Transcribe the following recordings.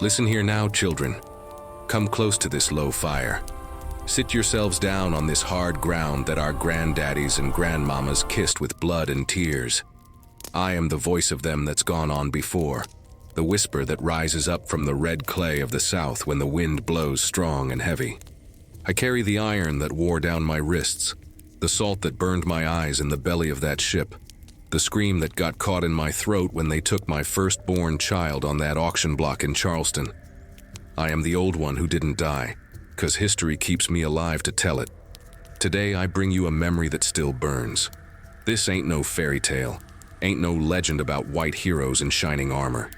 Listen here now, children. Come close to this low fire. Sit yourselves down on this hard ground that our granddaddies and grandmamas kissed with blood and tears. I am the voice of them that's gone on before, the whisper that rises up from the red clay of the south when the wind blows strong and heavy. I carry the iron that wore down my wrists, the salt that burned my eyes in the belly of that ship, the scream that got caught in my throat when they took my firstborn child on that auction block in Charleston. I am the old one who didn't die, 'cause history keeps me alive to tell it. Today I bring you a memory that still burns. This ain't no fairy tale, ain't no legend about white heroes in shining armor.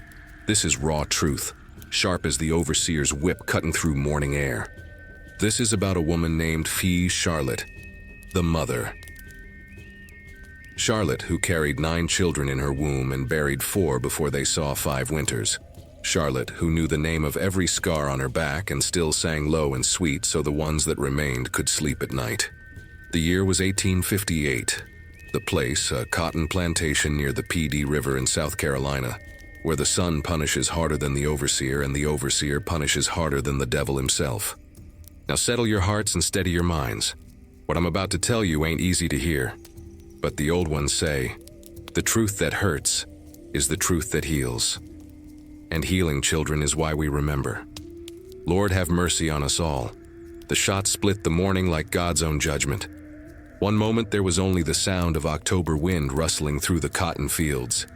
This is raw truth, sharp as the overseer's whip cutting through morning air. This is about a woman named Fee Charlotte, the mother. Charlotte, who carried 9 children in her womb and buried 4 before they saw 5 winters. Charlotte, who knew the name of every scar on her back and still sang low and sweet so the ones that remained could sleep at night. The year was 1858. The place, a cotton plantation near the PD River in South Carolina, where the son punishes harder than the overseer and the overseer punishes harder than the devil himself. Now settle your hearts and steady your minds. What I'm about to tell you ain't easy to hear, but the old ones say, the truth that hurts is the truth that heals. And healing, children, is why we remember. Lord, have mercy on us all. The shot split the morning like God's own judgment. One moment there was only the sound of October wind rustling through the cotton fields,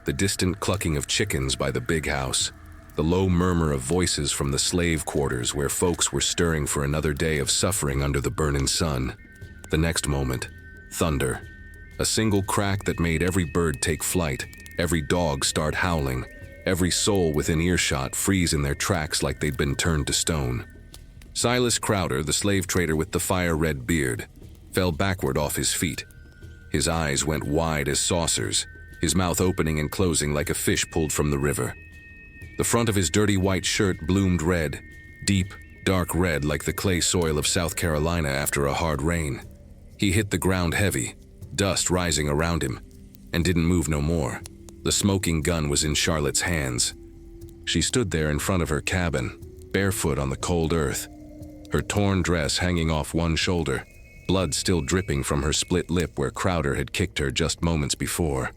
the distant clucking of chickens by the big house, the low murmur of voices from the slave quarters where folks were stirring for another day of suffering under the burning sun. The next moment, thunder. A single crack that made every bird take flight, every dog start howling, every soul within earshot freeze in their tracks like they'd been turned to stone. Silas Crowder, the slave trader with the fire-red beard, fell backward off his feet. His eyes went wide as saucers, his mouth opening and closing like a fish pulled from the river. The front of his dirty white shirt bloomed red, deep, dark red like the clay soil of South Carolina after a hard rain. He hit the ground heavy, dust rising around him, and didn't move no more. The smoking gun was in Charlotte's hands. She stood there in front of her cabin, barefoot on the cold earth, her torn dress hanging off one shoulder, blood still dripping from her split lip where Crowder had kicked her just moments before.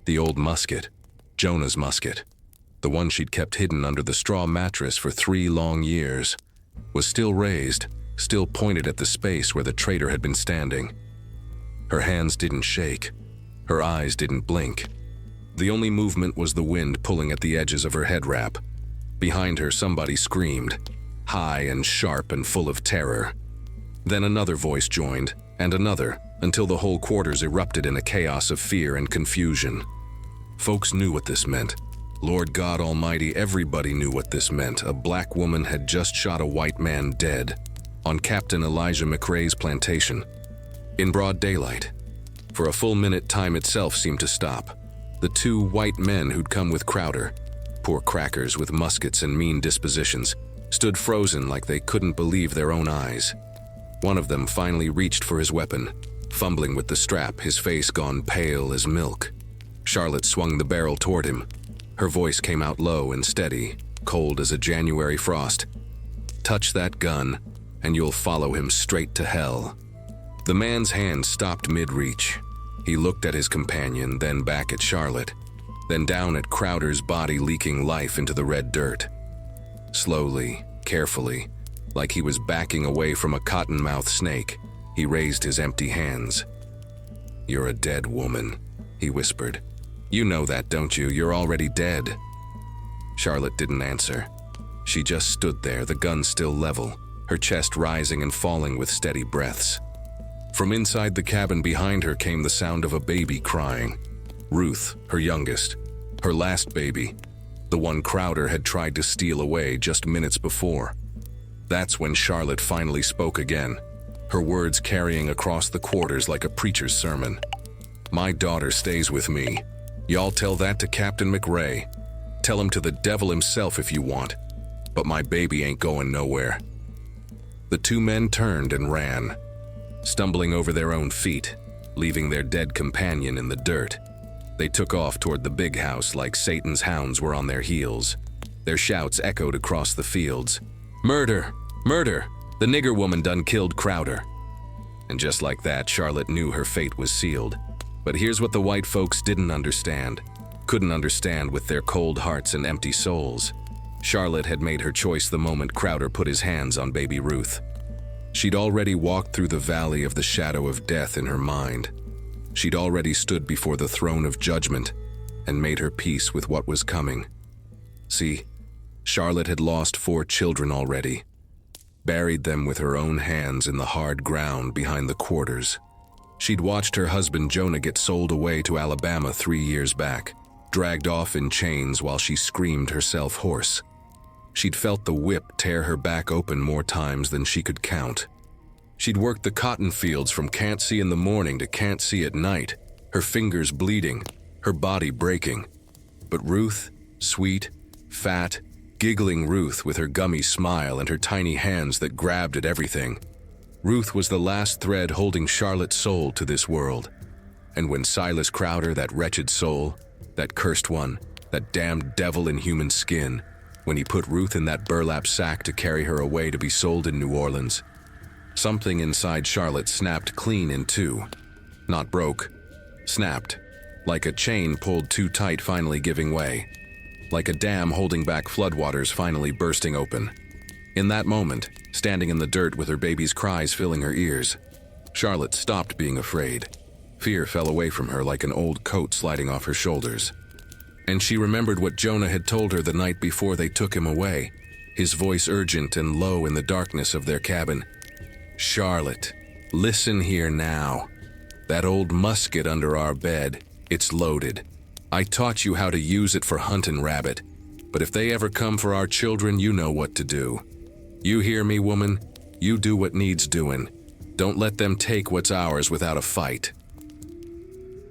The old musket, Jonah's musket, the one she'd kept hidden under the straw mattress for 3 long years, was still raised, still pointed at the space where the traitor had been standing. Her hands didn't shake. Her eyes didn't blink. The only movement was the wind pulling at the edges of her head wrap. Behind her, somebody screamed, high and sharp and full of terror. Then another voice joined, and another, until the whole quarters erupted in a chaos of fear and confusion. Folks knew what this meant. Lord God Almighty, everybody knew what this meant. A black woman had just shot a white man dead on Captain Elijah McRae's plantation, in broad daylight. For a full minute, time itself seemed to stop. The 2 white men who'd come with Crowder, poor crackers with muskets and mean dispositions, stood frozen like they couldn't believe their own eyes. One of them finally reached for his weapon, fumbling with the strap, his face gone pale as milk. Charlotte swung the barrel toward him. Her voice came out low and steady, cold as a January frost. Touch that gun, and you'll follow him straight to hell. The man's hand stopped mid-reach. He looked at his companion, then back at Charlotte, then down at Crowder's body leaking life into the red dirt. Slowly, carefully, like he was backing away from a cottonmouth snake, he raised his empty hands. "You're a dead woman," he whispered. "You know that, don't you? You're already dead." Charlotte didn't answer. She just stood there, the gun still level, her chest rising and falling with steady breaths. From inside the cabin behind her came the sound of a baby crying. Ruth, her youngest, her last baby, the one Crowder had tried to steal away just minutes before. That's when Charlotte finally spoke again, her words carrying across the quarters like a preacher's sermon. "My daughter stays with me. Y'all tell that to Captain McRae. Tell him to the devil himself if you want, but my baby ain't going nowhere." The 2 men turned and ran, stumbling over their own feet, leaving their dead companion in the dirt. They took off toward the big house like Satan's hounds were on their heels. Their shouts echoed across the fields. "Murder! Murder! The nigger woman done killed Crowder." And just like that, Charlotte knew her fate was sealed. But here's what the white folks couldn't understand with their cold hearts and empty souls. Charlotte had made her choice the moment Crowder put his hands on baby Ruth. She'd already walked through the valley of the shadow of death in her mind. She'd already stood before the throne of judgment and made her peace with what was coming. See, Charlotte had lost 4 children already, buried them with her own hands in the hard ground behind the quarters. She'd watched her husband Jonah get sold away to Alabama 3 years back, dragged off in chains while she screamed herself hoarse. She'd felt the whip tear her back open more times than she could count. She'd worked the cotton fields from can't see in the morning to can't see at night, her fingers bleeding, her body breaking. But Ruth, sweet, fat, giggling Ruth with her gummy smile and her tiny hands that grabbed at everything. Ruth was the last thread holding Charlotte's soul to this world. And when Silas Crowder, that wretched soul, that cursed one, that damned devil in human skin, when he put Ruth in that burlap sack to carry her away to be sold in New Orleans, something inside Charlotte snapped clean in two. Not broke, snapped, like a chain pulled too tight finally giving way, like a dam holding back floodwaters finally bursting open. In that moment, standing in the dirt with her baby's cries filling her ears, Charlotte stopped being afraid. Fear fell away from her like an old coat sliding off her shoulders. And she remembered what Jonah had told her the night before they took him away, his voice urgent and low in the darkness of their cabin. "Charlotte, listen here now. That old musket under our bed, it's loaded. I taught you how to use it for hunting rabbit, but if they ever come for our children, you know what to do. You hear me, woman? You do what needs doing. Don't let them take what's ours without a fight."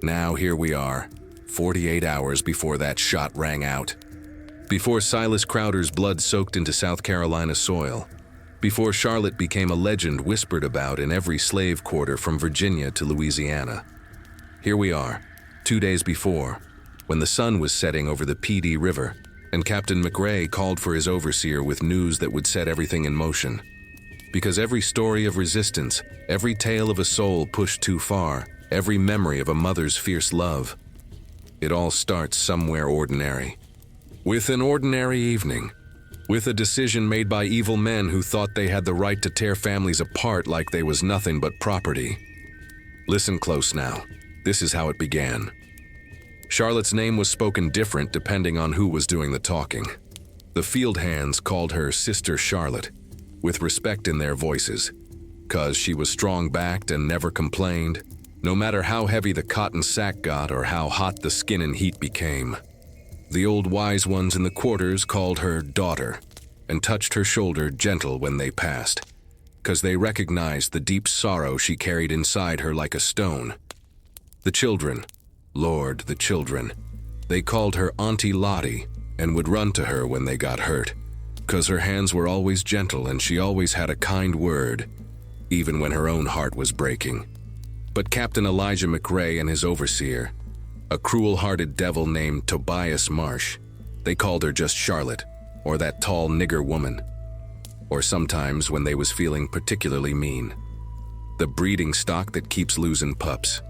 Now here we are, 48 hours before that shot rang out. Before Silas Crowder's blood soaked into South Carolina soil. Before Charlotte became a legend whispered about in every slave quarter from Virginia to Louisiana. Here we are, 2 days before, when the sun was setting over the PD River, and Captain McRae called for his overseer with news that would set everything in motion. Because every story of resistance, every tale of a soul pushed too far, every memory of a mother's fierce love, it all starts somewhere ordinary. With an ordinary evening. With a decision made by evil men who thought they had the right to tear families apart like they was nothing but property. Listen close now. This is how it began. Charlotte's name was spoken different depending on who was doing the talking. The field hands called her Sister Charlotte, with respect in their voices, 'cause she was strong-backed and never complained, no matter how heavy the cotton sack got or how hot the skin and heat became. The old wise ones in the quarters called her Daughter, and touched her shoulder gentle when they passed, 'cause they recognized the deep sorrow she carried inside her like a stone. The children, Lord, the children, they called her Auntie Lottie and would run to her when they got hurt, 'cause her hands were always gentle and she always had a kind word, even when her own heart was breaking. But Captain Elijah McRae and his overseer, a cruel-hearted devil named Tobias Marsh, they called her just Charlotte, or that tall nigger woman, or sometimes when they was feeling particularly mean, the breeding stock that keeps losing pups.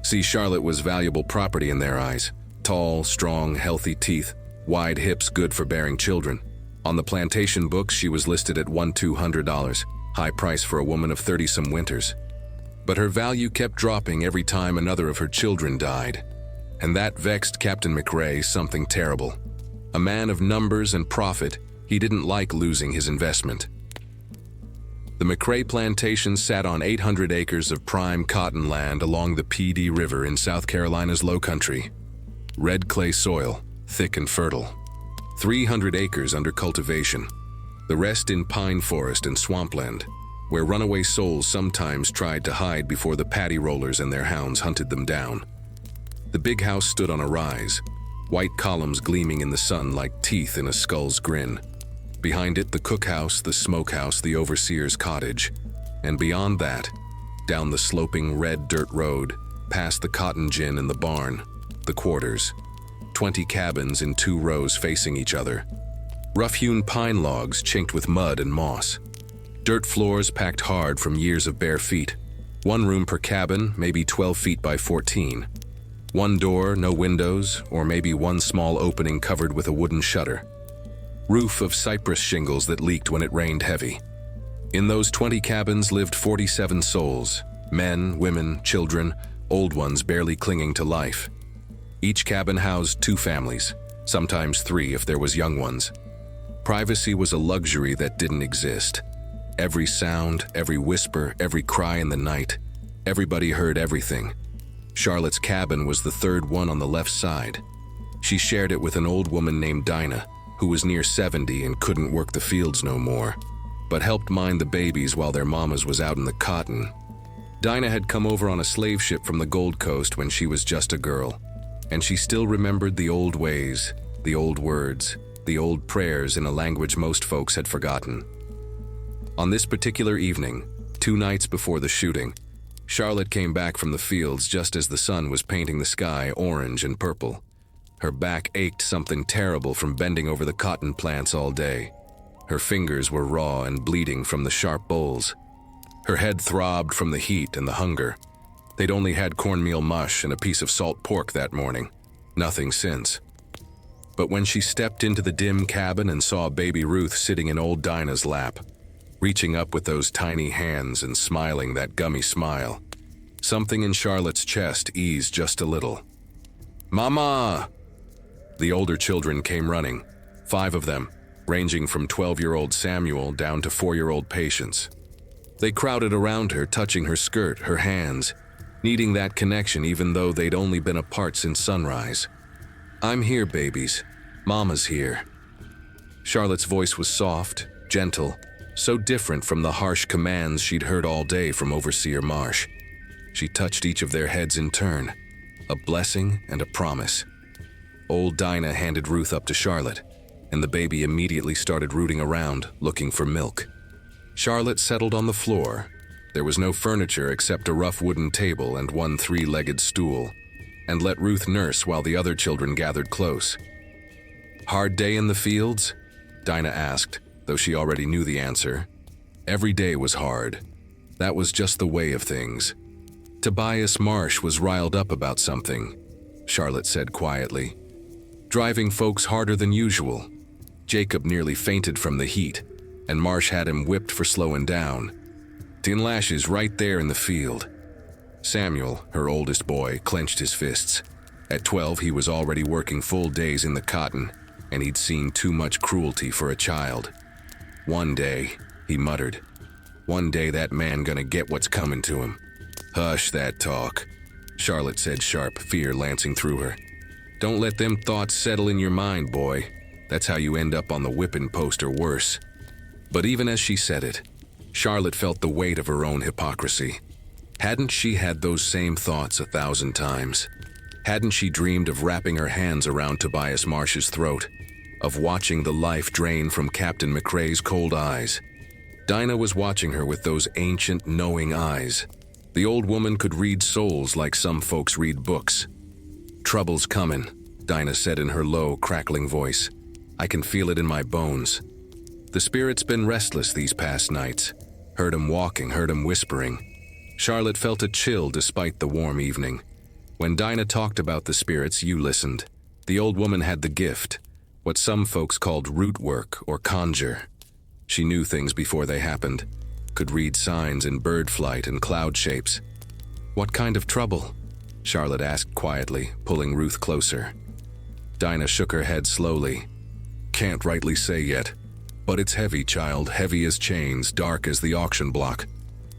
See, Charlotte was valuable property in their eyes. Tall, strong, healthy teeth, wide hips good for bearing children. On the plantation books, she was listed at $1,200, high price for a woman of 30-some winters. But her value kept dropping every time another of her children died, and that vexed Captain McRae something terrible. A man of numbers and profit, he didn't like losing his investment. The McRae plantation sat on 800 acres of prime cotton land along the PD River in South Carolina's low country. Red clay soil, thick and fertile. 300 acres under cultivation. The rest in pine forest and swampland, where runaway souls sometimes tried to hide before the paddy rollers and their hounds hunted them down. The big house stood on a rise, white columns gleaming in the sun like teeth in a skull's grin. Behind it, the cookhouse, the smokehouse, the overseer's cottage. And beyond that, down the sloping red dirt road, past the cotton gin and the barn, the quarters. 20 cabins in 2 rows facing each other. Rough-hewn pine logs chinked with mud and moss. Dirt floors packed hard from years of bare feet. 1 room per cabin, maybe 12 feet by 14. 1 door, no windows, or maybe 1 small opening covered with a wooden shutter. Roof of cypress shingles that leaked when it rained heavy. In those 20 cabins lived 47 souls, men, women, children, old ones barely clinging to life. Each cabin housed 2 families, sometimes 3 if there was young ones. Privacy was a luxury that didn't exist. Every sound, every whisper, every cry in the night, everybody heard everything. Charlotte's cabin was the 3rd one on the left side. She shared it with an old woman named Dinah, who was near 70 and couldn't work the fields no more, but helped mind the babies while their mamas was out in the cotton. Dinah had come over on a slave ship from the Gold Coast when she was just a girl, and she still remembered the old ways, the old words, the old prayers in a language most folks had forgotten. On this particular evening, 2 nights before the shooting, Charlotte came back from the fields just as the sun was painting the sky orange and purple. Her back ached something terrible from bending over the cotton plants all day. Her fingers were raw and bleeding from the sharp bowls. Her head throbbed from the heat and the hunger. They'd only had cornmeal mush and a piece of salt pork that morning. Nothing since. But when she stepped into the dim cabin and saw baby Ruth sitting in old Dinah's lap, reaching up with those tiny hands and smiling that gummy smile, something in Charlotte's chest eased just a little. "Mama!" The older children came running, 5 of them, ranging from 12-year-old Samuel down to 4-year-old Patience. They crowded around her, touching her skirt, her hands, needing that connection even though they'd only been apart since sunrise. "I'm here, babies. Mama's here." Charlotte's voice was soft, gentle, so different from the harsh commands she'd heard all day from Overseer Marsh. She touched each of their heads in turn, a blessing and a promise. Old Dinah handed Ruth up to Charlotte, and the baby immediately started rooting around, looking for milk. Charlotte settled on the floor. There was no furniture except a rough wooden table and 1 3-legged stool, and let Ruth nurse while the other children gathered close. "Hard day in the fields?" Dinah asked, though she already knew the answer. Every day was hard. That was just the way of things. Tobias Marsh was riled up about something, Charlotte said quietly. Driving folks harder than usual. Jacob nearly fainted from the heat, and Marsh had him whipped for slowing down. 10 lashes right there in the field. Samuel, her oldest boy, clenched his fists. At 12, he was already working full days in the cotton, and he'd seen too much cruelty for a child. "One day," he muttered. "One day that man gonna get what's coming to him." "Hush that talk," Charlotte said, sharp, fear lancing through her. "Don't let them thoughts settle in your mind, boy. That's how you end up on the whipping post or worse." But even as she said it, Charlotte felt the weight of her own hypocrisy. Hadn't she had those same thoughts 1,000 times? Hadn't she dreamed of wrapping her hands around Tobias Marsh's throat, of watching the life drain from Captain McRae's cold eyes? Dinah was watching her with those ancient, knowing eyes. The old woman could read souls like some folks read books. "Trouble's coming," Dinah said in her low, crackling voice. "I can feel it in my bones. The spirit's been restless these past nights. Heard him walking, heard him whispering." Charlotte felt a chill despite the warm evening. When Dinah talked about the spirits, you listened. The old woman had the gift, what some folks called root work or conjure. She knew things before they happened, could read signs in bird flight and cloud shapes. "What kind of trouble?" Charlotte asked quietly, pulling Ruth closer. Dinah shook her head slowly. "Can't rightly say yet. But it's heavy, child, heavy as chains, dark as the auction block.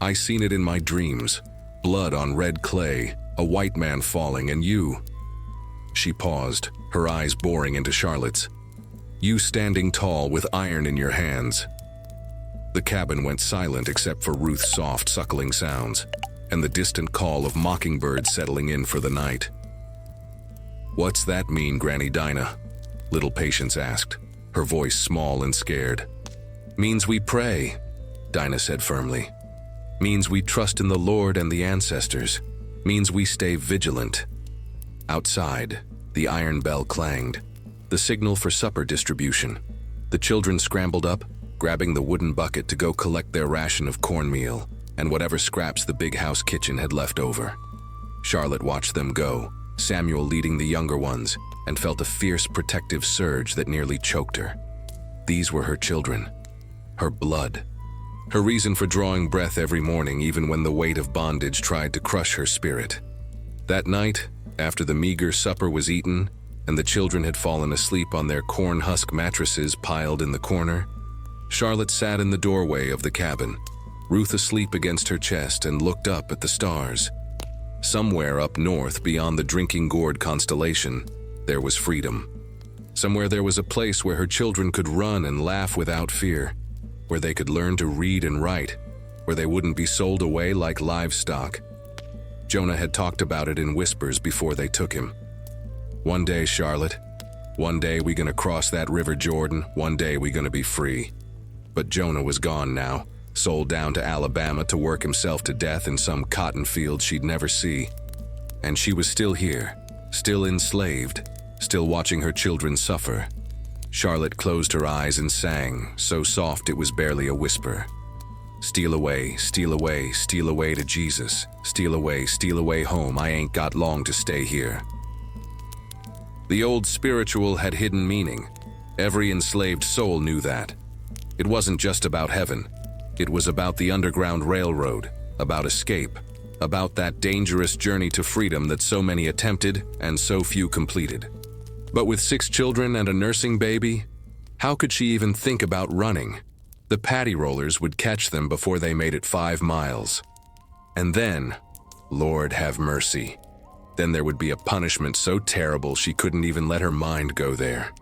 I seen it in my dreams. Blood on red clay, a white man falling, and you." She paused, her eyes boring into Charlotte's. "You standing tall with iron in your hands." The cabin went silent except for Ruth's soft, suckling sounds, and the distant call of mockingbirds settling in for the night. "What's that mean, Granny Dinah?" Little Patience asked, her voice small and scared. "Means we pray," Dinah said firmly. "Means we trust in the Lord and the ancestors. Means we stay vigilant." Outside, The iron bell clanged, the signal for supper distribution. The children scrambled up, grabbing the wooden bucket to go collect their ration of cornmeal and whatever scraps the big house kitchen had left over. Charlotte watched them go, Samuel leading the younger ones, and felt a fierce protective surge that nearly choked her. These were her children, her blood, her reason for drawing breath every morning even when the weight of bondage tried to crush her spirit. That night, after the meager supper was eaten and the children had fallen asleep on their corn husk mattresses piled in the corner, Charlotte sat in the doorway of the cabin, Ruth asleep against her chest, and looked up at the stars. Somewhere up north beyond the drinking gourd constellation, there was freedom. Somewhere there was a place where her children could run and laugh without fear, where they could learn to read and write, where they wouldn't be sold away like livestock. Jonah had talked about it in whispers before they took him. One day, Charlotte, one day we gonna cross that river Jordan, one day we gonna be free. But Jonah was gone now, sold down to Alabama to work himself to death in some cotton field she'd never see. And she was still here, still enslaved, still watching her children suffer. Charlotte closed her eyes and sang, so soft it was barely a whisper. Steal away, steal away, steal away to Jesus. Steal away home, I ain't got long to stay here. The old spiritual had hidden meaning. Every enslaved soul knew that. It wasn't just about heaven. It was about the Underground Railroad, about escape, about that dangerous journey to freedom that so many attempted and so few completed. But with 6 children and a nursing baby, how could she even think about running? The paddy rollers would catch them before they made it 5 miles. And then, Lord have mercy, then there would be a punishment so terrible she couldn't even let her mind go there.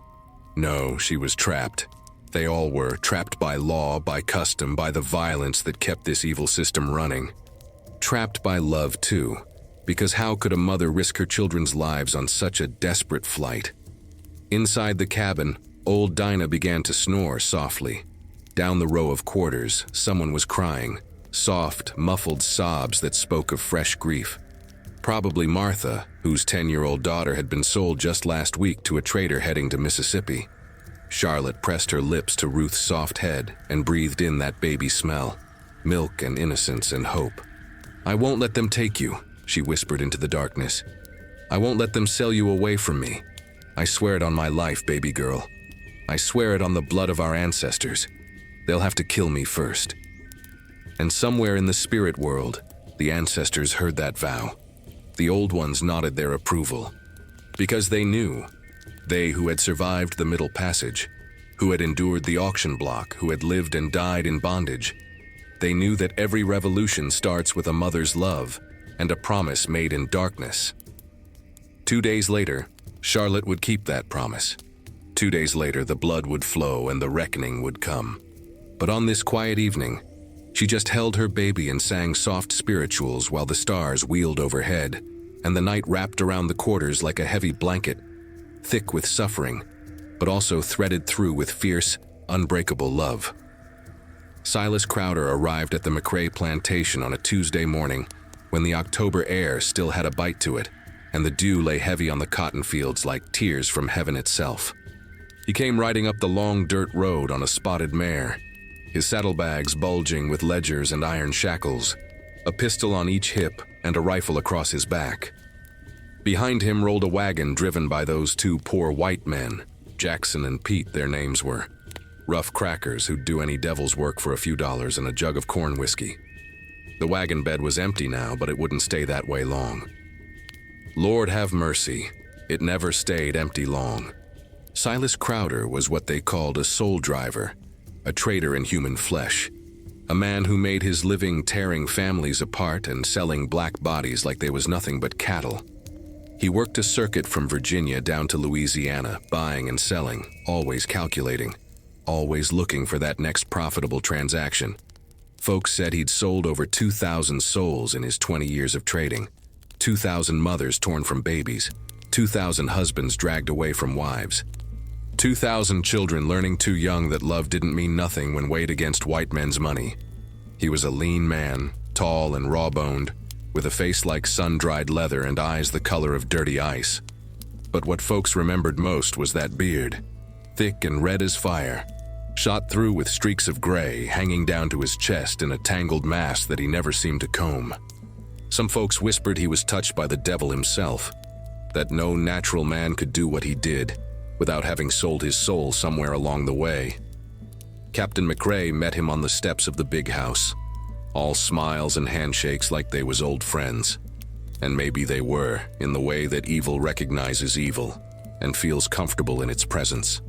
No, she was trapped. They all were, trapped by law, by custom, by the violence that kept this evil system running. Trapped by love, too, because how could a mother risk her children's lives on such a desperate flight? Inside the cabin, old Dinah began to snore softly. Down the row of quarters, someone was crying, soft, muffled sobs that spoke of fresh grief. Probably Martha, whose 10-year-old daughter had been sold just last week to a trader heading to Mississippi. Charlotte pressed her lips to Ruth's soft head and breathed in that baby smell, milk and innocence and hope. I won't let them take you, she whispered into the darkness. I won't let them sell you away from me. I swear it on my life, baby girl. I swear it on the blood of our ancestors. They'll have to kill me first. And somewhere in the spirit world, the ancestors heard that vow. The old ones nodded their approval. Because they knew, they who had survived the Middle Passage, who had endured the auction block, who had lived and died in bondage, they knew that every revolution starts with a mother's love and a promise made in darkness. 2 days later, Charlotte would keep that promise. 2 days later, the blood would flow and the reckoning would come. But on this quiet evening, she just held her baby and sang soft spirituals while the stars wheeled overhead, and the night wrapped around the quarters like a heavy blanket, thick with suffering, but also threaded through with fierce, unbreakable love. Silas Crowder arrived at the McRae plantation on a Tuesday morning when the October air still had a bite to it, and the dew lay heavy on the cotton fields like tears from heaven itself. He came riding up the long dirt road on a spotted mare, his saddlebags bulging with ledgers and iron shackles, a pistol on each hip and a rifle across his back. Behind him rolled a wagon driven by those 2 poor white men, Jackson and Pete their names were, rough crackers who'd do any devil's work for a few dollars and a jug of corn whiskey. The wagon bed was empty now, but it wouldn't stay that way long. Lord have mercy, it never stayed empty long. Silas Crowder was what they called a soul driver, a trader in human flesh, a man who made his living tearing families apart and selling black bodies like they was nothing but cattle. He worked a circuit from Virginia down to Louisiana, buying and selling, always calculating, always looking for that next profitable transaction. Folks said he'd sold over 2,000 souls in his 20 years of trading, 2,000 mothers torn from babies, 2,000 husbands dragged away from wives, 2,000 children learning too young that love didn't mean nothing when weighed against white men's money. He was a lean man, tall and raw-boned, with a face like sun-dried leather and eyes the color of dirty ice. But what folks remembered most was that beard, thick and red as fire, shot through with streaks of gray hanging down to his chest in a tangled mass that he never seemed to comb. Some folks whispered he was touched by the devil himself, that no natural man could do what he did without having sold his soul somewhere along the way. Captain McRae met him on the steps of the big house, all smiles and handshakes like they was old friends. And maybe they were, in the way that evil recognizes evil and feels comfortable in its presence.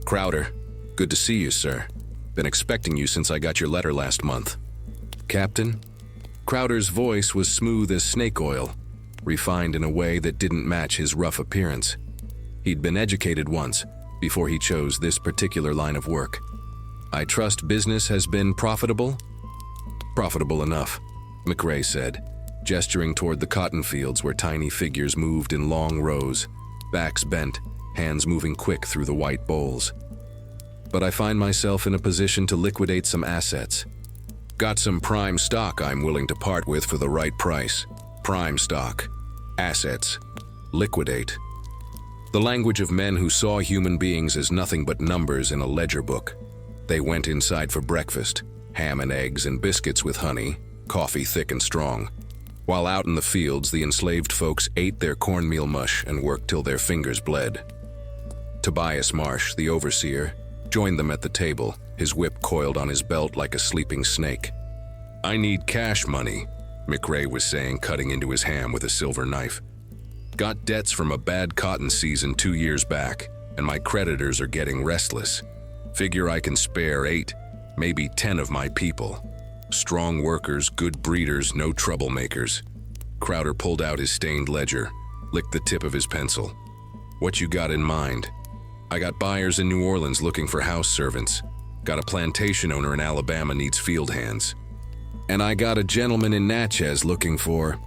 "Crowder, good to see you, sir. Been expecting you since I got your letter last month." "Captain?" Crowder's voice was smooth as snake oil, refined in a way that didn't match his rough appearance. He'd been educated once, before he chose this particular line of work. "I trust business has been profitable?" "Profitable enough," McRae said, gesturing toward the cotton fields where tiny figures moved in long rows, backs bent, hands moving quick through the white bowls. "But I find myself in a position to liquidate some assets. Got some prime stock I'm willing to part with for the right price. Prime stock. Assets. Liquidate." The language of men who saw human beings as nothing but numbers in a ledger book. They went inside for breakfast, ham and eggs and biscuits with honey, coffee thick and strong. While out in the fields, the enslaved folks ate their cornmeal mush and worked till their fingers bled. Tobias Marsh, the overseer, joined them at the table, his whip coiled on his belt like a sleeping snake. "I need cash money," McRae was saying, cutting into his ham with a silver knife. "Got debts from a bad cotton season 2 years back, and my creditors are getting restless. Figure I can spare 8, maybe 10 of my people. Strong workers, good breeders, no troublemakers." Crowder pulled out his stained ledger, licked the tip of his pencil. "What you got in mind?" "I got buyers in New Orleans looking for house servants. Got a plantation owner in Alabama needs field hands. And I got a gentleman in Natchez looking for—"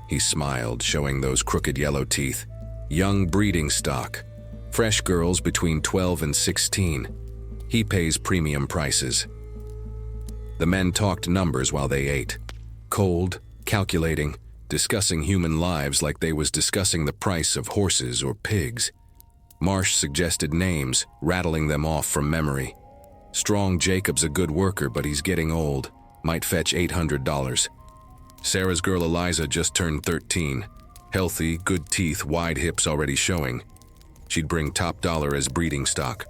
He smiled, showing those crooked yellow teeth. "Young breeding stock. Fresh girls between 12 and 16. He pays premium prices." The men talked numbers while they ate. Cold, calculating, discussing human lives like they was discussing the price of horses or pigs. Marsh suggested names, rattling them off from memory. "Strong Jacob's a good worker, but he's getting old. Might fetch $800. Sarah's girl Eliza just turned 13. Healthy, good teeth, wide hips already showing. She'd bring top dollar as breeding stock."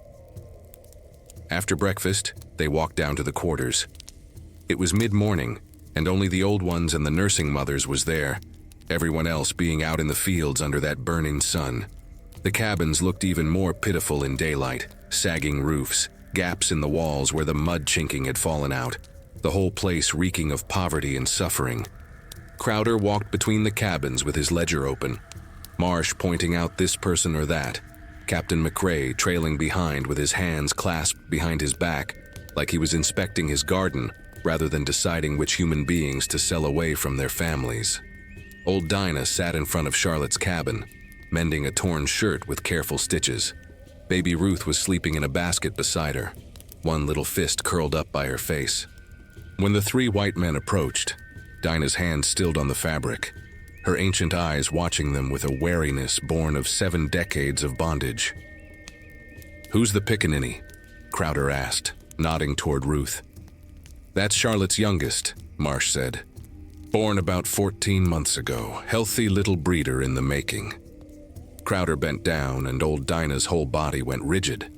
After breakfast, they walked down to the quarters. It was mid-morning, and only the old ones and the nursing mothers was there, everyone else being out in the fields under that burning sun. The cabins looked even more pitiful in daylight, sagging roofs, gaps in the walls where the mud chinking had fallen out, the whole place reeking of poverty and suffering. Crowder walked between the cabins with his ledger open, Marsh pointing out this person or that, Captain McRae trailing behind with his hands clasped behind his back like he was inspecting his garden rather than deciding which human beings to sell away from their families. Old Dinah sat in front of Charlotte's cabin, mending a torn shirt with careful stitches. Baby Ruth was sleeping in a basket beside her, one little fist curled up by her face. When the 3 white men approached, Dinah's hand stilled on the fabric, her ancient eyes watching them with a wariness born of 7 decades of bondage. "Who's the pickaninny?" Crowder asked, nodding toward Ruth. "That's Charlotte's youngest," Marsh said. "Born about 14 months ago, healthy little breeder in the making." Crowder bent down and old Dinah's whole body went rigid.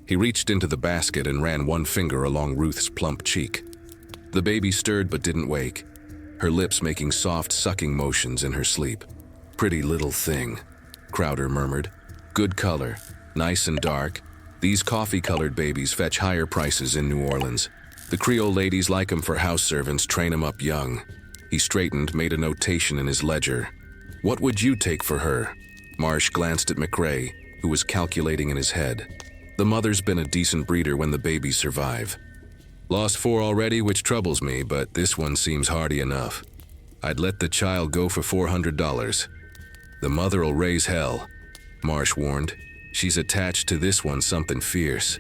He reached into the basket and ran one finger along Ruth's plump cheek. The baby stirred but didn't wake, her lips making soft sucking motions in her sleep. "Pretty little thing," Crowder murmured. "Good color, nice and dark. These coffee-colored babies fetch higher prices in New Orleans. The Creole ladies like 'em for house servants, train 'em up young." He straightened, made a notation in his ledger. "What would you take for her?" Marsh glanced at McRae, who was calculating in his head. "The mother's been a decent breeder when the babies survive. Lost 4 already, which troubles me, but this one seems hardy enough. I'd let the child go for $400. The mother'll raise hell," Marsh warned. "She's attached to this one something fierce.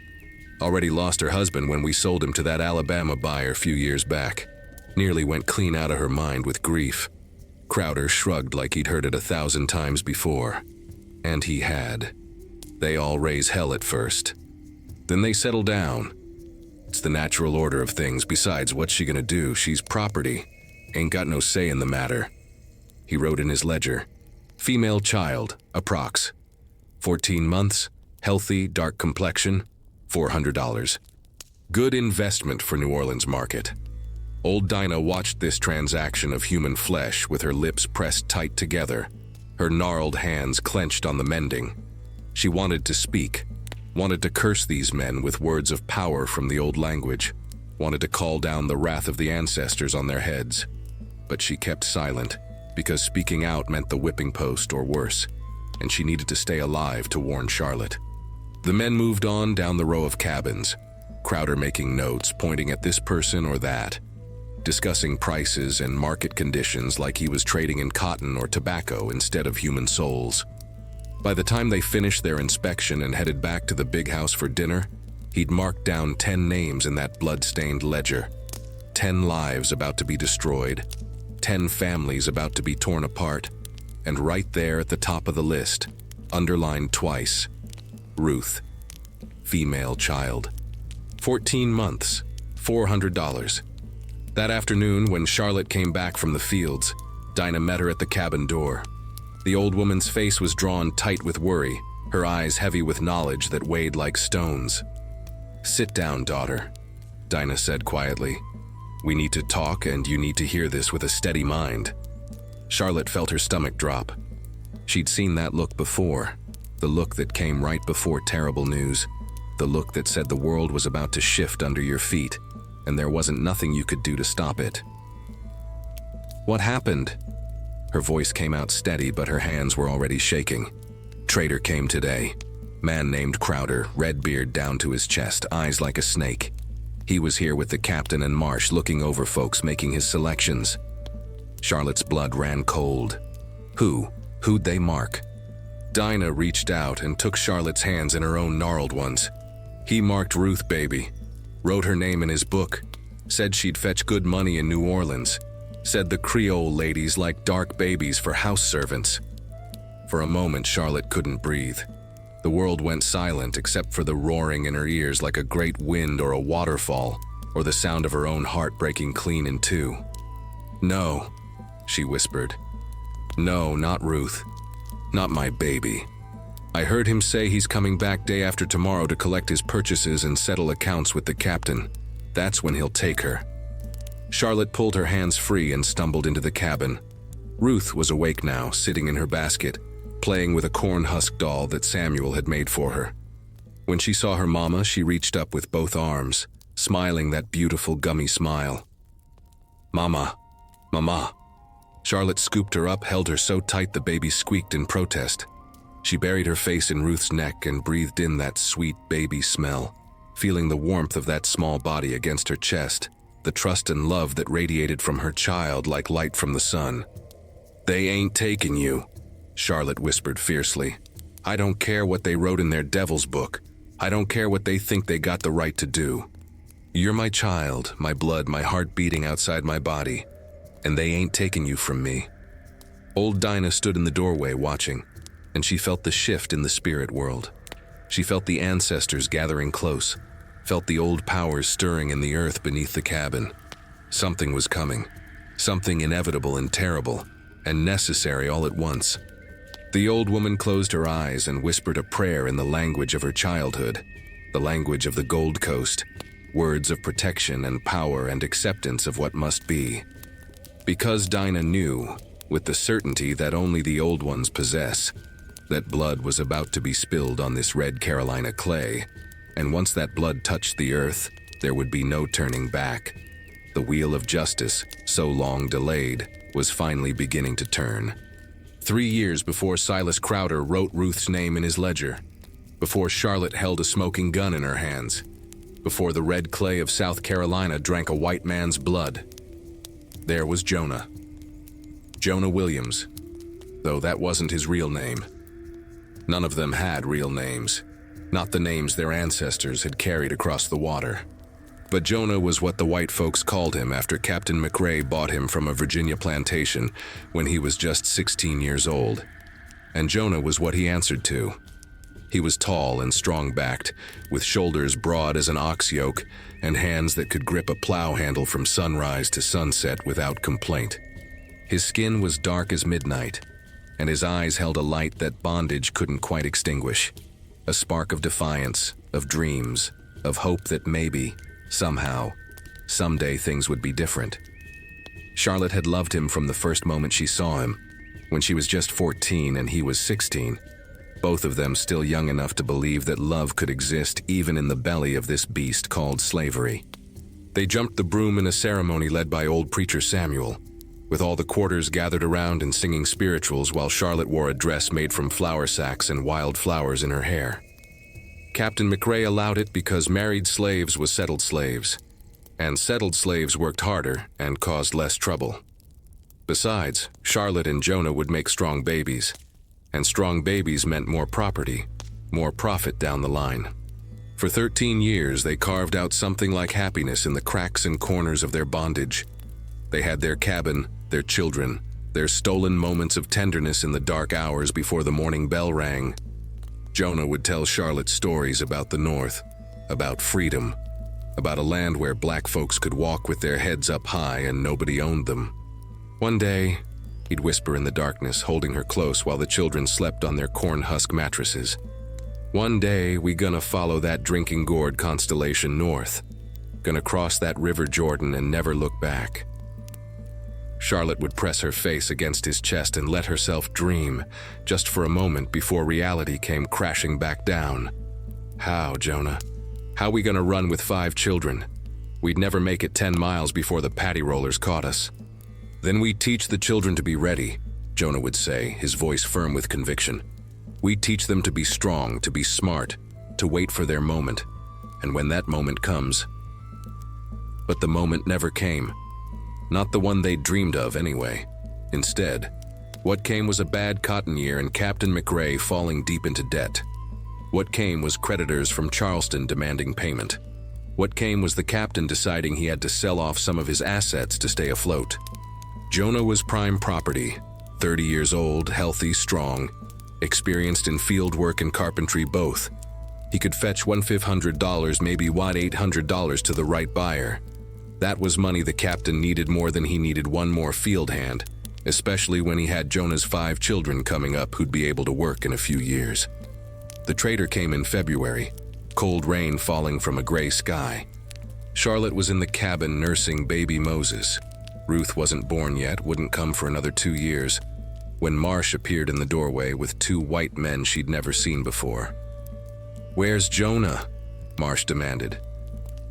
Already lost her husband when we sold him to that Alabama buyer a few years back. Nearly went clean out of her mind with grief." Crowder shrugged like he'd heard it 1,000 times before. And he had. They all raise hell at first. Then they settle down. It's the natural order of things. Besides, what's she gonna do? She's property. Ain't got no say in the matter. He wrote in his ledger, female child, approx. 14 months, healthy, dark complexion, $400. Good investment for New Orleans market. Old Dinah watched this transaction of human flesh with her lips pressed tight together, her gnarled hands clenched on the mending. She wanted to speak, wanted to curse these men with words of power from the old language, wanted to call down the wrath of the ancestors on their heads. But she kept silent, because speaking out meant the whipping post or worse, and she needed to stay alive to warn Charlotte. The men moved on down the row of cabins, Crowder making notes, pointing at this person or that, discussing prices and market conditions like he was trading in cotton or tobacco instead of human souls. By the time they finished their inspection and headed back to the big house for dinner, he'd marked down 10 names in that blood-stained ledger. 10 lives about to be destroyed, 10 families about to be torn apart, and right there at the top of the list, underlined twice, Ruth, female child. 14 months, $400. That afternoon, when Charlotte came back from the fields, Dinah met her at the cabin door. The old woman's face was drawn tight with worry, her eyes heavy with knowledge that weighed like stones. "Sit down, daughter," Dinah said quietly. "We need to talk, and you need to hear this with a steady mind." Charlotte felt her stomach drop. She'd seen that look before, the look that came right before terrible news, the look that said the world was about to shift under your feet, and there wasn't nothing you could do to stop it. "What happened?" Her voice came out steady, but her hands were already shaking. "Trader came today. Man named Crowder, red beard down to his chest, eyes like a snake. He was here with the captain and Marsh, looking over folks, making his selections." Charlotte's blood ran cold. Who'd they mark? Dinah reached out and took Charlotte's hands in her own gnarled ones. "He marked Ruth, baby. Wrote her name in his book. Said she'd fetch good money in New Orleans. Said the Creole ladies like dark babies for house servants." For a moment, Charlotte couldn't breathe. The world went silent except for the roaring in her ears like a great wind or a waterfall, or the sound of her own heart breaking clean in two. "No," she whispered. "No, not Ruth. Not my baby. I heard him say he's coming back day after tomorrow to collect his purchases and settle accounts with the captain. That's when he'll take her." Charlotte pulled her hands free and stumbled into the cabin. Ruth was awake now, sitting in her basket, playing with a corn husk doll that Samuel had made for her. When she saw her mama, she reached up with both arms, smiling that beautiful gummy smile. "Mama, Mama." Charlotte scooped her up, held her so tight the baby squeaked in protest. She buried her face in Ruth's neck and breathed in that sweet baby smell, feeling the warmth of that small body against her chest, the trust and love that radiated from her child like light from the sun. "They ain't taking you," Charlotte whispered fiercely. "I don't care what they wrote in their devil's book. I don't care what they think they got the right to do. You're my child, my blood, my heart beating outside my body, and they ain't taking you from me." Old Dinah stood in the doorway watching, and she felt the shift in the spirit world. She felt the ancestors gathering close, felt the old powers stirring in the earth beneath the cabin. Something was coming, something inevitable and terrible, and necessary all at once. The old woman closed her eyes and whispered a prayer in the language of her childhood, the language of the Gold Coast, words of protection and power and acceptance of what must be. Because Dinah knew, with the certainty that only the old ones possess, that blood was about to be spilled on this red Carolina clay, and once that blood touched the earth, there would be no turning back. The wheel of justice, so long delayed, was finally beginning to turn. 3 years before Silas Crowder wrote Ruth's name in his ledger, before Charlotte held a smoking gun in her hands, before the red clay of South Carolina drank a white man's blood, there was Jonah. Jonah Williams, though that wasn't his real name. None of them had real names, not the names their ancestors had carried across the water. But Jonah was what the white folks called him after Captain McRae bought him from a Virginia plantation when he was just 16 years old. And Jonah was what he answered to. He was tall and strong-backed, with shoulders broad as an ox yoke and hands that could grip a plow handle from sunrise to sunset without complaint. His skin was dark as midnight, and his eyes held a light that bondage couldn't quite extinguish. A spark of defiance, of dreams, of hope that maybe, somehow, someday things would be different. Charlotte had loved him from the first moment she saw him, when she was just 14 and he was 16, both of them still young enough to believe that love could exist even in the belly of this beast called slavery. They jumped the broom in a ceremony led by old preacher Samuel, with all the quarters gathered around and singing spirituals while Charlotte wore a dress made from flour sacks and wild flowers in her hair. Captain McRae allowed it because married slaves was settled slaves, and settled slaves worked harder and caused less trouble. Besides, Charlotte and Jonah would make strong babies, and strong babies meant more property, more profit down the line. For 13 years, they carved out something like happiness in the cracks and corners of their bondage. They had their cabin, their children, their stolen moments of tenderness in the dark hours before the morning bell rang. Jonah would tell Charlotte stories about the North, about freedom, about a land where black folks could walk with their heads up high and nobody owned them. One day, he'd whisper in the darkness, holding her close while the children slept on their corn husk mattresses. One day, we gonna follow that drinking gourd constellation north. Gonna cross that river Jordan and never look back. Charlotte would press her face against his chest and let herself dream, just for a moment before reality came crashing back down. How, Jonah? How we gonna run with 5 children? We'd never make it 10 miles before the paddy rollers caught us. Then we'd teach the children to be ready, Jonah would say, his voice firm with conviction. We'd teach them to be strong, to be smart, to wait for their moment. And when that moment comes... But the moment never came. Not the one they'd dreamed of, anyway. Instead, what came was a bad cotton year and Captain McRae falling deep into debt. What came was creditors from Charleston demanding payment. What came was the captain deciding he had to sell off some of his assets to stay afloat. Jonah was prime property, 30 years old, healthy, strong, experienced in field work and carpentry both. He could fetch $1,500, maybe $800 to the right buyer. That was money the captain needed more than he needed one more field hand, especially when he had Jonah's 5 children coming up who'd be able to work in a few years. The trader came in February, cold rain falling from a gray sky. Charlotte was in the cabin nursing baby Moses. Ruth wasn't born yet, wouldn't come for another 2 years, when Marsh appeared in the doorway with 2 white men she'd never seen before. "Where's Jonah?" Marsh demanded.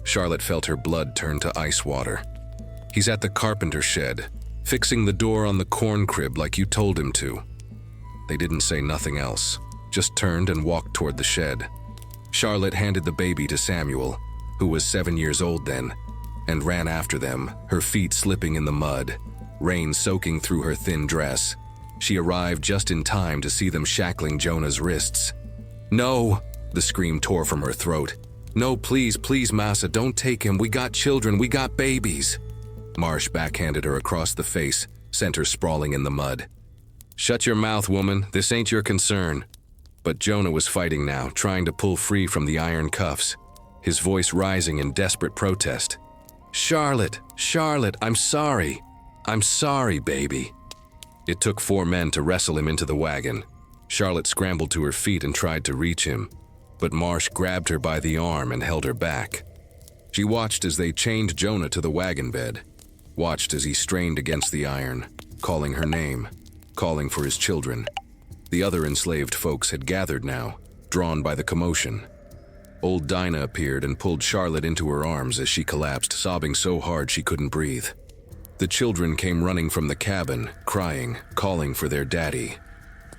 Charlotte felt her blood turn to ice water. "He's at the carpenter shed, fixing the door on the corn crib like you told him to." They didn't say nothing else, just turned and walked toward the shed. Charlotte handed the baby to Samuel, who was 7 years old then, and ran after them, her feet slipping in the mud, rain soaking through her thin dress. She arrived just in time to see them shackling Jonah's wrists. "No!" the scream tore from her throat. "No, please, please, massa, don't take him. We got children, we got babies." Marsh backhanded her across the face, sent her sprawling in the mud. "Shut your mouth, woman, this ain't your concern." But Jonah was fighting now, trying to pull free from the iron cuffs, his voice rising in desperate protest. "Charlotte, Charlotte, I'm sorry. I'm sorry, baby." It took 4 men to wrestle him into the wagon. Charlotte scrambled to her feet and tried to reach him, but Marsh grabbed her by the arm and held her back. She watched as they chained Jonah to the wagon bed, watched as he strained against the iron, calling her name, calling for his children. The other enslaved folks had gathered now, drawn by the commotion. Old Dinah appeared and pulled Charlotte into her arms as she collapsed, sobbing so hard she couldn't breathe. The children came running from the cabin, crying, calling for their daddy.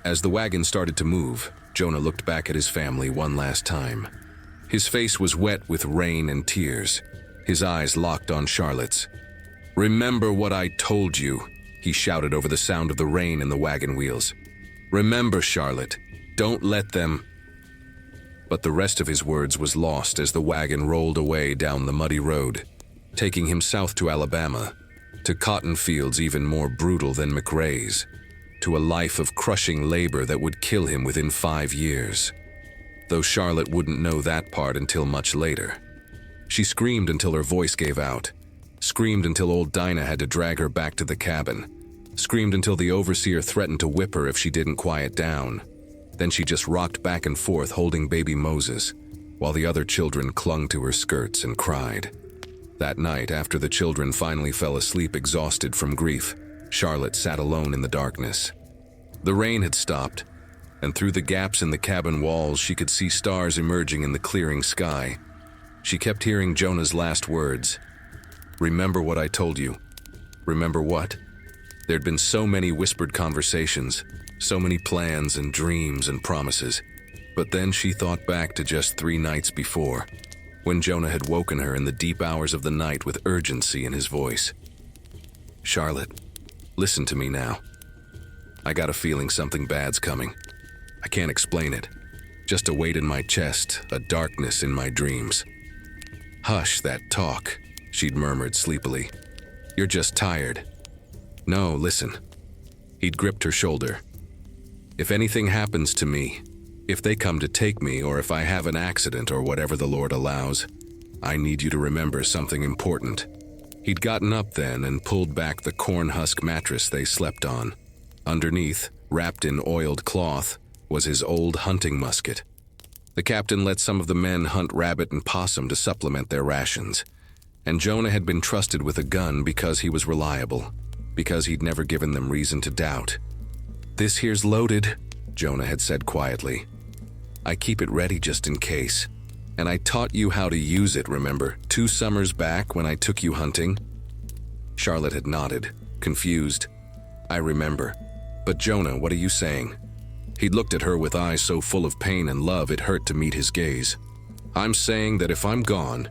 As the wagon started to move, Jonah looked back at his family one last time. His face was wet with rain and tears, his eyes locked on Charlotte's. "Remember what I told you," he shouted over the sound of the rain and the wagon wheels. "Remember, Charlotte, don't let them..." But the rest of his words was lost as the wagon rolled away down the muddy road, taking him south to Alabama, to cotton fields even more brutal than McRae's, to a life of crushing labor that would kill him within 5 years. Though Charlotte wouldn't know that part until much later. She screamed until her voice gave out, screamed until old Dinah had to drag her back to the cabin, screamed until the overseer threatened to whip her if she didn't quiet down. Then she just rocked back and forth holding baby Moses, while the other children clung to her skirts and cried. That night, after the children finally fell asleep exhausted from grief, Charlotte sat alone in the darkness. The rain had stopped, and through the gaps in the cabin walls she could see stars emerging in the clearing sky. She kept hearing Jonah's last words. "Remember what I told you." Remember what? There'd been so many whispered conversations, so many plans and dreams and promises. But then she thought back to just 3 nights before, when Jonah had woken her in the deep hours of the night with urgency in his voice. "Charlotte, listen to me now. I got a feeling something bad's coming. I can't explain it. Just a weight in my chest, a darkness in my dreams." "Hush that talk," she'd murmured sleepily. "You're just tired." "No, listen." He'd gripped her shoulder. "If anything happens to me, if they come to take me, or if I have an accident or whatever the Lord allows, I need you to remember something important." He'd gotten up then and pulled back the corn husk mattress they slept on. Underneath, wrapped in oiled cloth, was his old hunting musket. The captain let some of the men hunt rabbit and possum to supplement their rations, and Jonah had been trusted with a gun because he was reliable, because he'd never given them reason to doubt. "This here's loaded," Jonah had said quietly. "I keep it ready just in case. And I taught you how to use it, remember, 2 summers back when I took you hunting?" Charlotte had nodded, confused. "I remember. But Jonah, what are you saying?" He'd looked at her with eyes so full of pain and love it hurt to meet his gaze. "I'm saying that if I'm gone,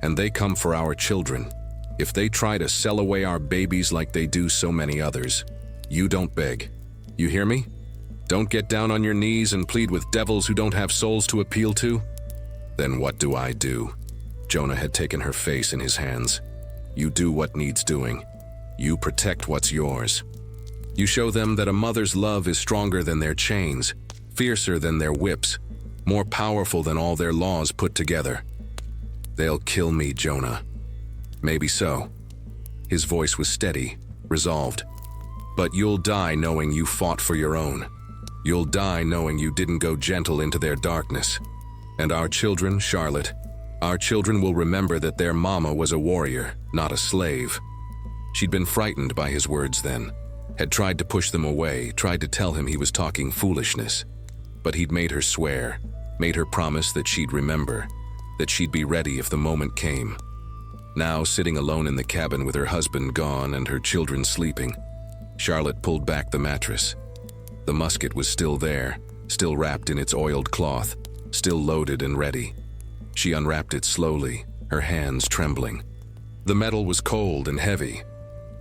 and they come for our children, if they try to sell away our babies like they do so many others, you don't beg. You hear me? Don't get down on your knees and plead with devils who don't have souls to appeal to." "Then what do I do?" Jonah had taken her face in his hands. "You do what needs doing. You protect what's yours. You show them that a mother's love is stronger than their chains, fiercer than their whips, more powerful than all their laws put together." "They'll kill me, Jonah." "Maybe so." His voice was steady, resolved. "But you'll die knowing you fought for your own. You'll die knowing you didn't go gentle into their darkness. And our children, Charlotte, our children will remember that their mama was a warrior, not a slave." She'd been frightened by his words then, had tried to push them away, tried to tell him he was talking foolishness. But he'd made her swear, made her promise that she'd remember, that she'd be ready if the moment came. Now, sitting alone in the cabin with her husband gone and her children sleeping, Charlotte pulled back the mattress. The musket was still there, still wrapped in its oiled cloth, still loaded and ready. She unwrapped it slowly, her hands trembling. The metal was cold and heavy.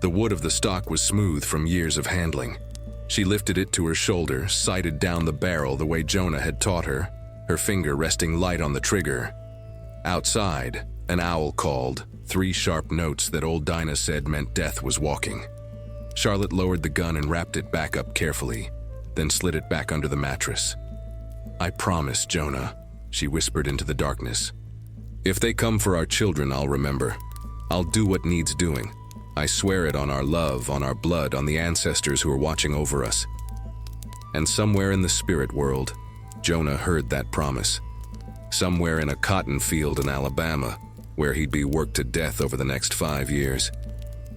The wood of the stock was smooth from years of handling. She lifted it to her shoulder, sighted down the barrel the way Jonah had taught her, her finger resting light on the trigger. Outside, an owl called, 3 sharp notes that old Dinah said meant death was walking. Charlotte lowered the gun and wrapped it back up carefully, then slid it back under the mattress. "I promise, Jonah," she whispered into the darkness. "If they come for our children, I'll remember. I'll do what needs doing. I swear it on our love, on our blood, on the ancestors who are watching over us." And somewhere in the spirit world, Jonah heard that promise. Somewhere in a cotton field in Alabama, where he'd be worked to death over the next 5 years.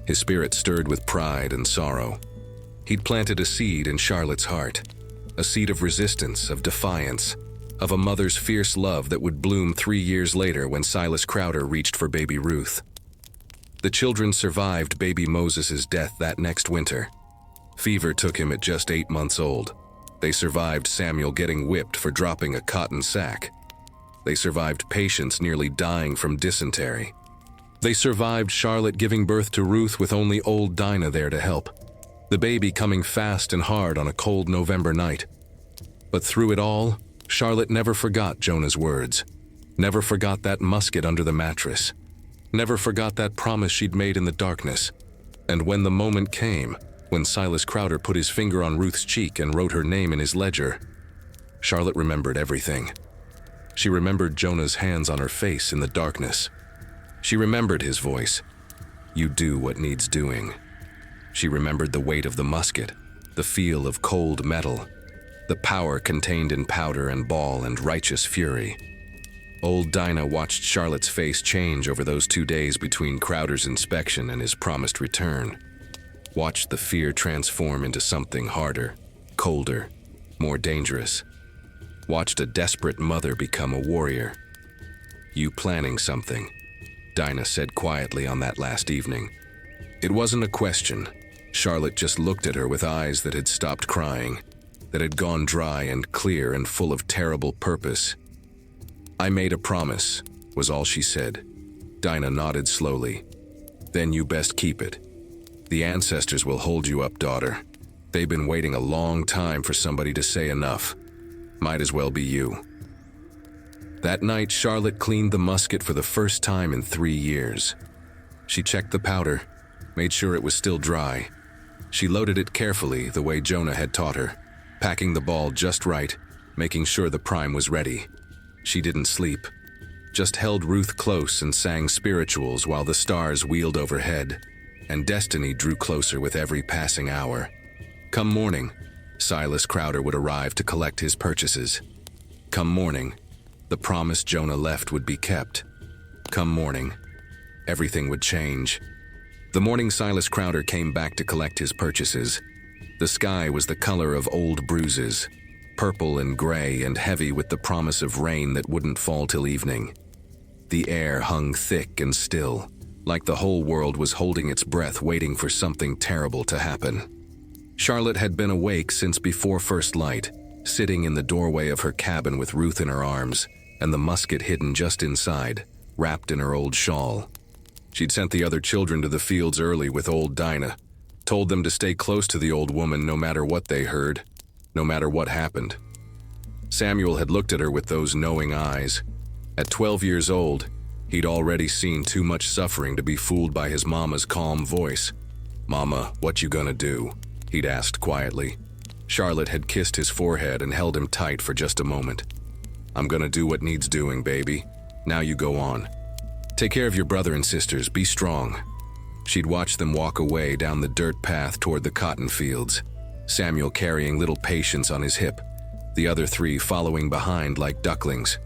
His spirit stirred with pride and sorrow. He'd planted a seed in Charlotte's heart, a seed of resistance, of defiance, of a mother's fierce love that would bloom 3 years later when Silas Crowder reached for baby Ruth. The children survived baby Moses' death that next winter. Fever took him at just 8 months old. They survived Samuel getting whipped for dropping a cotton sack. They survived Patience nearly dying from dysentery. They survived Charlotte giving birth to Ruth with only old Dinah there to help. The baby coming fast and hard on a cold November night. But through it all, Charlotte never forgot Jonah's words. Never forgot that musket under the mattress. Never forgot that promise she'd made in the darkness. And when the moment came, when Silas Crowder put his finger on Ruth's cheek and wrote her name in his ledger. Charlotte remembered everything. She remembered Jonah's hands on her face in the darkness. She remembered his voice. "You do what needs doing." She remembered the weight of the musket, the feel of cold metal, the power contained in powder and ball and righteous fury. Old Dinah watched Charlotte's face change over those 2 days between Crowder's inspection and his promised return. Watched the fear transform into something harder, colder, more dangerous. Watched a desperate mother become a warrior. "You planning something," Dinah said quietly on that last evening. It wasn't a question. Charlotte just looked at her with eyes that had stopped crying, that had gone dry and clear and full of terrible purpose. "I made a promise," was all she said. Dinah nodded slowly. "Then you best keep it. The ancestors will hold you up, daughter. They've been waiting a long time for somebody to say enough. Might as well be you." That night, Charlotte cleaned the musket for the first time in 3 years. She checked the powder, made sure it was still dry. She loaded it carefully, the way Jonah had taught her, packing the ball just right, making sure the prime was ready. She didn't sleep, just held Ruth close and sang spirituals while the stars wheeled overhead, and destiny drew closer with every passing hour. Come morning, Silas Crowder would arrive to collect his purchases. Come morning, the promise Jonah left would be kept. Come morning, everything would change. The morning Silas Crowder came back to collect his purchases, the sky was the color of old bruises, purple and gray and heavy with the promise of rain that wouldn't fall till evening. The air hung thick and still, like the whole world was holding its breath waiting for something terrible to happen. Charlotte had been awake since before first light, sitting in the doorway of her cabin with Ruth in her arms, and the musket hidden just inside, wrapped in her old shawl. She'd sent the other children to the fields early with old Dinah, told them to stay close to the old woman no matter what they heard, no matter what happened. Samuel had looked at her with those knowing eyes. At 12 years old, he'd already seen too much suffering to be fooled by his mama's calm voice. "Mama, what you gonna do?" he'd asked quietly. Charlotte had kissed his forehead and held him tight for just a moment. "I'm gonna do what needs doing, baby. Now you go on. Take care of your brother and sisters, be strong." She'd watch them walk away down the dirt path toward the cotton fields, Samuel carrying little Patience on his hip, the other 3 following behind like ducklings.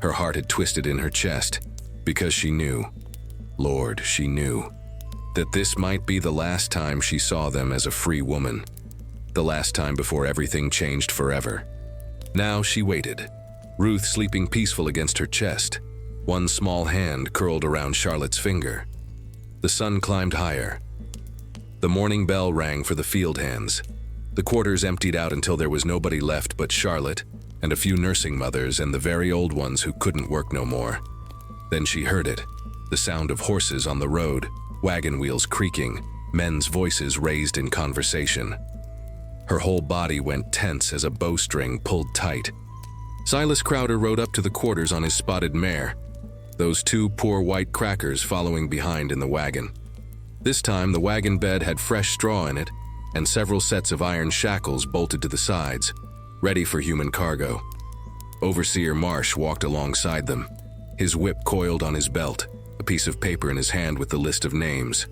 Her heart had twisted in her chest, because she knew, Lord, she knew, that this might be the last time she saw them as a free woman, the last time before everything changed forever. Now she waited, Ruth sleeping peaceful against her chest, one small hand curled around Charlotte's finger. The sun climbed higher. The morning bell rang for the field hands. The quarters emptied out until there was nobody left but Charlotte and a few nursing mothers and the very old ones who couldn't work no more. Then she heard it, the sound of horses on the road, wagon wheels creaking, men's voices raised in conversation. Her whole body went tense as a bowstring pulled tight. Silas Crowder rode up to the quarters on his spotted mare, those 2 poor white crackers following behind in the wagon. This time the wagon bed had fresh straw in it and several sets of iron shackles bolted to the sides, ready for human cargo. Overseer Marsh walked alongside them, his whip coiled on his belt, a piece of paper in his hand with the list of names.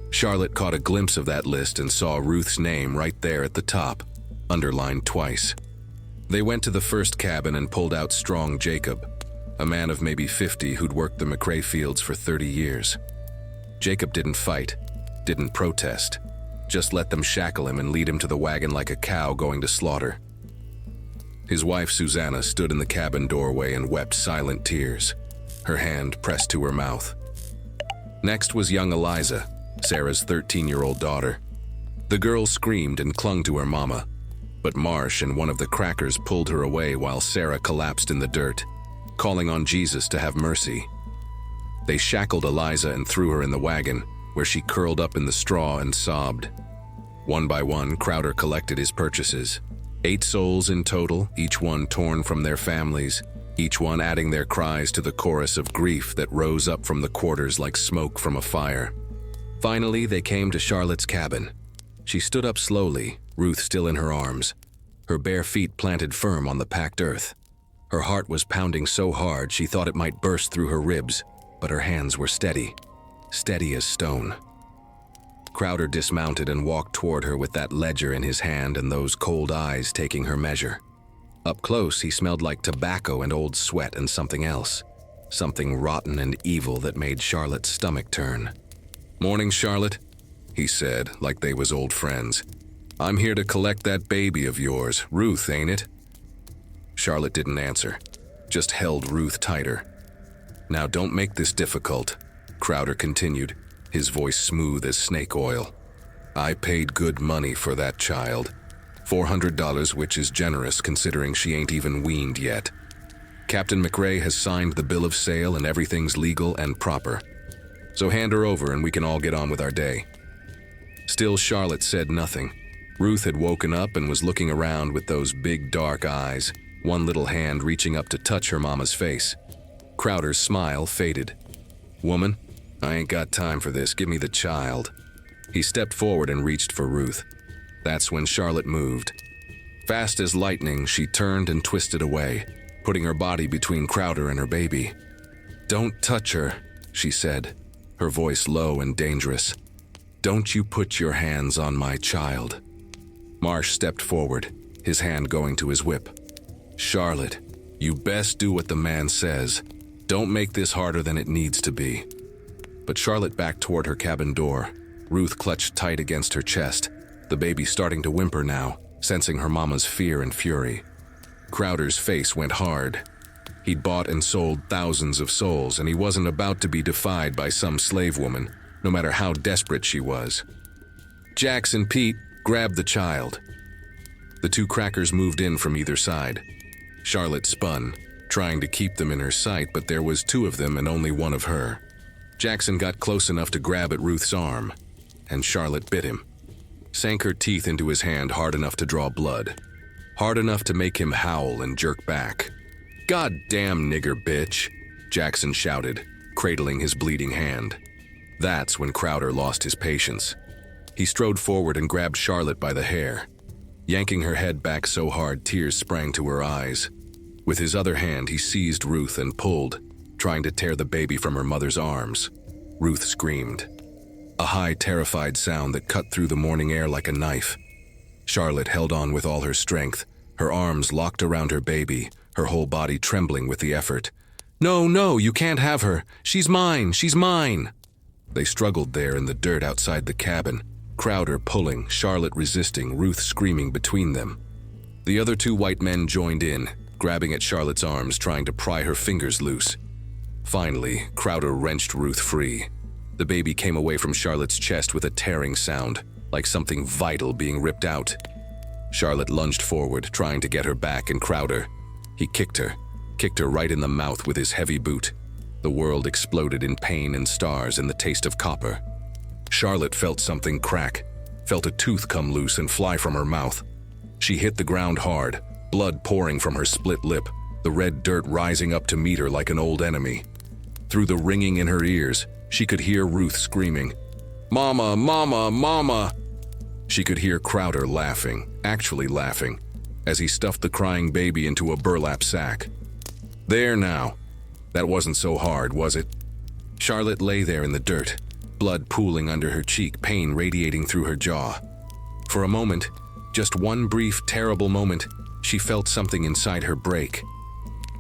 Charlotte caught a glimpse of that list and saw Ruth's name right there at the top, underlined twice. They went to the first cabin and pulled out Strong Jacob, a man of maybe 50 who'd worked the McRae fields for 30 years. Jacob didn't fight, didn't protest, just let them shackle him and lead him to the wagon like a cow going to slaughter. His wife Susanna stood in the cabin doorway and wept silent tears, her hand pressed to her mouth. Next was young Eliza, Sarah's 13-year-old daughter. The girl screamed and clung to her mama, but Marsh and one of the crackers pulled her away while Sarah collapsed in the dirt, calling on Jesus to have mercy. They shackled Eliza and threw her in the wagon, where she curled up in the straw and sobbed. One by one, Crowder collected his purchases. 8 souls in total, each one torn from their families, each one adding their cries to the chorus of grief that rose up from the quarters like smoke from a fire. Finally, they came to Charlotte's cabin. She stood up slowly, Ruth still in her arms, her bare feet planted firm on the packed earth. Her heart was pounding so hard she thought it might burst through her ribs, but her hands were steady, steady as stone. Crowder dismounted and walked toward her with that ledger in his hand and those cold eyes taking her measure. Up close, he smelled like tobacco and old sweat and something else, something rotten and evil that made Charlotte's stomach turn. "Morning, Charlotte," he said, like they was old friends. "I'm here to collect that baby of yours, Ruth, ain't it?" Charlotte didn't answer, just held Ruth tighter. "Now don't make this difficult," Crowder continued, his voice smooth as snake oil. "I paid good money for that child, $400, which is generous considering she ain't even weaned yet. Captain McRae has signed the bill of sale and everything's legal and proper. So hand her over and we can all get on with our day." Still Charlotte said nothing. Ruth had woken up and was looking around with those big dark eyes, one little hand reaching up to touch her mama's face. Crowder's smile faded. "Woman, I ain't got time for this, give me the child." He stepped forward and reached for Ruth. That's when Charlotte moved. Fast as lightning, she turned and twisted away, putting her body between Crowder and her baby. "Don't touch her," she said, her voice low and dangerous. "Don't you put your hands on my child." Marsh stepped forward, his hand going to his whip. "Charlotte, you best do what the man says. Don't make this harder than it needs to be." But Charlotte backed toward her cabin door, Ruth clutched tight against her chest, the baby starting to whimper now, sensing her mama's fear and fury. Crowder's face went hard. He'd bought and sold thousands of souls, and he wasn't about to be defied by some slave woman, no matter how desperate she was. "Jackson, Pete, grab the child." The two crackers moved in from either side. Charlotte spun, trying to keep them in her sight, but there was two of them and only one of her. Jackson got close enough to grab at Ruth's arm, and Charlotte bit him. Sank her teeth into his hand hard enough to draw blood, hard enough to make him howl and jerk back. "God damn nigger bitch," Jackson shouted, cradling his bleeding hand. That's when Crowder lost his patience. He strode forward and grabbed Charlotte by the hair, yanking her head back so hard tears sprang to her eyes. With his other hand, he seized Ruth and pulled, trying to tear the baby from her mother's arms. Ruth screamed, a high, terrified sound that cut through the morning air like a knife. Charlotte held on with all her strength, her arms locked around her baby, her whole body trembling with the effort. "No, no, you can't have her. She's mine, she's mine." They struggled there in the dirt outside the cabin, Crowder pulling, Charlotte resisting, Ruth screaming between them. The other two white men joined in, grabbing at Charlotte's arms, trying to pry her fingers loose. Finally, Crowder wrenched Ruth free. The baby came away from Charlotte's chest with a tearing sound, like something vital being ripped out. Charlotte lunged forward, trying to get her back, and Crowder, he kicked her right in the mouth with his heavy boot. The world exploded in pain and stars and the taste of copper. Charlotte felt something crack, felt a tooth come loose and fly from her mouth. She hit the ground hard, blood pouring from her split lip, the red dirt rising up to meet her like an old enemy. Through the ringing in her ears, she could hear Ruth screaming, "Mama, Mama, Mama!" She could hear Crowder laughing, actually laughing, as he stuffed the crying baby into a burlap sack. There now. That wasn't so hard, was it? Charlotte lay there in the dirt, blood pooling under her cheek, pain radiating through her jaw. For a moment, just one brief, terrible moment, she felt something inside her break.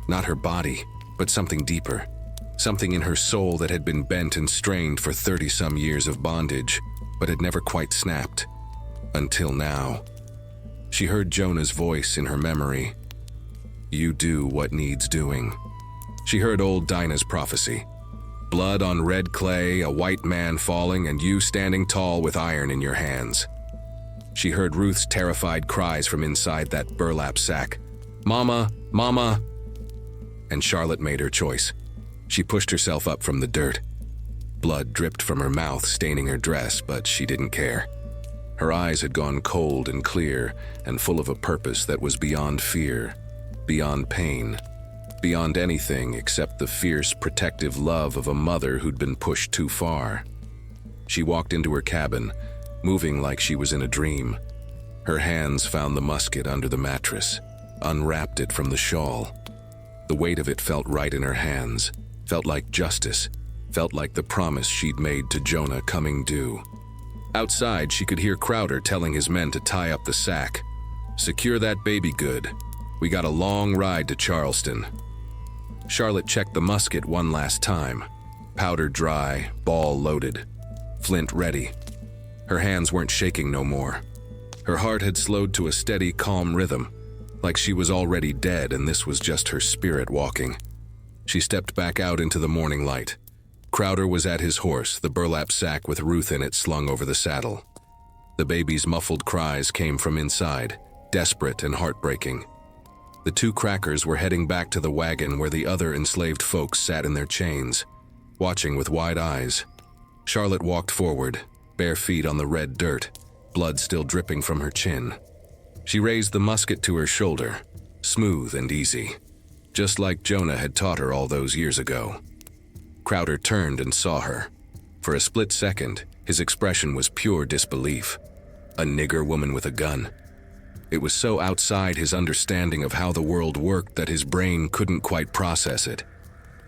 Not her body, but something deeper. Something in her soul that had been bent and strained for 30-some years of bondage, but had never quite snapped. Until now. She heard Jonah's voice in her memory. "You do what needs doing." She heard old Dinah's prophecy. Blood on red clay, a white man falling, and you standing tall with iron in your hands. She heard Ruth's terrified cries from inside that burlap sack. "Mama, Mama!" And Charlotte made her choice. She pushed herself up from the dirt. Blood dripped from her mouth, staining her dress, but she didn't care. Her eyes had gone cold and clear and full of a purpose that was beyond fear, beyond pain, beyond anything except the fierce, protective love of a mother who'd been pushed too far. She walked into her cabin, moving like she was in a dream. Her hands found the musket under the mattress, unwrapped it from the shawl. The weight of it felt right in her hands, felt like justice, felt like the promise she'd made to Jonah coming due. Outside, she could hear Crowder telling his men to tie up the sack. "Secure that baby good. We got a long ride to Charleston." Charlotte checked the musket one last time. Powder dry, ball loaded, flint ready. Her hands weren't shaking no more. Her heart had slowed to a steady, calm rhythm, like she was already dead and this was just her spirit walking. She stepped back out into the morning light. Crowder was at his horse, the burlap sack with Ruth in it slung over the saddle. The baby's muffled cries came from inside, desperate and heartbreaking. The two crackers were heading back to the wagon where the other enslaved folks sat in their chains, watching with wide eyes. Charlotte walked forward, bare feet on the red dirt, blood still dripping from her chin. She raised the musket to her shoulder, smooth and easy, just like Jonah had taught her all those years ago. Crowder turned and saw her. For a split second, his expression was pure disbelief. A nigger woman with a gun. It was so outside his understanding of how the world worked that his brain couldn't quite process it.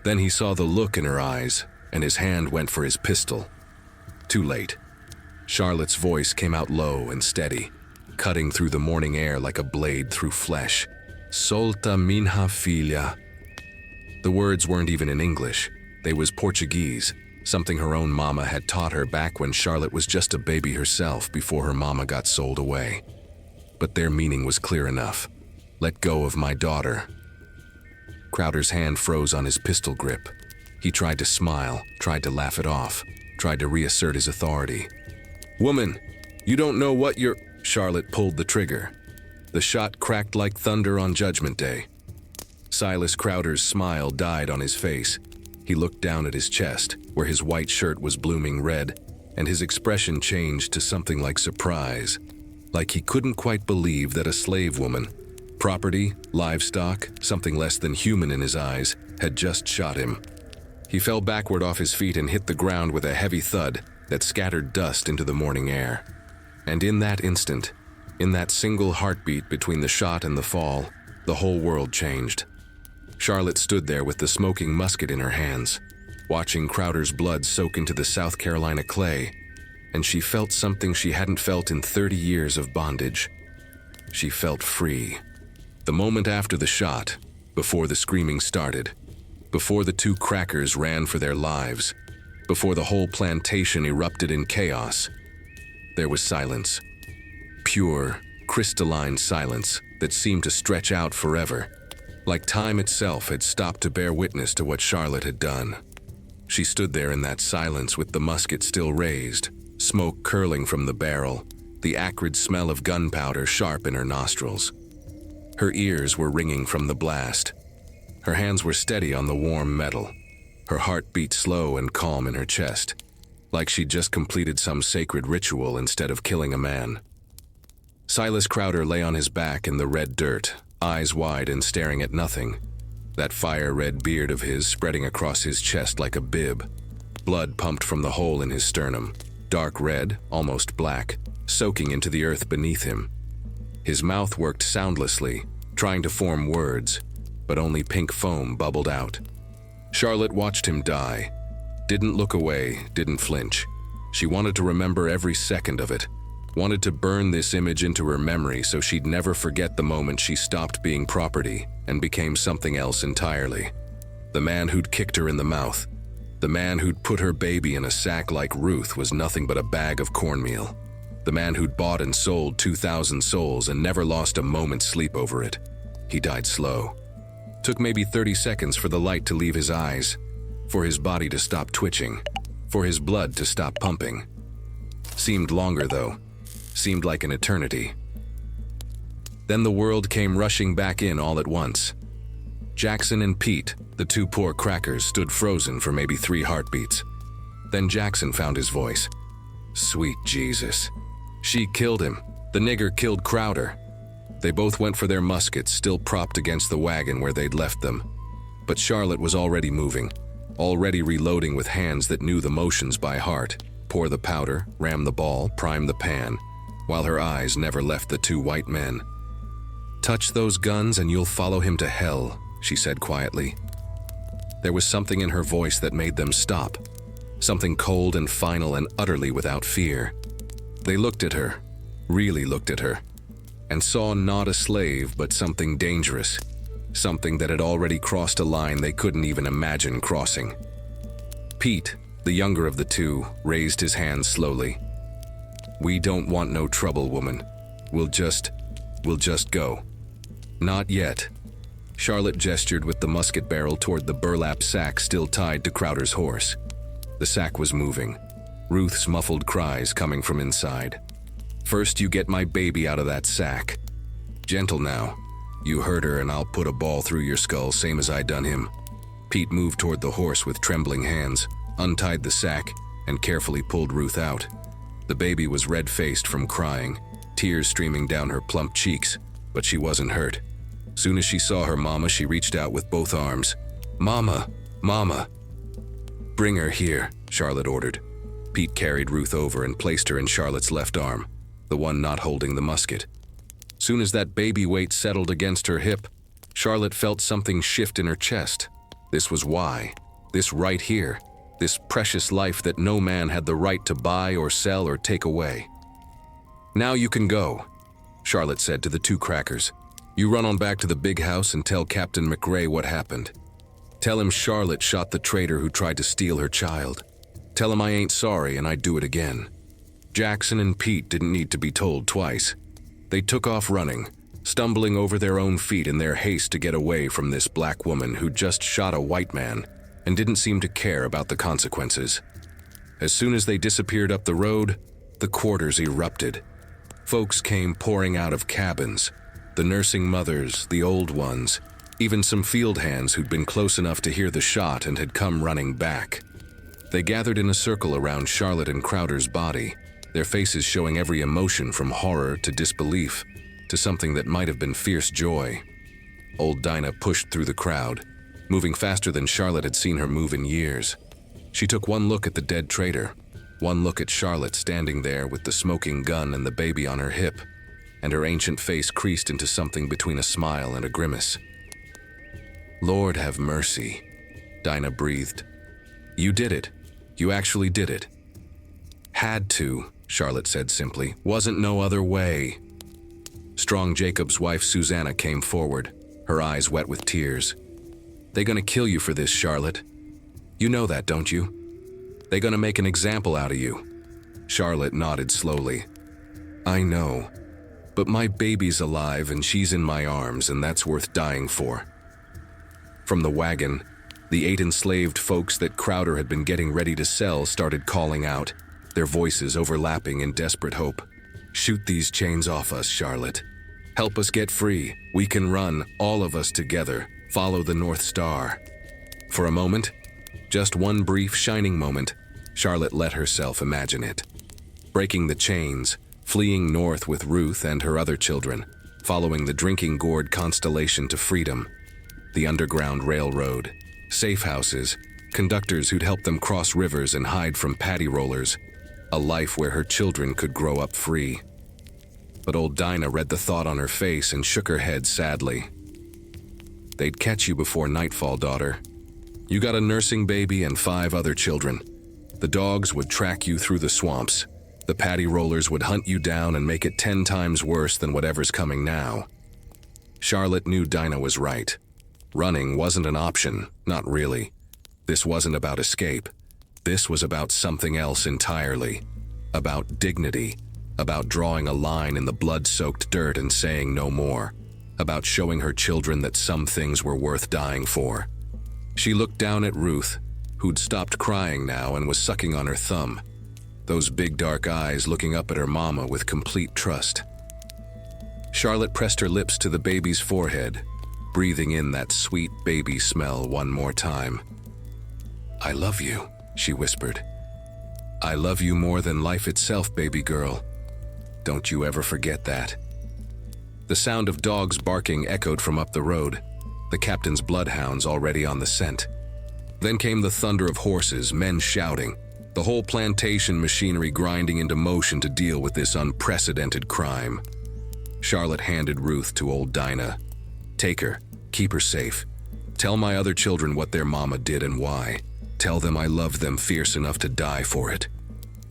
Then he saw the look in her eyes, and his hand went for his pistol. Too late. Charlotte's voice came out low and steady, cutting through the morning air like a blade through flesh. "Solta minha filha." The words weren't even in English. They was Portuguese, something her own mama had taught her back when Charlotte was just a baby herself before her mama got sold away. But their meaning was clear enough. "Let go of my daughter." Crowder's hand froze on his pistol grip. He tried to smile, tried to laugh it off, tried to reassert his authority. "Woman, you don't know what you're—" Charlotte pulled the trigger. The shot cracked like thunder on Judgment Day. Silas Crowder's smile died on his face. He looked down at his chest, where his white shirt was blooming red, and his expression changed to something like surprise, like he couldn't quite believe that a slave woman, property, livestock, something less than human in his eyes, had just shot him. He fell backward off his feet and hit the ground with a heavy thud that scattered dust into the morning air. And in that instant, in that single heartbeat between the shot and the fall, the whole world changed. Charlotte stood there with the smoking musket in her hands, watching Crowder's blood soak into the South Carolina clay, and she felt something she hadn't felt in 30 years of bondage. She felt free. The moment after the shot, before the screaming started, before the two crackers ran for their lives, before the whole plantation erupted in chaos, there was silence. Pure, crystalline silence that seemed to stretch out forever, like time itself had stopped to bear witness to what Charlotte had done. She stood there in that silence with the musket still raised, smoke curling from the barrel, the acrid smell of gunpowder sharp in her nostrils. Her ears were ringing from the blast. Her hands were steady on the warm metal. Her heart beat slow and calm in her chest, like she'd just completed some sacred ritual instead of killing a man. Silas Crowder lay on his back in the red dirt, eyes wide and staring at nothing, that fire-red beard of his spreading across his chest like a bib. Blood pumped from the hole in his sternum, dark red, almost black, soaking into the earth beneath him. His mouth worked soundlessly, trying to form words, but only pink foam bubbled out. Charlotte watched him die. Didn't look away, didn't flinch. She wanted to remember every second of it, wanted to burn this image into her memory so she'd never forget the moment she stopped being property and became something else entirely. The man who'd kicked her in the mouth, the man who'd put her baby in a sack like Ruth was nothing but a bag of cornmeal. The man who'd bought and sold 2,000 souls and never lost a moment's sleep over it. He died slow. Took maybe 30 seconds for the light to leave his eyes, for his body to stop twitching, for his blood to stop pumping. Seemed longer though. Seemed like an eternity. Then the world came rushing back in all at once. Jackson and Pete, the two poor crackers, stood frozen for maybe 3 heartbeats. Then Jackson found his voice. Sweet Jesus. She killed him. The nigger killed Crowder. They both went for their muskets, still propped against the wagon where they'd left them. But Charlotte was already moving, already reloading with hands that knew the motions by heart. pour the powder, ram the ball, prime the pan, while her eyes never left the two white men. "Touch those guns and you'll follow him to hell," she said quietly. There was something in her voice that made them stop, something cold and final and utterly without fear. They looked at her, really looked at her, and saw not a slave but something dangerous, something that had already crossed a line they couldn't even imagine crossing. Pete, the younger of the two, raised his hand slowly. "We don't want no trouble, woman. We'll just go." "Not yet." Charlotte gestured with the musket barrel toward the burlap sack still tied to Crowder's horse. The sack was moving, Ruth's muffled cries coming from inside. "First you get my baby out of that sack. Gentle now. You hurt her and I'll put a ball through your skull same as I done him." Pete moved toward the horse with trembling hands, untied the sack, and carefully pulled Ruth out. The baby was red-faced from crying, tears streaming down her plump cheeks, but she wasn't hurt. Soon as she saw her mama, she reached out with both arms. "Mama! Mama!" "Bring her here," Charlotte ordered. Pete carried Ruth over and placed her in Charlotte's left arm, the one not holding the musket. Soon as that baby weight settled against her hip, Charlotte felt something shift in her chest. This was why. This right here. This precious life that no man had the right to buy or sell or take away. "Now you can go," Charlotte said to the two crackers. "You run on back to the big house and tell Captain McRae what happened. Tell him Charlotte shot the traitor who tried to steal her child. Tell him I ain't sorry and I'd do it again." Jackson and Pete didn't need to be told twice. They took off running, stumbling over their own feet in their haste to get away from this black woman who just shot a white man and didn't seem to care about the consequences. As soon as they disappeared up the road, the quarters erupted. Folks came pouring out of cabins, the nursing mothers, the old ones, even some field hands who'd been close enough to hear the shot and had come running back. They gathered in a circle around Charlotte and Crowder's body, their faces showing every emotion from horror to disbelief to something that might have been fierce joy. Old Dinah pushed through the crowd, moving faster than Charlotte had seen her move in years. She took one look at the dead traitor, one look at Charlotte standing there with the smoking gun and the baby on her hip, and her ancient face creased into something between a smile and a grimace. "Lord have mercy," Dinah breathed. "You did it. You actually did it." "Had to," Charlotte said simply. "Wasn't no other way." Strong Jacob's wife Susanna came forward, her eyes wet with tears. "They gonna kill you for this, Charlotte. You know that, don't you? They gonna make an example out of you." Charlotte nodded slowly. "I know, but my baby's alive and she's in my arms and that's worth dying for." From the wagon, the 8 enslaved folks that Crowder had been getting ready to sell started calling out, their voices overlapping in desperate hope. "Shoot these chains off us, Charlotte. Help us get free. We can run, all of us together. Follow the North Star." For a moment, just one brief shining moment, Charlotte let herself imagine it. Breaking the chains, fleeing north with Ruth and her other children, following the drinking gourd constellation to freedom. The Underground Railroad, safe houses, conductors who'd help them cross rivers and hide from paddy rollers, a life where her children could grow up free. But old Dinah read the thought on her face and shook her head sadly. "They'd catch you before nightfall, daughter. You got a nursing baby and 5 other children. The dogs would track you through the swamps. The paddy rollers would hunt you down and make it 10 times worse than whatever's coming now." Charlotte knew Dinah was right. Running wasn't an option, not really. This wasn't about escape. This was about something else entirely. About dignity. About drawing a line in the blood-soaked dirt and saying no more. About showing her children that some things were worth dying for. She looked down at Ruth, who'd stopped crying now and was sucking on her thumb. Those big dark eyes looking up at her mama with complete trust. Charlotte pressed her lips to the baby's forehead, breathing in that sweet baby smell one more time. "I love you," she whispered. "I love you more than life itself, baby girl. Don't you ever forget that." The sound of dogs barking echoed from up the road, the captain's bloodhounds already on the scent. Then came the thunder of horses, men shouting, The whole plantation machinery grinding into motion to deal with this unprecedented crime. Charlotte handed Ruth to old Dinah. "Take her, keep her safe. Tell my other children what their mama did and why. Tell them I love them fierce enough to die for it."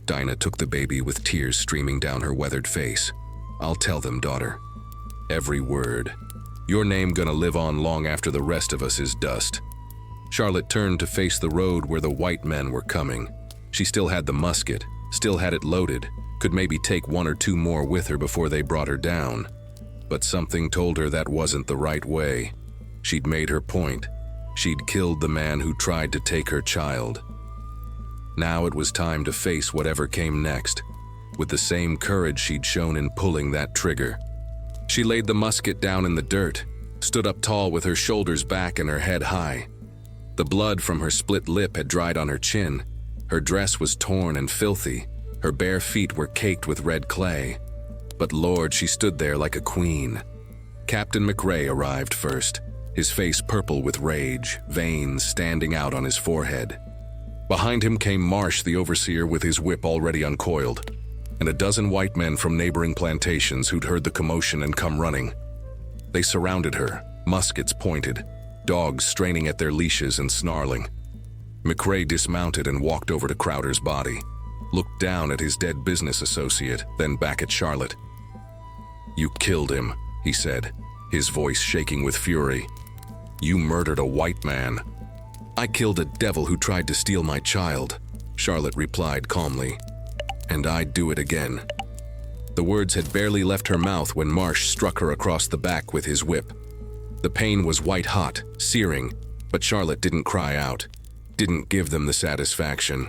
Dinah took the baby with tears streaming down her weathered face. "I'll tell them, daughter. Every word. Your name gonna live on long after the rest of us is dust." Charlotte turned to face the road where the white men were coming. She still had the musket, still had it loaded, could maybe take one or two more with her before they brought her down. But something told her that wasn't the right way. She'd made her point. She'd killed the man who tried to take her child. Now it was time to face whatever came next, with the same courage she'd shown in pulling that trigger. She laid the musket down in the dirt, stood up tall with her shoulders back and her head high. The blood from her split lip had dried on her chin. Her dress was torn and filthy. Her bare feet were caked with red clay. But Lord, she stood there like a queen. Captain McRae arrived first, his face purple with rage, veins standing out on his forehead. Behind him came Marsh, the overseer, with his whip already uncoiled, and a dozen white men from neighboring plantations who'd heard the commotion and come running. They surrounded her, muskets pointed, dogs straining at their leashes and snarling. McRae dismounted and walked over to Crowder's body, looked down at his dead business associate, then back at Charlotte. "You killed him," he said, his voice shaking with fury. "You murdered a white man." "I killed a devil who tried to steal my child," Charlotte replied calmly. "And I'd do it again." The words had barely left her mouth when Marsh struck her across the back with his whip. The pain was white-hot, searing, but Charlotte didn't cry out, didn't give them the satisfaction.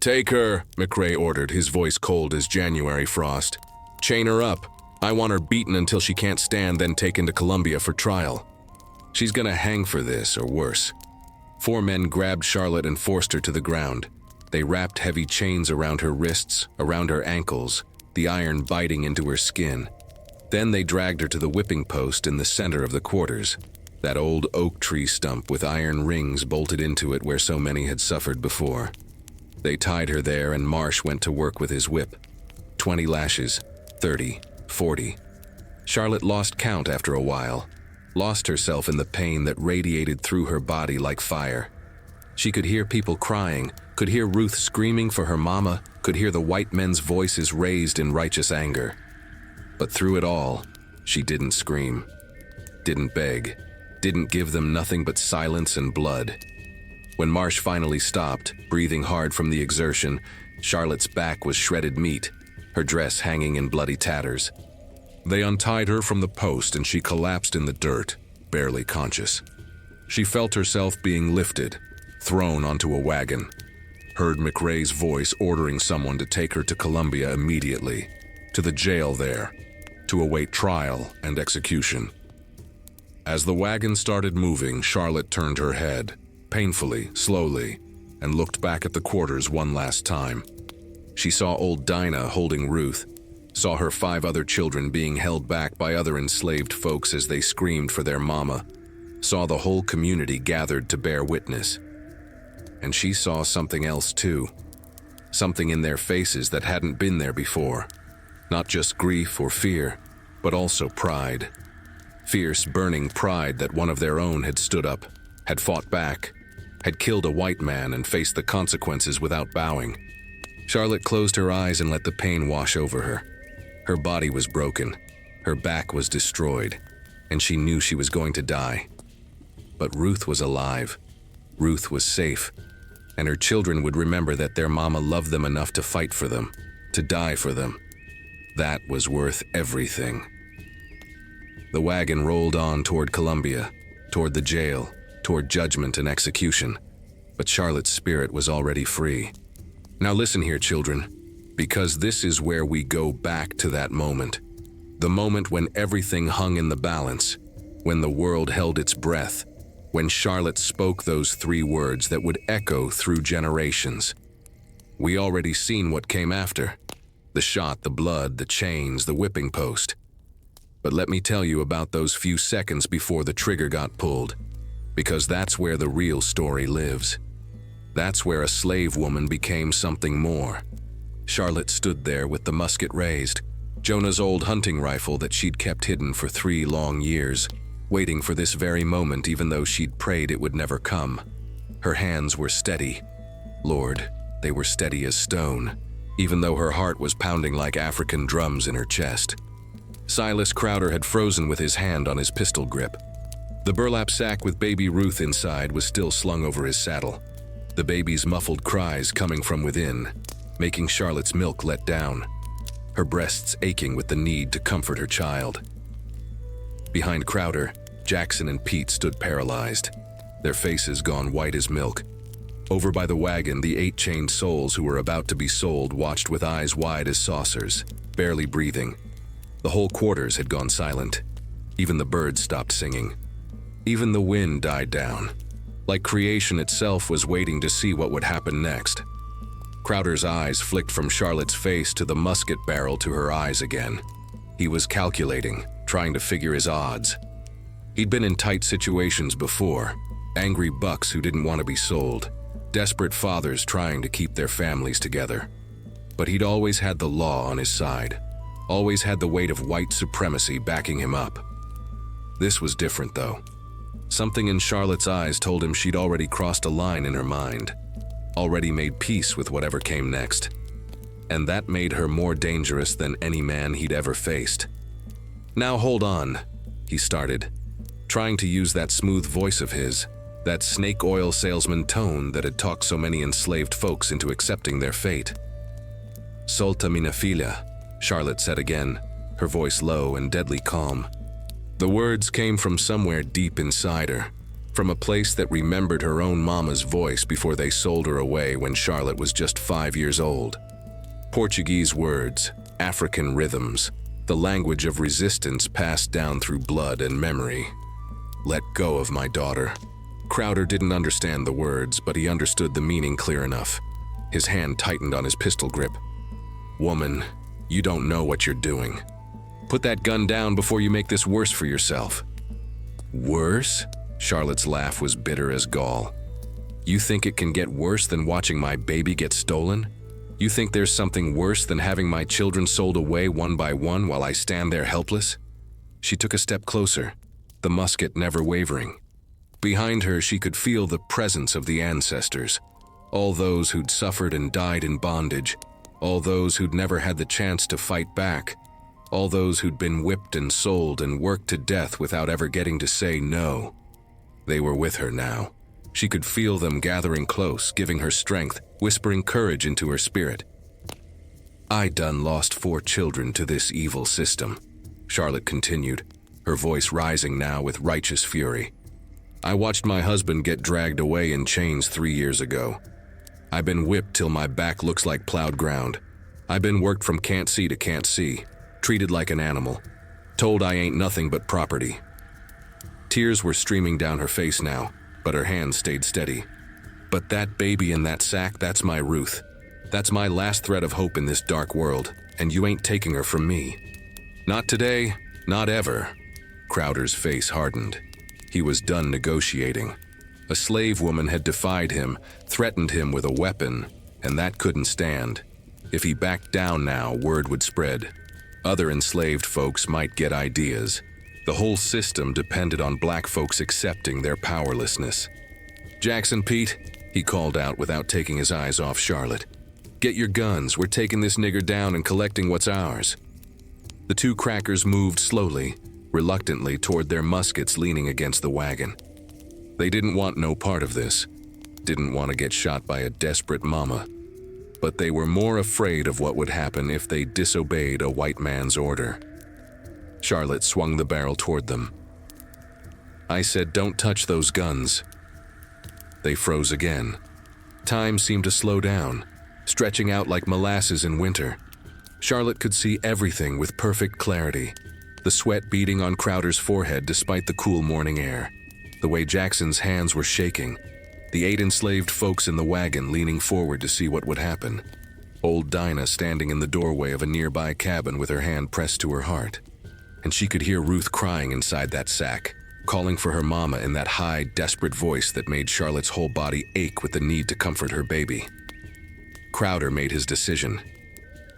"Take her," McRae ordered, his voice cold as January frost. "Chain her up. I want her beaten until she can't stand, then taken to Columbia for trial. She's gonna hang for this, or worse." 4 men grabbed Charlotte and forced her to the ground. They wrapped heavy chains around her wrists, around her ankles, the iron biting into her skin. Then they dragged her to the whipping post in the center of the quarters, that old oak tree stump with iron rings bolted into it where so many had suffered before. They tied her there and Marsh went to work with his whip. 20 lashes, 30, 40. Charlotte lost count after a while, lost herself in the pain that radiated through her body like fire. She could hear people crying, could hear Ruth screaming for her mama, could hear the white men's voices raised in righteous anger. But through it all, she didn't scream, didn't beg, didn't give them nothing but silence and blood. When Marsh finally stopped, breathing hard from the exertion, Charlotte's back was shredded meat, her dress hanging in bloody tatters. They untied her from the post and she collapsed in the dirt, barely conscious. She felt herself being lifted, thrown onto a wagon, heard McRae's voice ordering someone to take her to Columbia immediately, to the jail there, to await trial and execution. As the wagon started moving, Charlotte turned her head, painfully, slowly, and looked back at the quarters one last time. She saw old Dinah holding Ruth, saw her 5 other children being held back by other enslaved folks as they screamed for their mama, saw the whole community gathered to bear witness. And she saw something else too, something in their faces that hadn't been there before. Not just grief or fear, but also pride. Fierce, burning pride that one of their own had stood up, had fought back, had killed a white man and faced the consequences without bowing. Charlotte closed her eyes and let the pain wash over her. Her body was broken, her back was destroyed, and she knew she was going to die. But Ruth was alive. Ruth was safe, and her children would remember that their mama loved them enough to fight for them, to die for them. That was worth everything. The wagon rolled on toward Columbia, toward the jail, toward judgment and execution. But Charlotte's spirit was already free. Now listen here, children, because this is where we go back to that moment. The moment when everything hung in the balance, when the world held its breath, when Charlotte spoke those 3 words that would echo through generations. We already seen what came after. The shot, the blood, the chains, the whipping post. But let me tell you about those few seconds before the trigger got pulled, because that's where the real story lives. That's where a slave woman became something more. Charlotte stood there with the musket raised, Jonah's old hunting rifle that she'd kept hidden for 3 long years, waiting for this very moment even though she'd prayed it would never come. Her hands were steady. Lord, they were steady as stone, even though her heart was pounding like African drums in her chest. Silas Crowder had frozen with his hand on his pistol grip. The burlap sack with baby Ruth inside was still slung over his saddle, the baby's muffled cries coming from within, making Charlotte's milk let down, her breasts aching with the need to comfort her child. Behind Crowder, Jackson and Pete stood paralyzed, their faces gone white as milk. Over by the wagon, the 8 chained souls who were about to be sold watched with eyes wide as saucers, barely breathing. The whole quarters had gone silent. Even the birds stopped singing. Even the wind died down, like creation itself was waiting to see what would happen next. Crowder's eyes flicked from Charlotte's face to the musket barrel to her eyes again. He was calculating, trying to figure his odds. He'd been in tight situations before, angry bucks who didn't want to be sold, desperate fathers trying to keep their families together. But he'd always had the law on his side, always had the weight of white supremacy backing him up. This was different, though. Something in Charlotte's eyes told him she'd already crossed a line in her mind, already made peace with whatever came next. And that made her more dangerous than any man he'd ever faced. "Now hold on," he started, trying to use that smooth voice of his, that snake oil salesman tone that had talked so many enslaved folks into accepting their fate. "Solta minha filha," Charlotte said again, her voice low and deadly calm. The words came from somewhere deep inside her, from a place that remembered her own mama's voice before they sold her away when Charlotte was just 5 years old. Portuguese words, African rhythms, the language of resistance passed down through blood and memory. "Let go of my daughter." Crowder didn't understand the words, but he understood the meaning clear enough. His hand tightened on his pistol grip. "Woman, you don't know what you're doing. Put that gun down before you make this worse for yourself." "Worse?" Charlotte's laugh was bitter as gall. "You think it can get worse than watching my baby get stolen? You think there's something worse than having my children sold away one by one while I stand there helpless?" She took a step closer, the musket never wavering. Behind her, she could feel the presence of the ancestors, all those who'd suffered and died in bondage, all those who'd never had the chance to fight back, all those who'd been whipped and sold and worked to death without ever getting to say no. They were with her now. She could feel them gathering close, giving her strength, whispering courage into her spirit. "I done lost 4 children to this evil system," Charlotte continued, her voice rising now with righteous fury. "I watched my husband get dragged away in chains 3 years ago. I've been whipped till my back looks like plowed ground. I've been worked from can't see to can't see, treated like an animal, told I ain't nothing but property." Tears were streaming down her face now, but her hands stayed steady. "But that baby in that sack, that's my Ruth. That's my last thread of hope in this dark world, and you ain't taking her from me. Not today, not ever." Crowder's face hardened. He was done negotiating. A slave woman had defied him, threatened him with a weapon, and that couldn't stand. If he backed down now, word would spread. Other enslaved folks might get ideas. The whole system depended on black folks accepting their powerlessness. "Jackson, Pete," he called out without taking his eyes off Charlotte. "Get your guns, we're taking this nigger down and collecting what's ours." The 2 crackers moved slowly, reluctantly toward their muskets leaning against the wagon. They didn't want no part of this, didn't want to get shot by a desperate mama. But they were more afraid of what would happen if they disobeyed a white man's order. Charlotte swung the barrel toward them. "I said don't touch those guns." They froze again. Time seemed to slow down, stretching out like molasses in winter. Charlotte could see everything with perfect clarity. The sweat beading on Crowder's forehead despite the cool morning air. The way Jackson's hands were shaking. The 8 enslaved folks in the wagon leaning forward to see what would happen. Old Dinah standing in the doorway of a nearby cabin with her hand pressed to her heart. And she could hear Ruth crying inside that sack, calling for her mama in that high, desperate voice that made Charlotte's whole body ache with the need to comfort her baby. Crowder made his decision.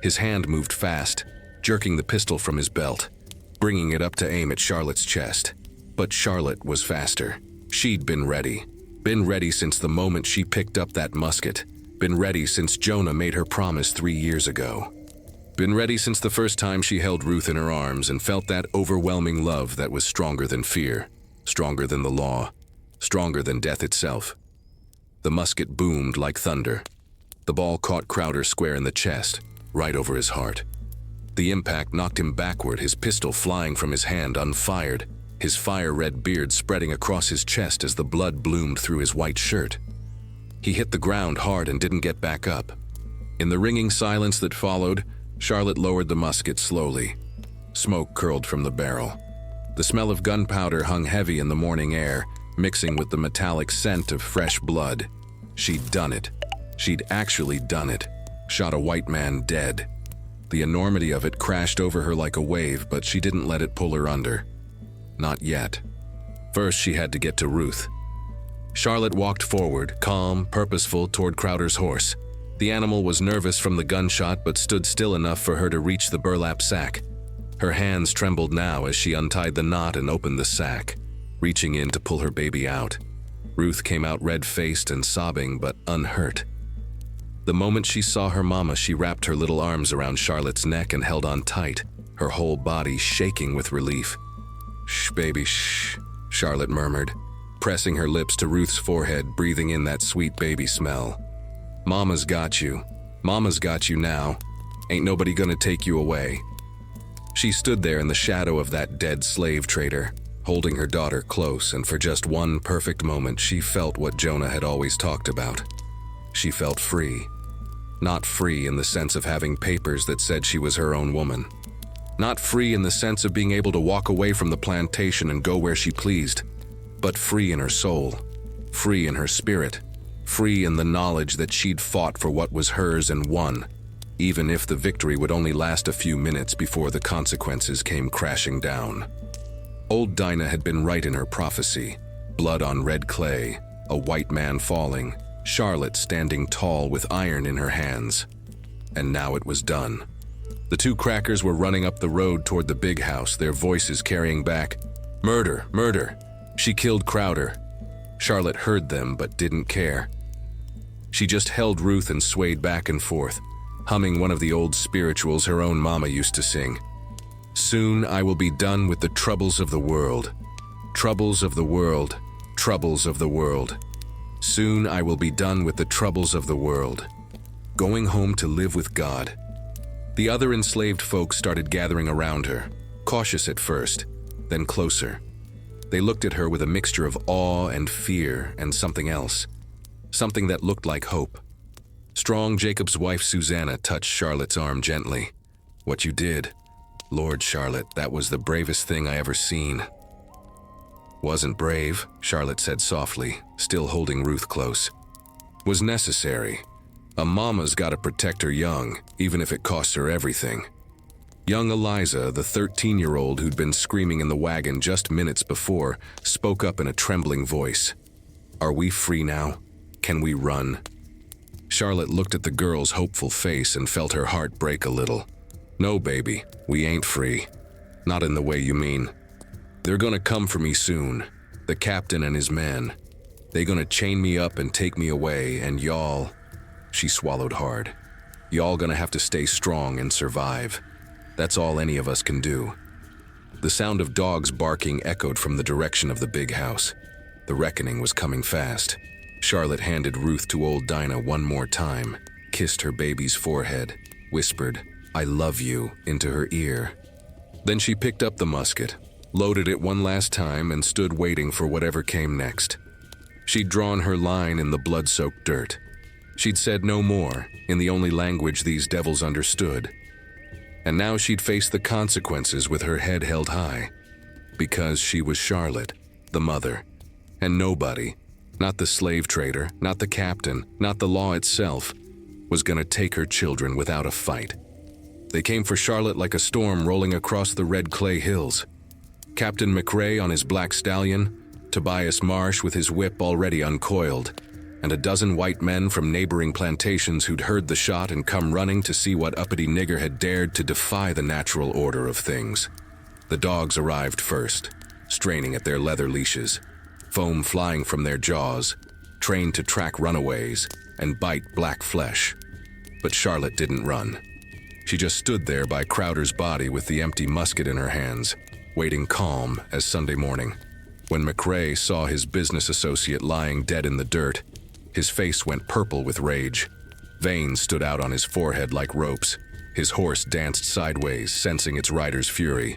His hand moved fast, jerking the pistol from his belt, bringing it up to aim at Charlotte's chest. But Charlotte was faster. She'd been ready. Been ready since the moment she picked up that musket. Been ready since Jonah made her promise 3 years ago. Been ready since the first time she held Ruth in her arms and felt that overwhelming love that was stronger than fear, stronger than the law, stronger than death itself. The musket boomed like thunder. The ball caught Crowder square in the chest, right over his heart. The impact knocked him backward, his pistol flying from his hand unfired, his fire-red beard spreading across his chest as the blood bloomed through his white shirt. He hit the ground hard and didn't get back up. In the ringing silence that followed, Charlotte lowered the musket slowly. Smoke curled from the barrel. The smell of gunpowder hung heavy in the morning air, mixing with the metallic scent of fresh blood. She'd done it. She'd actually done it. Shot a white man dead. The enormity of it crashed over her like a wave, but she didn't let it pull her under. Not yet. First, she had to get to Ruth. Charlotte walked forward, calm, purposeful, toward Crowder's horse. The animal was nervous from the gunshot, but stood still enough for her to reach the burlap sack. Her hands trembled now as she untied the knot and opened the sack, reaching in to pull her baby out. Ruth came out red-faced and sobbing, but unhurt. The moment she saw her mama, she wrapped her little arms around Charlotte's neck and held on tight, her whole body shaking with relief. "Shh, baby, shh," Charlotte murmured, pressing her lips to Ruth's forehead, breathing in that sweet baby smell. "Mama's got you. Mama's got you now. Ain't nobody gonna take you away." She stood there in the shadow of that dead slave trader, holding her daughter close, and for just one perfect moment she felt what Jonah had always talked about. She felt free. Not free in the sense of having papers that said she was her own woman. Not free in the sense of being able to walk away from the plantation and go where she pleased, but free in her soul, free in her spirit, free in the knowledge that she'd fought for what was hers and won, even if the victory would only last a few minutes before the consequences came crashing down. Old Dinah had been right in her prophecy. Blood on red clay, a white man falling, Charlotte standing tall with iron in her hands. And now it was done. The two crackers were running up the road toward the big house, their voices carrying back, "Murder, murder! She killed Crowder." Charlotte heard them but didn't care. She just held Ruth and swayed back and forth, humming one of the old spirituals her own mama used to sing. "Soon I will be done with the troubles of the world. Troubles of the world, troubles of the world. Soon I will be done with the troubles of the world. Going home to live with God." The other enslaved folks started gathering around her, cautious at first, then closer. They looked at her with a mixture of awe and fear and something else, something that looked like hope. Strong Jacob's wife Susanna touched Charlotte's arm gently. "What you did, Lord Charlotte, that was the bravest thing I ever seen." "Wasn't brave," Charlotte said softly, still holding Ruth close. "Was necessary. A mama's gotta protect her young, even if it costs her everything." Young Eliza, the 13-year-old who'd been screaming in the wagon just minutes before, spoke up in a trembling voice. "Are we free now? Can we run?" Charlotte looked at the girl's hopeful face and felt her heart break a little. "No, baby, we ain't free. Not in the way you mean. They're gonna come for me soon, the captain and his men. They gonna chain me up and take me away, and y'all," she swallowed hard, "y'all gonna have to stay strong and survive. That's all any of us can do." The sound of dogs barking echoed from the direction of the big house. The reckoning was coming fast. Charlotte handed Ruth to old Dinah one more time, kissed her baby's forehead, whispered, "I love you," into her ear. Then she picked up the musket, loaded it one last time, and stood waiting for whatever came next. She'd drawn her line in the blood-soaked dirt. She'd said no more, in the only language these devils understood. And now she'd face the consequences with her head held high. Because she was Charlotte, the mother. And nobody, not the slave trader, not the captain, not the law itself, was gonna take her children without a fight. They came for Charlotte like a storm rolling across the red clay hills. Captain McRae on his black stallion, Tobias Marsh with his whip already uncoiled, and a dozen white men from neighboring plantations who'd heard the shot and come running to see what uppity nigger had dared to defy the natural order of things. The dogs arrived first, straining at their leather leashes, foam flying from their jaws, trained to track runaways and bite black flesh. But Charlotte didn't run. She just stood there by Crowder's body with the empty musket in her hands, waiting calm as Sunday morning. When McRae saw his business associate lying dead in the dirt, his face went purple with rage. Veins stood out on his forehead like ropes. His horse danced sideways, sensing its rider's fury.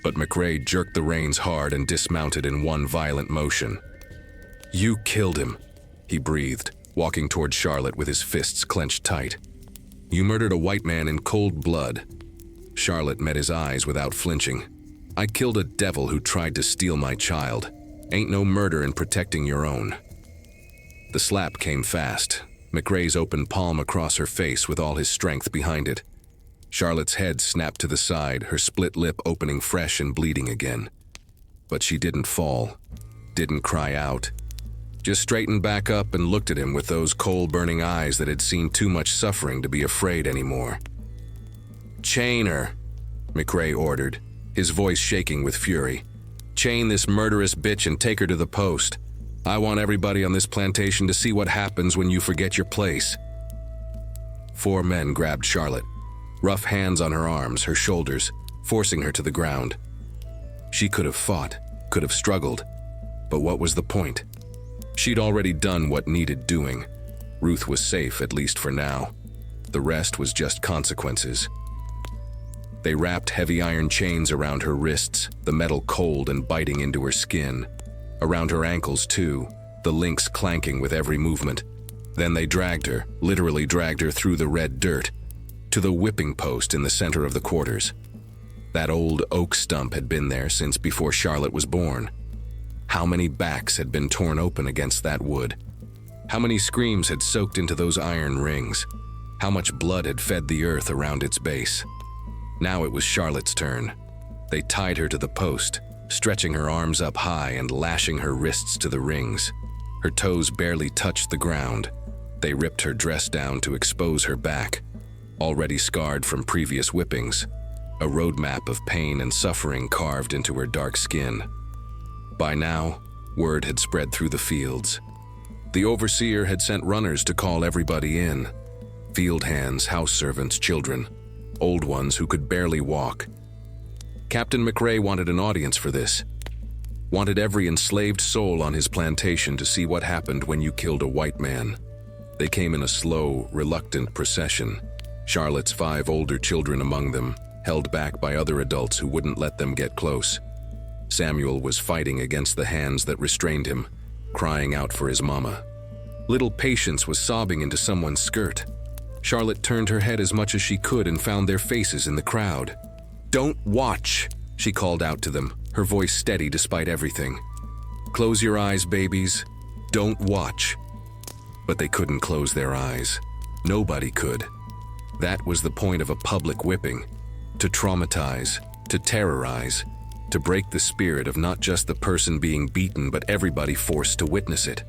But McRae jerked the reins hard and dismounted in one violent motion. "You killed him," he breathed, walking toward Charlotte with his fists clenched tight. "You murdered a white man in cold blood." Charlotte met his eyes without flinching. "I killed a devil who tried to steal my child. Ain't no murder in protecting your own." The slap came fast, McRae's open palm across her face with all his strength behind it. Charlotte's head snapped to the side, her split lip opening fresh and bleeding again. But she didn't fall, didn't cry out. Just straightened back up and looked at him with those coal-burning eyes that had seen too much suffering to be afraid anymore. "Chain her," McRae ordered, his voice shaking with fury. "Chain this murderous bitch and take her to the post. I want everybody on this plantation to see what happens when you forget your place." 4 men grabbed Charlotte, rough hands on her arms, her shoulders, forcing her to the ground. She could have fought, could have struggled, but what was the point? She'd already done what needed doing. Ruth was safe, at least for now. The rest was just consequences. They wrapped heavy iron chains around her wrists, the metal cold and biting into her skin. Around her ankles, too, the links clanking with every movement. Then they dragged her, literally dragged her through the red dirt, to the whipping post in the center of the quarters. That old oak stump had been there since before Charlotte was born. How many backs had been torn open against that wood? How many screams had soaked into those iron rings? How much blood had fed the earth around its base? Now it was Charlotte's turn. They tied her to the post, stretching her arms up high and lashing her wrists to the rings. Her toes barely touched the ground. They ripped her dress down to expose her back, already scarred from previous whippings, a roadmap of pain and suffering carved into her dark skin. By now, word had spread through the fields. The overseer had sent runners to call everybody in. Field hands, house servants, children, old ones who could barely walk. Captain McRae wanted an audience for this. Wanted every enslaved soul on his plantation to see what happened when you killed a white man. They came in a slow, reluctant procession, Charlotte's 5 older children among them, held back by other adults who wouldn't let them get close. Samuel was fighting against the hands that restrained him, crying out for his mama. Little Patience was sobbing into someone's skirt. Charlotte turned her head as much as she could and found their faces in the crowd. "Don't watch," she called out to them, her voice steady despite everything. "Close your eyes, babies. Don't watch." But they couldn't close their eyes. Nobody could. That was the point of a public whipping. To traumatize, to terrorize, to break the spirit of not just the person being beaten but everybody forced to witness it.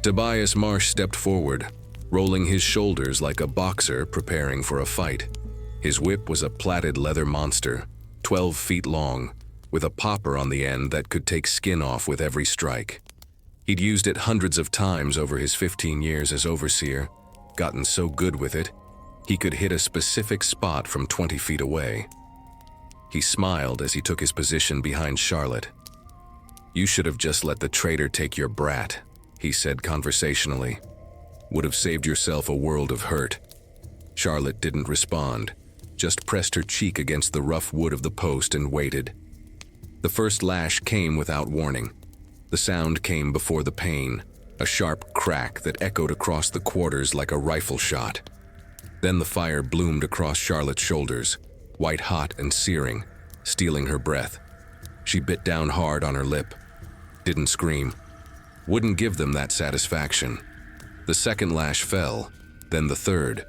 Tobias Marsh stepped forward, rolling his shoulders like a boxer preparing for a fight. His whip was a plaited leather monster, 12 feet long, with a popper on the end that could take skin off with every strike. He'd used it hundreds of times over his 15 years as overseer, gotten so good with it, he could hit a specific spot from 20 feet away. He smiled as he took his position behind Charlotte. "You should have just let the traitor take your brat," he said conversationally. "Would have saved yourself a world of hurt." Charlotte didn't respond, just pressed her cheek against the rough wood of the post and waited. The first lash came without warning. The sound came before the pain, a sharp crack that echoed across the quarters like a rifle shot. Then the fire bloomed across Charlotte's shoulders, white-hot and searing, stealing her breath. She bit down hard on her lip. Didn't scream. Wouldn't give them that satisfaction. The second lash fell, then the third.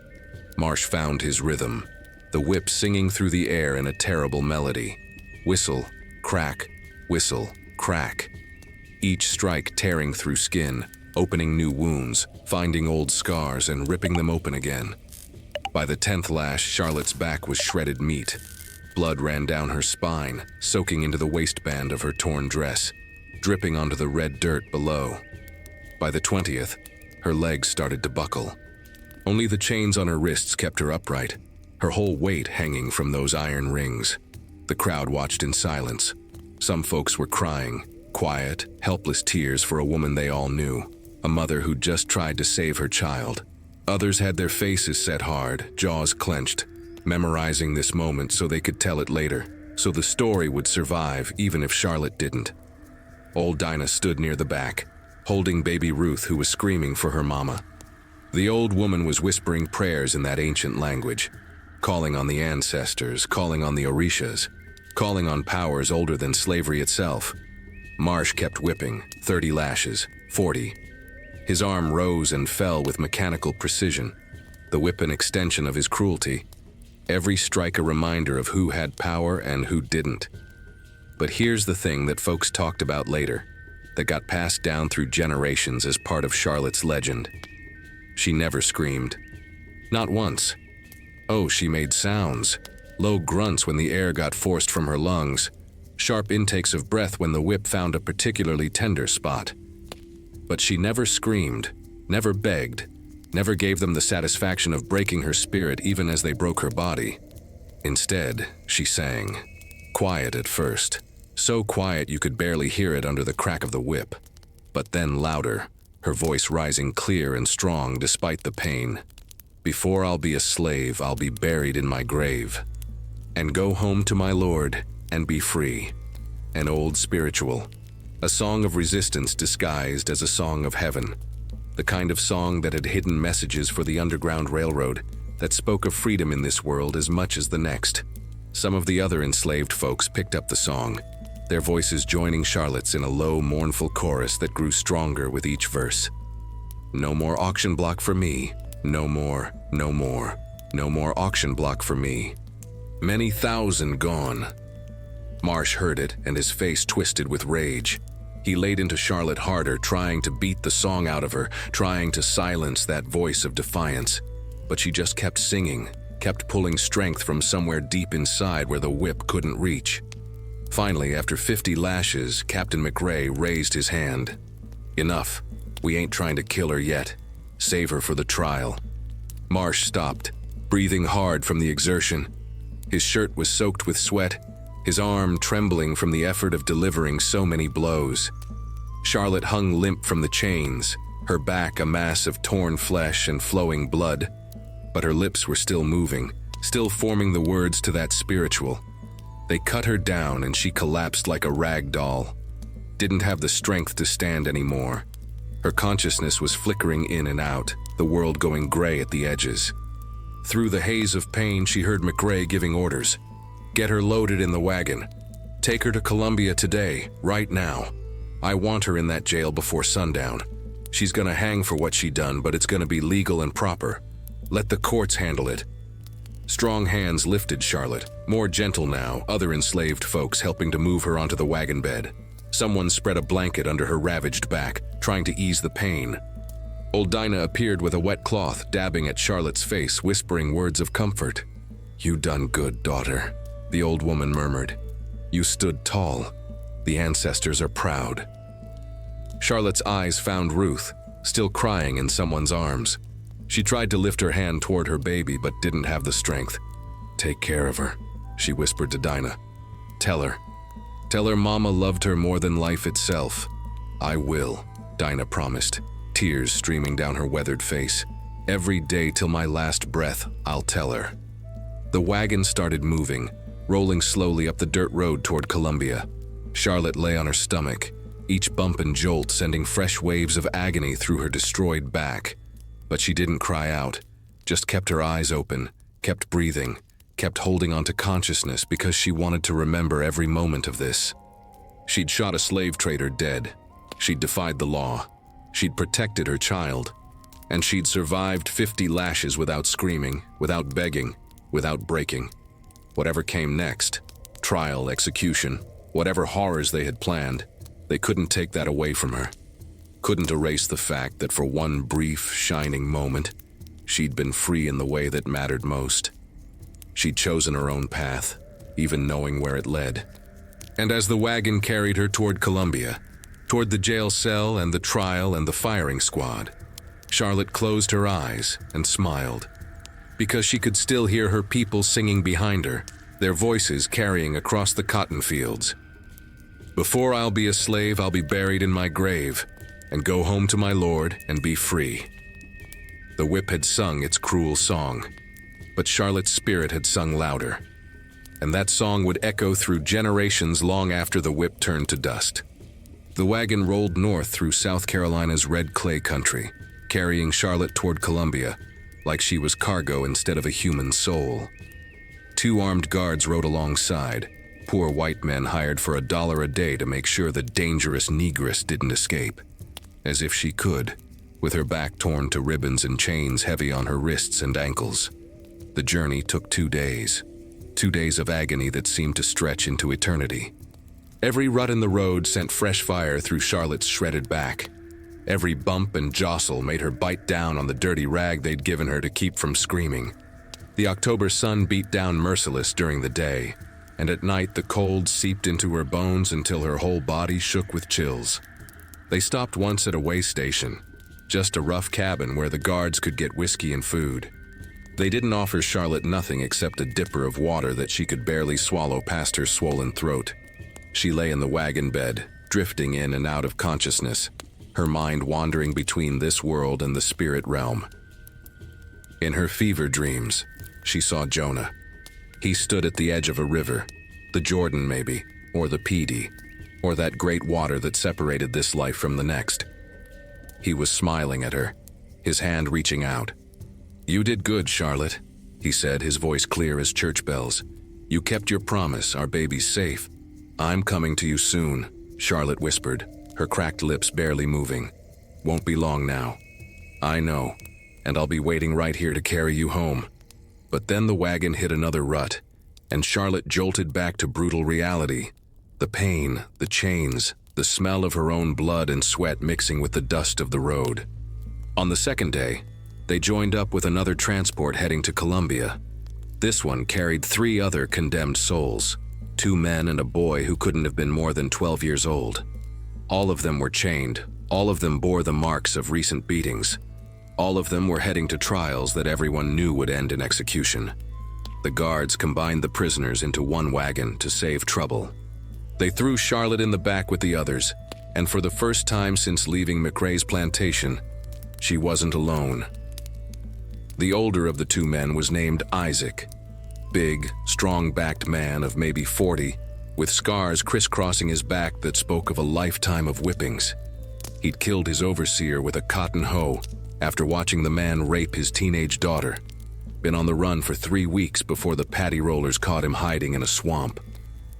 Marsh found his rhythm, the whip singing through the air in a terrible melody. Whistle, crack, whistle, crack. Each strike tearing through skin, opening new wounds, finding old scars and ripping them open again. By the 10th lash, Charlotte's back was shredded meat. Blood ran down her spine, soaking into the waistband of her torn dress, dripping onto the red dirt below. By the 20th, her legs started to buckle. Only the chains on her wrists kept her upright, her whole weight hanging from those iron rings. The crowd watched in silence. Some folks were crying, quiet, helpless tears for a woman they all knew, a mother who'd just tried to save her child. Others had their faces set hard, jaws clenched, memorizing this moment so they could tell it later, so the story would survive even if Charlotte didn't. Old Dinah stood near the back, holding baby Ruth, who was screaming for her mama. The old woman was whispering prayers in that ancient language, calling on the ancestors, calling on the Orishas, calling on powers older than slavery itself. Marsh kept whipping, 30 lashes, 40. His arm rose and fell with mechanical precision, the whip an extension of his cruelty. Every strike a reminder of who had power and who didn't. But here's the thing that folks talked about later, that got passed down through generations as part of Charlotte's legend. She never screamed. Not once. Oh, she made sounds, low grunts when the air got forced from her lungs, sharp intakes of breath when the whip found a particularly tender spot. But she never screamed, never begged, never gave them the satisfaction of breaking her spirit even as they broke her body. Instead, she sang. Quiet at first, so quiet you could barely hear it under the crack of the whip, but then louder, her voice rising clear and strong despite the pain. Before I'll be a slave, I'll be buried in my grave, and go home to my Lord and be free. An old spiritual, a song of resistance disguised as a song of heaven, the kind of song that had hidden messages for the Underground Railroad, that spoke of freedom in this world as much as the next. Some of the other enslaved folks picked up the song, their voices joining Charlotte's in a low, mournful chorus that grew stronger with each verse. No more auction block for me, no more, no more, no more auction block for me. Many thousand gone. Marsh heard it, and his face twisted with rage. He laid into Charlotte harder, trying to beat the song out of her, trying to silence that voice of defiance. But she just kept singing, kept pulling strength from somewhere deep inside where the whip couldn't reach. Finally, after 50 lashes, Captain McRae raised his hand. Enough. We ain't trying to kill her yet. Save her for the trial. Marsh stopped, breathing hard from the exertion. His shirt was soaked with sweat, his arm trembling from the effort of delivering so many blows. Charlotte hung limp from the chains, her back a mass of torn flesh and flowing blood. But her lips were still moving, still forming the words to that spiritual. They cut her down and she collapsed like a rag doll. Didn't have the strength to stand anymore. Her consciousness was flickering in and out, the world going gray at the edges. Through the haze of pain, she heard McRae giving orders. Get her loaded in the wagon. Take her to Columbia today, right now. I want her in that jail before sundown. She's gonna hang for what she done, but it's gonna be legal and proper. Let the courts handle it. Strong hands lifted Charlotte, more gentle now, other enslaved folks helping to move her onto the wagon bed. Someone spread a blanket under her ravaged back, trying to ease the pain. Old Dinah appeared with a wet cloth, dabbing at Charlotte's face, whispering words of comfort. You done good, daughter, the old woman murmured. You stood tall. The ancestors are proud. Charlotte's eyes found Ruth, still crying in someone's arms. She tried to lift her hand toward her baby, but didn't have the strength. Take care of her, she whispered to Dinah. Tell her Mama loved her more than life itself. I will, Dinah promised, tears streaming down her weathered face. Every day till my last breath, I'll tell her. The wagon started moving, rolling slowly up the dirt road toward Columbia. Charlotte lay on her stomach, each bump and jolt sending fresh waves of agony through her destroyed back. But she didn't cry out, just kept her eyes open, kept breathing, kept holding on to consciousness because she wanted to remember every moment of this. She'd shot a slave trader dead. She'd defied the law. She'd protected her child. And she'd survived 50 lashes without screaming, without begging, without breaking. Whatever came next, trial, execution, Whatever horrors they had planned, they couldn't take that away from her. Couldn't erase the fact that for one brief, shining moment, she'd been free in the way that mattered most. She'd chosen her own path, even knowing where it led. And as the wagon carried her toward Columbia, toward the jail cell and the trial and the firing squad, Charlotte closed her eyes and smiled, because she could still hear her people singing behind her, their voices carrying across the cotton fields. Before I'll be a slave, I'll be buried in my grave, and go home to my Lord and be free. The whip had sung its cruel song, but Charlotte's spirit had sung louder, and that song would echo through generations long after the whip turned to dust. The wagon rolled north through South Carolina's red clay country, carrying Charlotte toward Columbia, like she was cargo instead of a human soul. 2 armed guards rode alongside, poor white men hired for $1 a day to make sure the dangerous negress didn't escape. As if she could, with her back torn to ribbons and chains heavy on her wrists and ankles. The journey took 2 days. 2 days of agony that seemed to stretch into eternity. Every rut in the road sent fresh fire through Charlotte's shredded back. Every bump and jostle made her bite down on the dirty rag they'd given her to keep from screaming. The October sun beat down merciless during the day, and at night the cold seeped into her bones until her whole body shook with chills. They stopped once at a way station, just a rough cabin where the guards could get whiskey and food. They didn't offer Charlotte nothing except a dipper of water that she could barely swallow past her swollen throat. She lay in the wagon bed, drifting in and out of consciousness, her mind wandering between this world and the spirit realm. In her fever dreams, she saw Jonah. He stood at the edge of a river, the Jordan maybe, or the Pidi, or that great water that separated this life from the next. He was smiling at her, his hand reaching out. "You did good, Charlotte," he said, his voice clear as church bells. "You kept your promise, our baby's safe." "I'm coming to you soon," Charlotte whispered, her cracked lips barely moving. "Won't be long now." "I know, and I'll be waiting right here to carry you home." But then the wagon hit another rut, and Charlotte jolted back to brutal reality. The pain, the chains, the smell of her own blood and sweat mixing with the dust of the road. On the second day, they joined up with another transport heading to Columbia. This one carried 3 other condemned souls, 2 men and a boy who couldn't have been more than 12 years old. All of them were chained, all of them bore the marks of recent beatings. All of them were heading to trials that everyone knew would end in execution. The guards combined the prisoners into one wagon to save trouble. They threw Charlotte in the back with the others, and for the first time since leaving McRae's plantation, she wasn't alone. The older of the 2 men was named Isaac. Big, strong-backed man of maybe 40, with scars crisscrossing his back that spoke of a lifetime of whippings. He'd killed his overseer with a cotton hoe after watching the man rape his teenage daughter. Been on the run for 3 weeks before the paddy rollers caught him hiding in a swamp.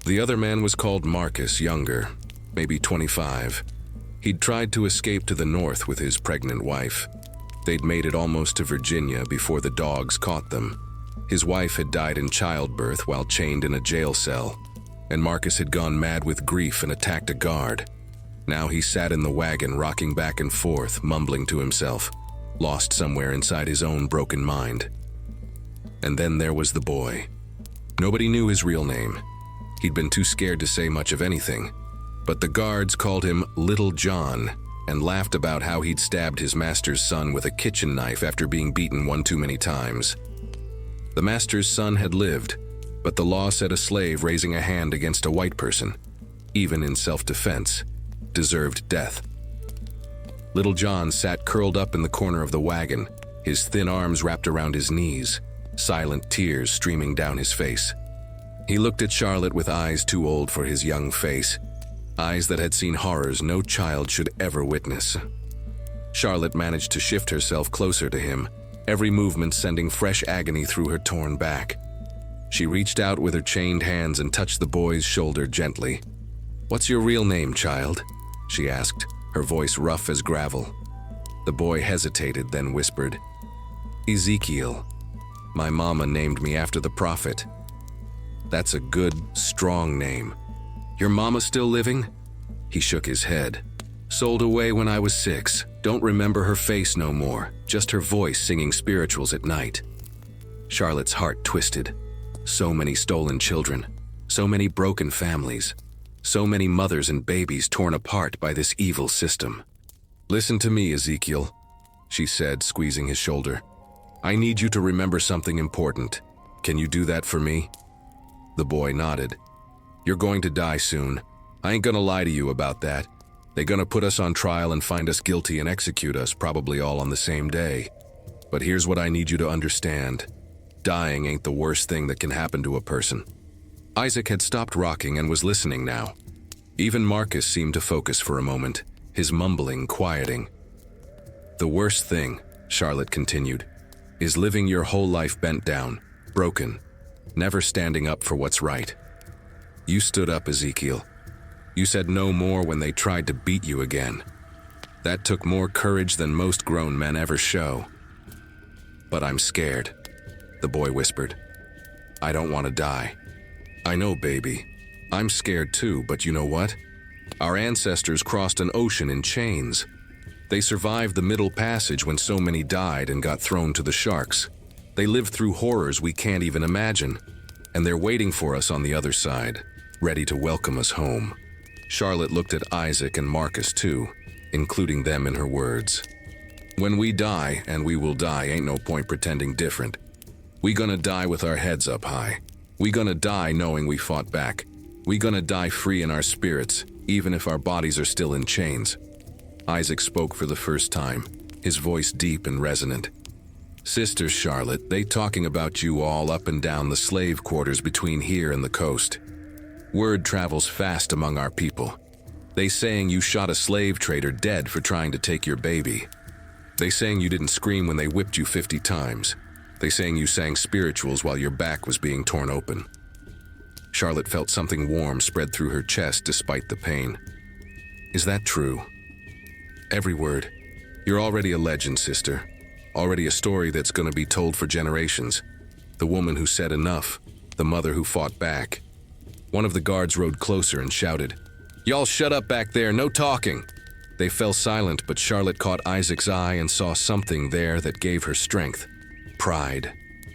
The other man was called Marcus, younger, maybe 25. He'd tried to escape to the north with his pregnant wife. They'd made it almost to Virginia before the dogs caught them. His wife had died in childbirth while chained in a jail cell, and Marcus had gone mad with grief and attacked a guard. Now he sat in the wagon rocking back and forth, mumbling to himself, lost somewhere inside his own broken mind. And then there was the boy. Nobody knew his real name. He'd been too scared to say much of anything, but the guards called him Little John and laughed about how he'd stabbed his master's son with a kitchen knife after being beaten one too many times. The master's son had lived, but the law said a slave raising a hand against a white person, even in self-defense, deserved death. Little John sat curled up in the corner of the wagon, his thin arms wrapped around his knees, silent tears streaming down his face. He looked at Charlotte with eyes too old for his young face, eyes that had seen horrors no child should ever witness. Charlotte managed to shift herself closer to him, every movement sending fresh agony through her torn back. She reached out with her chained hands and touched the boy's shoulder gently. "What's your real name, child?" she asked, her voice rough as gravel. The boy hesitated, then whispered, "Ezekiel. My mama named me after the prophet." "That's a good, strong name." Your mama still living?" He shook his head. "Sold away when I was 6. Don't remember her face no more, just her voice singing spirituals at night." Charlotte's heart twisted. So many stolen children, so many broken families, so many mothers and babies torn apart by this evil system. "Listen to me, Ezekiel," she said, squeezing his shoulder. "I need you to remember something important. Can you do that for me?" The boy nodded. "You're going to die soon. I ain't gonna lie to you about that. They're gonna put us on trial and find us guilty and execute us, probably all on the same day. But here's what I need you to understand. Dying ain't the worst thing that can happen to a person." Isaac had stopped rocking and was listening now. Even Marcus seemed to focus for a moment, his mumbling quieting. "The worst thing," Charlotte continued, "is living your whole life bent down, broken, never standing up for what's right. You stood up, Ezekiel. You said no more when they tried to beat you again. That took more courage than most grown men ever show." "But I'm scared," the boy whispered. "I don't want to die." "I know, baby. I'm scared too, but you know what? Our ancestors crossed an ocean in chains. They survived the Middle Passage when so many died and got thrown to the sharks. They lived through horrors we can't even imagine, and they're waiting for us on the other side, ready to welcome us home." Charlotte looked at Isaac and Marcus too, including them in her words. "When we die, and we will die, ain't no point pretending different. We gonna die with our heads up high. We gonna die knowing we fought back. We gonna die free in our spirits, even if our bodies are still in chains." Isaac spoke for the first time, his voice deep and resonant. "Sister Charlotte, they talking about you all up and down the slave quarters between here and the coast. Word travels fast among our people. They saying you shot a slave trader dead for trying to take your baby. They saying you didn't scream when they whipped you 50 times. They saying you sang spirituals while your back was being torn open." Charlotte felt something warm spread through her chest despite the pain. "Is that true?" "Every word. You're already a legend, sister. Already a story that's gonna be told for generations. The woman who said enough, the mother who fought back." One of the guards rode closer and shouted, "Y'all shut up back there, no talking!" They fell silent, but Charlotte caught Isaac's eye and saw something there that gave her strength. Pride,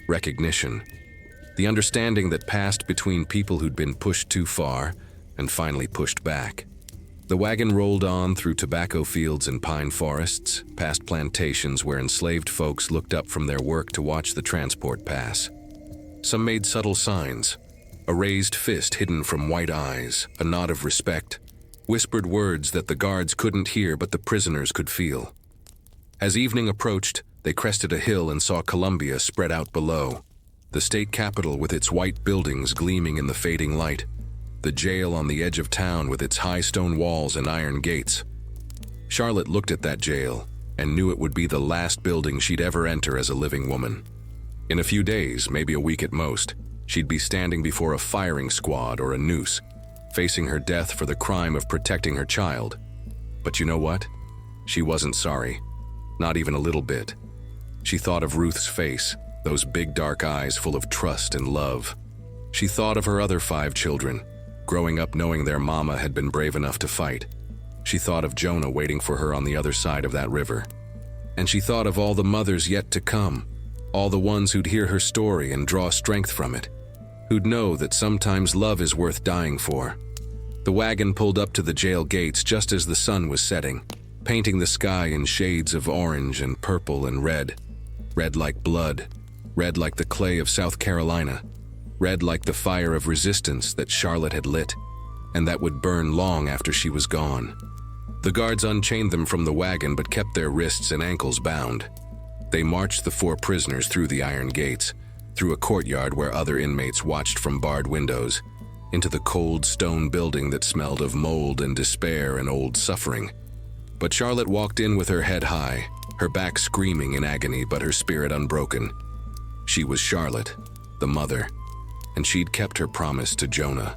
recognition, the understanding that passed between people who'd been pushed too far and finally pushed back. The wagon rolled on through tobacco fields and pine forests, past plantations where enslaved folks looked up from their work to watch the transport pass. Some made subtle signs, a raised fist hidden from white eyes, a nod of respect, whispered words that the guards couldn't hear but the prisoners could feel. As evening approached, they crested a hill and saw Columbia spread out below, the state capitol with its white buildings gleaming in the fading light, the jail on the edge of town with its high stone walls and iron gates. Charlotte looked at that jail and knew it would be the last building she'd ever enter as a living woman. In a few days, maybe a week at most, she'd be standing before a firing squad or a noose, facing her death for the crime of protecting her child. But you know what? She wasn't sorry. Not even a little bit. She thought of Ruth's face, those big dark eyes full of trust and love. She thought of her other 5 children, growing up knowing their mama had been brave enough to fight. She thought of Jonah waiting for her on the other side of that river. And she thought of all the mothers yet to come, all the ones who'd hear her story and draw strength from it, who'd know that sometimes love is worth dying for. The wagon pulled up to the jail gates just as the sun was setting, painting the sky in shades of orange and purple and red. Red like blood, red like the clay of South Carolina, red like the fire of resistance that Charlotte had lit, and that would burn long after she was gone. The guards unchained them from the wagon but kept their wrists and ankles bound. They marched the 4 prisoners through the iron gates, through a courtyard where other inmates watched from barred windows, into the cold stone building that smelled of mold and despair and old suffering. But Charlotte walked in with her head high, her back screaming in agony but her spirit unbroken. She was Charlotte, the mother, and she'd kept her promise to Jonah.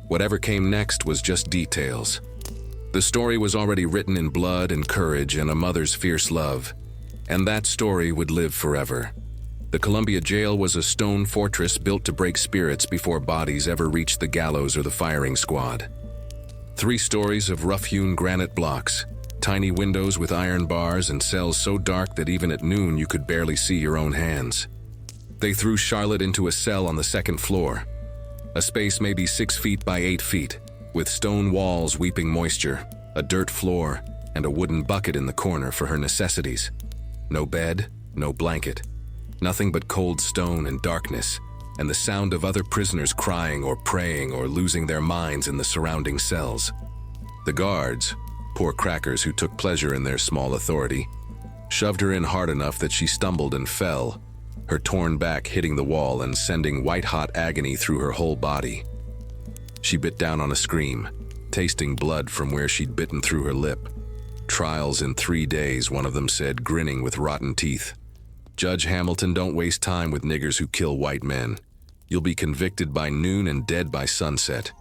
Whatever came next was just details. The story was already written in blood and courage and a mother's fierce love, and that story would live forever. The Columbia Jail was a stone fortress built to break spirits before bodies ever reached the gallows or the firing squad. 3 stories of rough-hewn granite blocks, tiny windows with iron bars, and cells so dark that even at noon you could barely see your own hands. They threw Charlotte into a cell on the 2nd floor, a space maybe 6 feet by 8 feet, with stone walls weeping moisture, a dirt floor, and a wooden bucket in the corner for her necessities. No bed, no blanket, nothing but cold stone and darkness, and the sound of other prisoners crying or praying or losing their minds in the surrounding cells. The guards, poor crackers who took pleasure in their small authority, shoved her in hard enough that she stumbled and fell, her torn back hitting the wall and sending white-hot agony through her whole body. She bit down on a scream, tasting blood from where she'd bitten through her lip. "Trials in 3 days," one of them said, grinning with rotten teeth. "Judge Hamilton, don't waste time with niggers who kill white men. You'll be convicted by noon and dead by sunset.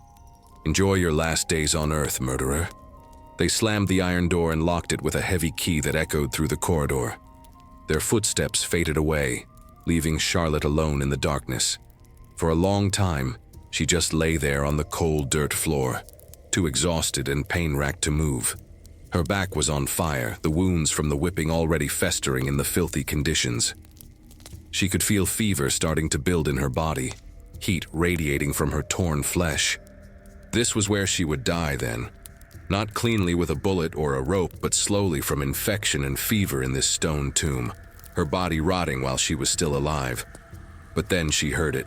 Enjoy your last days on earth, murderer." They slammed the iron door and locked it with a heavy key that echoed through the corridor. Their footsteps faded away, leaving Charlotte alone in the darkness. For a long time, she just lay there on the cold dirt floor, too exhausted and pain-racked to move. Her back was on fire, the wounds from the whipping already festering in the filthy conditions. She could feel fever starting to build in her body, heat radiating from her torn flesh. This was where she would die then. Not cleanly with a bullet or a rope, but slowly from infection and fever in this stone tomb, her body rotting while she was still alive. But then she heard it,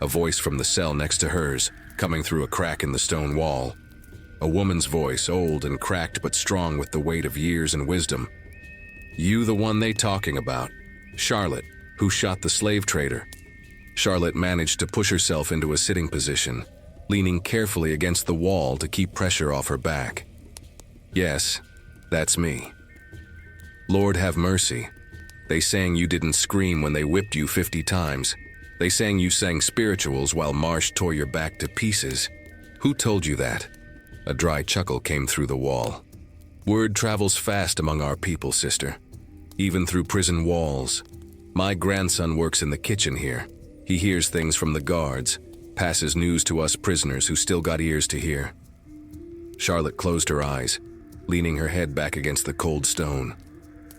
a voice from the cell next to hers, coming through a crack in the stone wall. A woman's voice, old and cracked but strong with the weight of years and wisdom. "You the one they talking about. Charlotte, who shot the slave trader." Charlotte managed to push herself into a sitting position, leaning carefully against the wall to keep pressure off her back. "Yes, that's me." "Lord have mercy. They saying you didn't scream when they whipped you 50 times. They saying you sang spirituals while Marsh tore your back to pieces. Who told you that?" A dry chuckle came through the wall. "Word travels fast among our people, sister. Even through prison walls. My grandson works in the kitchen here. He hears things from the guards, passes news to us prisoners who still got ears to hear." Charlotte closed her eyes, leaning her head back against the cold stone.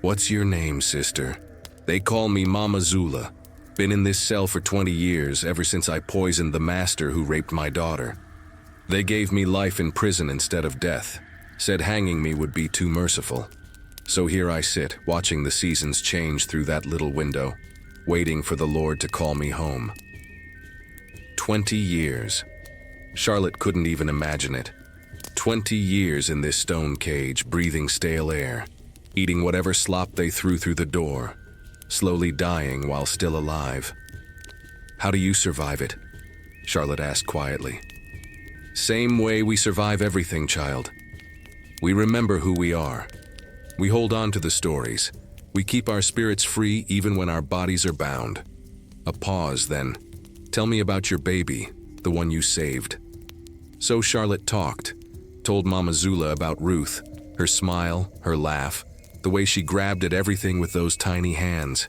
"What's your name, sister?" "They call me Mama Zula. Been in this cell for 20 years, ever since I poisoned the master who raped my daughter. They gave me life in prison instead of death, said hanging me would be too merciful. So here I sit, watching the seasons change through that little window, waiting for the Lord to call me home." 20 years. Charlotte couldn't even imagine it. 20 years in this stone cage, breathing stale air, eating whatever slop they threw through the door, slowly dying while still alive. "How do you survive it?" Charlotte asked quietly. "Same way we survive everything, child. We remember who we are. We hold on to the stories. We keep our spirits free even when our bodies are bound." A pause, then. "Tell me about your baby, the one you saved." So Charlotte talked, told Mama Zula about Ruth, her smile, her laugh, the way she grabbed at everything with those tiny hands.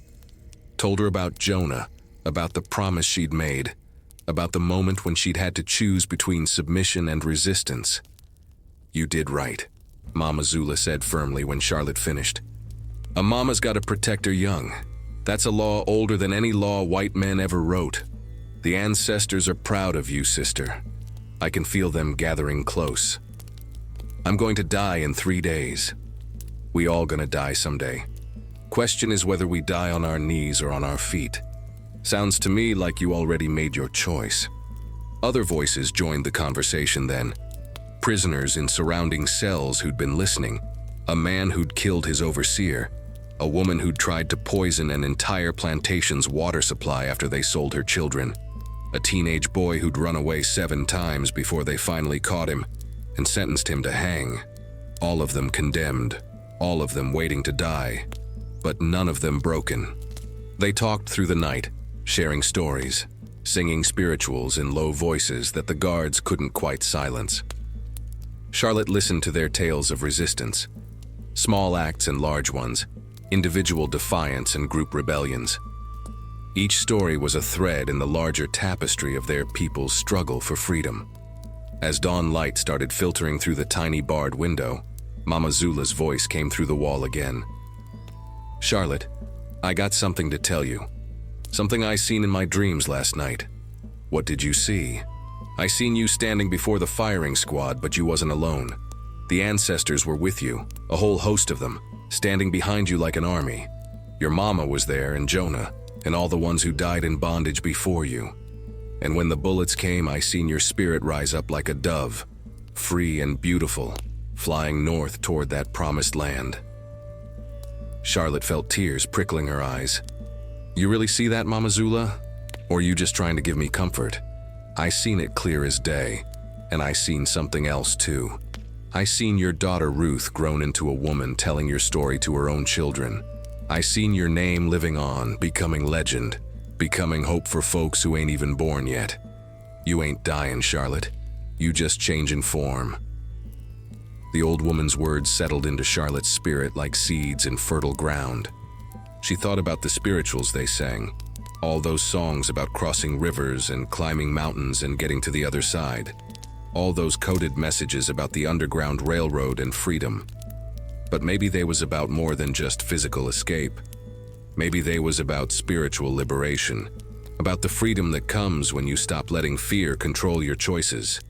Told her about Jonah, about the promise she'd made, about the moment when she'd had to choose between submission and resistance. "You did right," Mama Zula said firmly when Charlotte finished. "A mama's got to protect her young. That's a law older than any law white men ever wrote. The ancestors are proud of you, sister. I can feel them gathering close. I'm going to die in 3 days. We all gonna die someday. Question is whether we die on our knees or on our feet. Sounds to me like you already made your choice." Other voices joined the conversation then. Prisoners in surrounding cells who'd been listening, a man who'd killed his overseer, a woman who'd tried to poison an entire plantation's water supply after they sold her children, a teenage boy who'd run away 7 times before they finally caught him and sentenced him to hang. All of them condemned, all of them waiting to die, but none of them broken. They talked through the night, sharing stories, singing spirituals in low voices that the guards couldn't quite silence. Charlotte listened to their tales of resistance, small acts and large ones, individual defiance and group rebellions. Each story was a thread in the larger tapestry of their people's struggle for freedom. As dawn light started filtering through the tiny barred window, Mama Zula's voice came through the wall again. "Charlotte, I got something to tell you. Something I seen in my dreams last night." "What did you see?" "I seen you standing before the firing squad, but you wasn't alone. The ancestors were with you, a whole host of them, standing behind you like an army. Your mama was there, and Jonah, and all the ones who died in bondage before you. And when the bullets came, I seen your spirit rise up like a dove, free and beautiful, flying north toward that promised land." Charlotte felt tears prickling her eyes. "You really see that, Mama Zula? Or you just trying to give me comfort?" "I seen it clear as day, and I seen something else too. I seen your daughter Ruth grown into a woman telling your story to her own children. I seen your name living on, becoming legend, becoming hope for folks who ain't even born yet. You ain't dying, Charlotte. You just changing form." The old woman's words settled into Charlotte's spirit like seeds in fertile ground. She thought about the spirituals they sang, all those songs about crossing rivers and climbing mountains and getting to the other side, all those coded messages about the Underground Railroad and freedom. But maybe they was about more than just physical escape. Maybe they was about spiritual liberation, about the freedom that comes when you stop letting fear control your choices.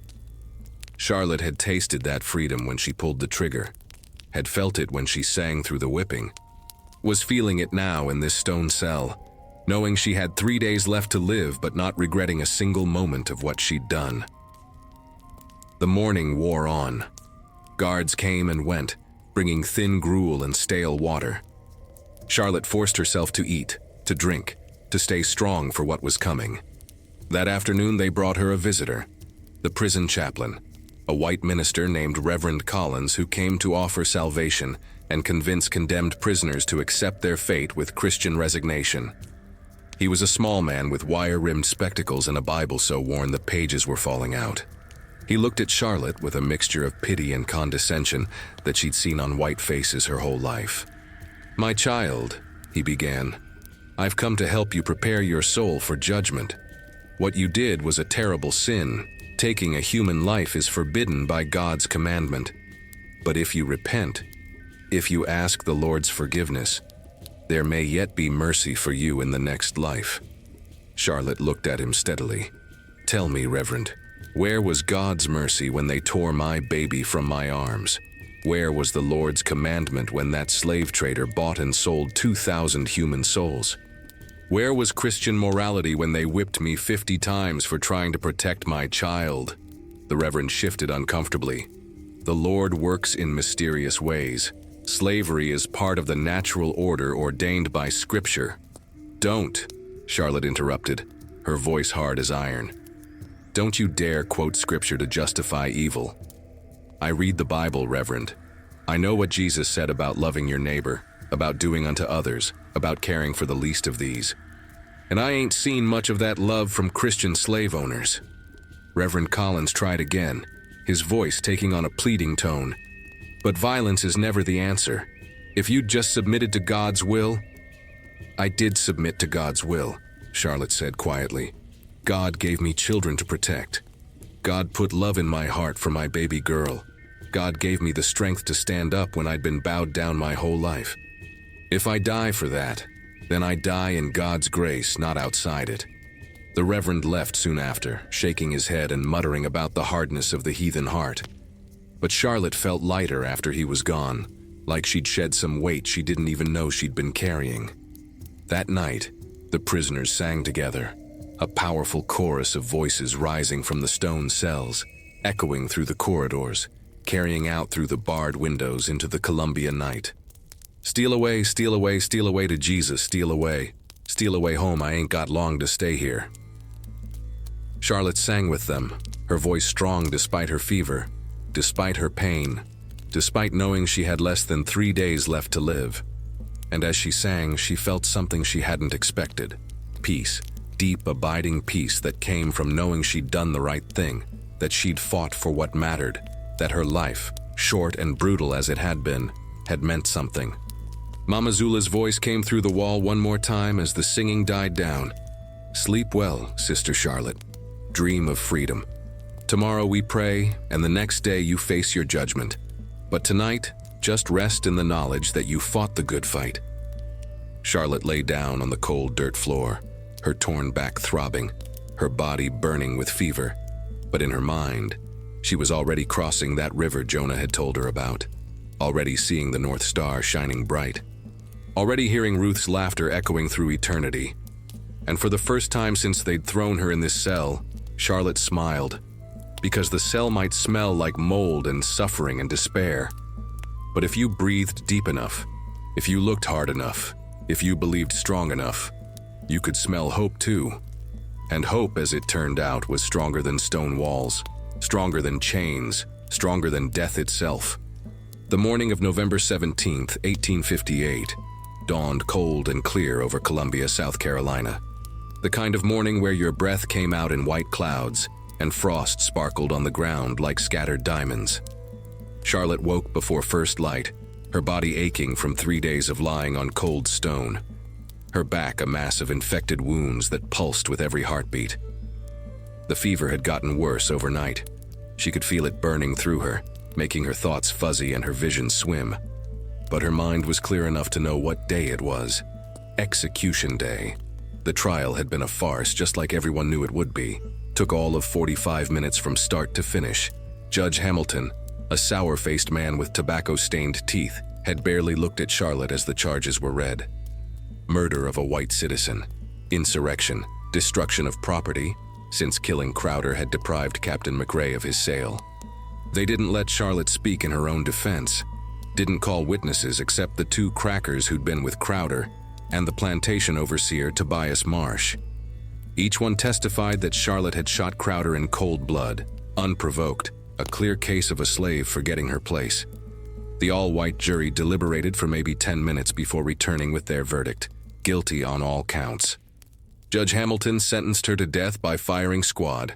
Charlotte had tasted that freedom when she pulled the trigger, had felt it when she sang through the whipping, was feeling it now in this stone cell, knowing she had 3 days left to live but not regretting a single moment of what she'd done. The morning wore on. Guards came and went, bringing thin gruel and stale water. Charlotte forced herself to eat, to drink, to stay strong for what was coming. That afternoon they brought her a visitor, the prison chaplain, a white minister named Reverend Collins who came to offer salvation and convince condemned prisoners to accept their fate with Christian resignation. He was a small man with wire-rimmed spectacles and a Bible so worn the pages were falling out. He looked at Charlotte with a mixture of pity and condescension that she'd seen on white faces her whole life. "My child," he began, "I've come to help you prepare your soul for judgment. What you did was a terrible sin. Taking a human life is forbidden by God's commandment. But if you repent, if you ask the Lord's forgiveness, there may yet be mercy for you in the next life." Charlotte looked at him steadily. "Tell me, Reverend, where was God's mercy when they tore my baby from my arms? Where was the Lord's commandment when that slave trader bought and sold 2,000 human souls? Where was Christian morality when they whipped me 50 times for trying to protect my child?" The Reverend shifted uncomfortably. "The Lord works in mysterious ways. Slavery is part of the natural order ordained by Scripture." "Don't," Charlotte interrupted, her voice hard as iron. "Don't you dare quote Scripture to justify evil. I read the Bible, Reverend. I know what Jesus said about loving your neighbor, about doing unto others, about caring for the least of these. And I ain't seen much of that love from Christian slave owners." Reverend Collins tried again, his voice taking on a pleading tone. "But violence is never the answer. If you'd just submitted to God's will—" "I did submit to God's will," Charlotte said quietly. "God gave me children to protect. God put love in my heart for my baby girl. God gave me the strength to stand up when I'd been bowed down my whole life. If I die for that, then I die in God's grace, not outside it." The Reverend left soon after, shaking his head and muttering about the hardness of the heathen heart. But Charlotte felt lighter after he was gone, like she'd shed some weight she didn't even know she'd been carrying. That night, the prisoners sang together, a powerful chorus of voices rising from the stone cells, echoing through the corridors, carrying out through the barred windows into the Columbia night. "Steal away, steal away, steal away to Jesus, steal away. Steal away home, I ain't got long to stay here." Charlotte sang with them, her voice strong despite her fever, despite her pain, despite knowing she had less than 3 days left to live. And as she sang, she felt something she hadn't expected. Peace, deep, abiding peace that came from knowing she'd done the right thing, that she'd fought for what mattered, that her life, short and brutal as it had been, had meant something. Mama Zula's voice came through the wall one more time as the singing died down. Sleep well, Sister Charlotte. Dream of freedom. Tomorrow we pray, and the next day you face your judgment. But tonight, just rest in the knowledge that you fought the good fight. Charlotte lay down on the cold dirt floor, her torn back throbbing, her body burning with fever. But in her mind, she was already crossing that river Jonah had told her about, already seeing the North Star shining bright, already hearing Ruth's laughter echoing through eternity. And for the first time since they'd thrown her in this cell, Charlotte smiled, because the cell might smell like mold and suffering and despair. But if you breathed deep enough, if you looked hard enough, if you believed strong enough, you could smell hope too. And hope, as it turned out, was stronger than stone walls, stronger than chains, stronger than death itself. The morning of November 17th, 1858, dawned cold and clear over Columbia, South Carolina. The kind of morning where your breath came out in white clouds and frost sparkled on the ground like scattered diamonds. Charlotte woke before first light, her body aching from 3 days of lying on cold stone. Her back a mass of infected wounds that pulsed with every heartbeat. The fever had gotten worse overnight. She could feel it burning through her, making her thoughts fuzzy and her vision swim. But her mind was clear enough to know what day it was. Execution Day. The trial had been a farce, just like everyone knew it would be. Took all of 45 minutes from start to finish. Judge Hamilton, a sour-faced man with tobacco-stained teeth, had barely looked at Charlotte as the charges were read. Murder of a white citizen, insurrection, destruction of property, since killing Crowder had deprived Captain McRae of his sail. They didn't let Charlotte speak in her own defense, didn't call witnesses except the 2 crackers who'd been with Crowder and the plantation overseer Tobias Marsh. Each one testified that Charlotte had shot Crowder in cold blood, unprovoked, a clear case of a slave forgetting her place. The all-white jury deliberated for maybe 10 minutes before returning with their verdict, guilty on all counts. Judge Hamilton sentenced her to death by firing squad,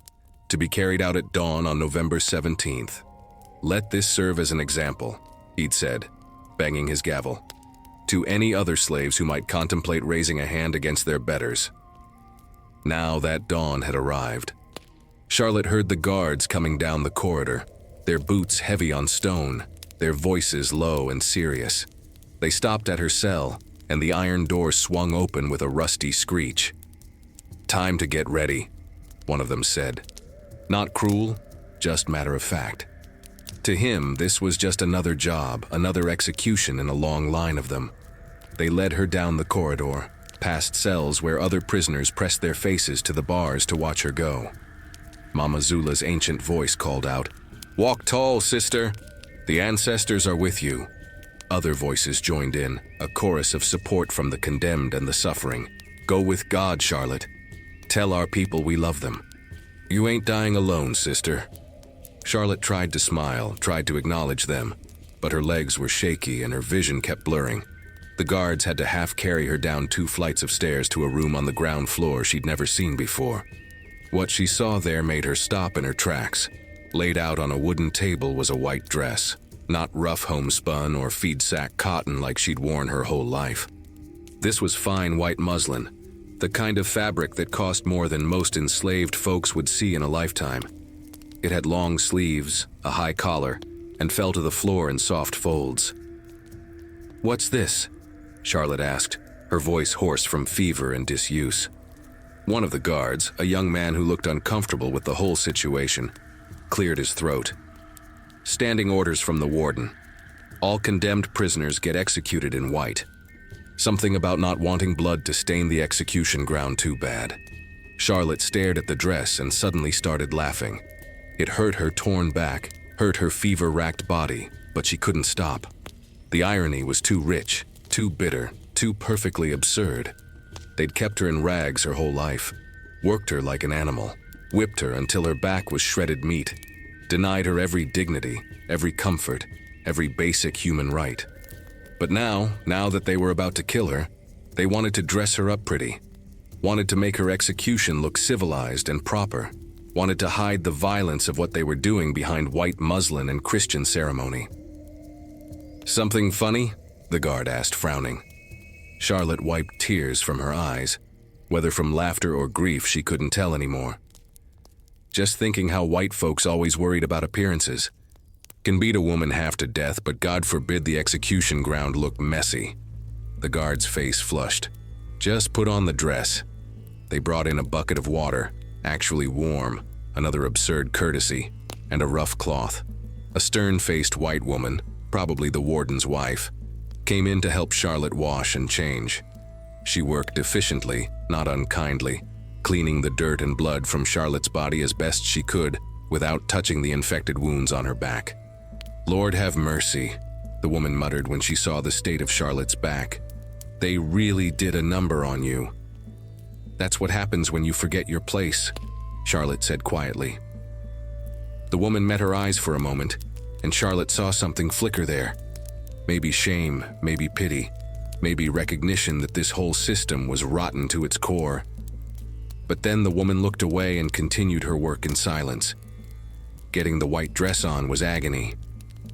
to be carried out at dawn on November 17th. Let this serve as an example, he'd said, banging his gavel, to any other slaves who might contemplate raising a hand against their betters. Now that dawn had arrived. Charlotte heard the guards coming down the corridor, their boots heavy on stone, their voices low and serious. They stopped at her cell, and the iron door swung open with a rusty screech. "Time to get ready," one of them said. Not cruel, just matter of fact. To him, this was just another job, another execution in a long line of them. They led her down the corridor, past cells where other prisoners pressed their faces to the bars to watch her go. Mama Zula's ancient voice called out, "Walk tall, sister. The ancestors are with you." Other voices joined in, a chorus of support from the condemned and the suffering. "Go with God, Charlotte. Tell our people we love them. You ain't dying alone, sister." Charlotte tried to smile, tried to acknowledge them, but her legs were shaky and her vision kept blurring. The guards had to half carry her down 2 flights of stairs to a room on the ground floor she'd never seen before. What she saw there made her stop in her tracks. Laid out on a wooden table was a white dress, not rough homespun or feed-sack cotton like she'd worn her whole life. This was fine white muslin, the kind of fabric that cost more than most enslaved folks would see in a lifetime. It had long sleeves, a high collar, and fell to the floor in soft folds. "What's this?" Charlotte asked, her voice hoarse from fever and disuse. One of the guards, a young man who looked uncomfortable with the whole situation, cleared his throat. "Standing orders from the warden. All condemned prisoners get executed in white. Something about not wanting blood to stain the execution ground too bad." Charlotte stared at the dress and suddenly started laughing. It hurt her torn back, hurt her fever-racked body, but she couldn't stop. The irony was too rich, too bitter, too perfectly absurd. They'd kept her in rags her whole life, worked her like an animal, whipped her until her back was shredded meat, denied her every dignity, every comfort, every basic human right. But now that they were about to kill her, they wanted to dress her up pretty, wanted to make her execution look civilized and proper, wanted to hide the violence of what they were doing behind white muslin and Christian ceremony. "Something funny?" the guard asked, frowning. Charlotte wiped tears from her eyes. Whether from laughter or grief, she couldn't tell anymore. Just thinking how white folks always worried about appearances. Can beat a woman half to death, but God forbid the execution ground look messy. The guard's face flushed. Just put on the dress. They brought in a bucket of water, actually warm, another absurd courtesy, and a rough cloth. A stern-faced white woman, probably the warden's wife, came in to help Charlotte wash and change. She worked efficiently, not unkindly, cleaning the dirt and blood from Charlotte's body as best she could without touching the infected wounds on her back. "Lord have mercy," the woman muttered when she saw the state of Charlotte's back. "They really did a number on you." "That's what happens when you forget your place," Charlotte said quietly. The woman met her eyes for a moment, and Charlotte saw something flicker there. Maybe shame, maybe pity, maybe recognition that this whole system was rotten to its core. But then the woman looked away and continued her work in silence. Getting the white dress on was agony.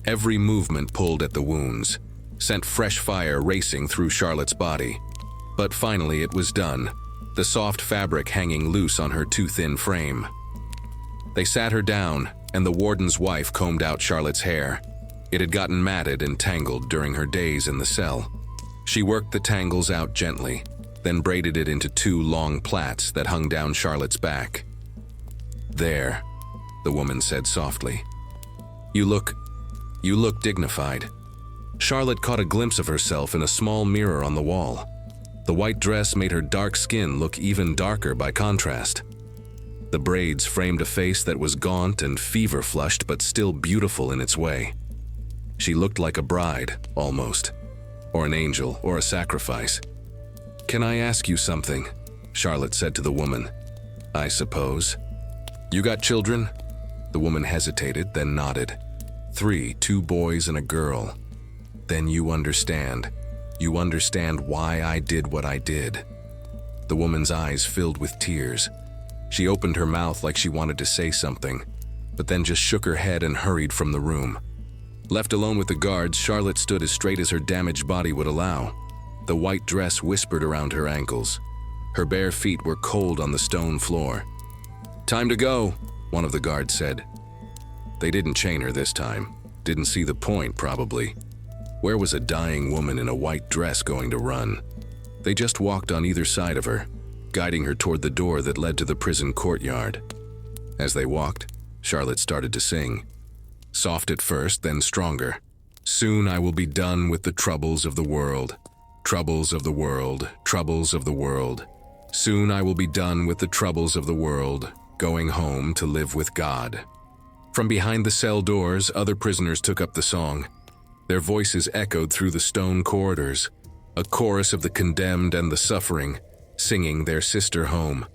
Every movement pulled at the wounds, sent fresh fire racing through Charlotte's body. But finally it was done, the soft fabric hanging loose on her too thin frame. They sat her down, and the warden's wife combed out Charlotte's hair. It had gotten matted and tangled during her days in the cell. She worked the tangles out gently, then braided it into 2 long plaits that hung down Charlotte's back. "There," the woman said softly. You look dignified." Charlotte caught a glimpse of herself in a small mirror on the wall. The white dress made her dark skin look even darker by contrast. The braids framed a face that was gaunt and fever-flushed but still beautiful in its way. She looked like a bride, almost, or an angel, or a sacrifice. "Can I ask you something?" Charlotte said to the woman. "I suppose." "You got children?" The woman hesitated, then nodded. 3, 2 boys and a girl. "Then you understand. You understand why I did what I did." The woman's eyes filled with tears. She opened her mouth like she wanted to say something, but then just shook her head and hurried from the room. Left alone with the guards, Charlotte stood as straight as her damaged body would allow. The white dress whispered around her ankles. Her bare feet were cold on the stone floor. "Time to go," one of the guards said. They didn't chain her this time. Didn't see the point, probably. Where was a dying woman in a white dress going to run? They just walked on either side of her, guiding her toward the door that led to the prison courtyard. As they walked, Charlotte started to sing. Soft at first, then stronger. "Soon I will be done with the troubles of the world. Troubles of the world, troubles of the world. Soon I will be done with the troubles of the world, going home to live with God." From behind the cell doors, other prisoners took up the song. Their voices echoed through the stone corridors, a chorus of the condemned and the suffering, singing their sister home.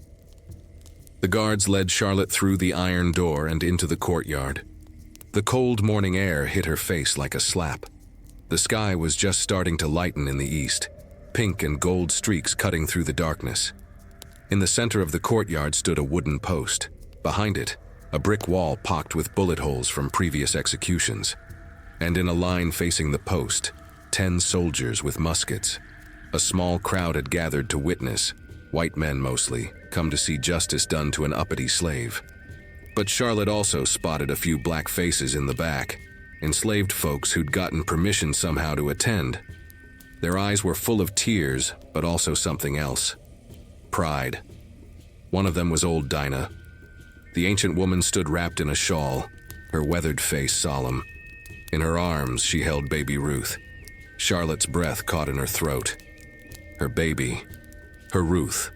The guards led Charlotte through the iron door and into the courtyard. The cold morning air hit her face like a slap. The sky was just starting to lighten in the east, pink and gold streaks cutting through the darkness. In the center of the courtyard stood a wooden post. Behind it, a brick wall pocked with bullet holes from previous executions. And in a line facing the post, 10 soldiers with muskets. A small crowd had gathered to witness, white men mostly, come to see justice done to an uppity slave. But Charlotte also spotted a few black faces in the back, enslaved folks who'd gotten permission somehow to attend. Their eyes were full of tears, but also something else. Pride. One of them was old Dinah. The ancient woman stood wrapped in a shawl, her weathered face solemn. In her arms, she held baby Ruth. Charlotte's breath caught in her throat. Her baby. Her Ruth.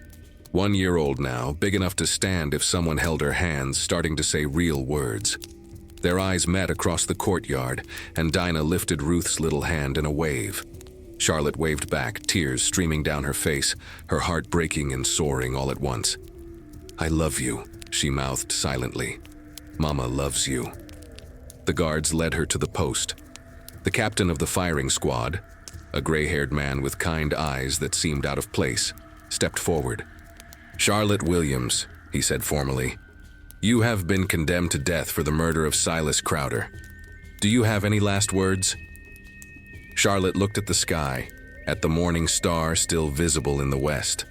1 year old now, big enough to stand if someone held her hands, starting to say real words. Their eyes met across the courtyard, and Dinah lifted Ruth's little hand in a wave. Charlotte waved back, tears streaming down her face, her heart breaking and soaring all at once. "I love you," she mouthed silently. "Mama loves you." The guards led her to the post. The captain of the firing squad, a gray-haired man with kind eyes that seemed out of place, stepped forward. "Charlotte Williams," he said formally, "you have been condemned to death for the murder of Silas Crowder. Do you have any last words?" Charlotte looked at the sky, at the morning star still visible in the west,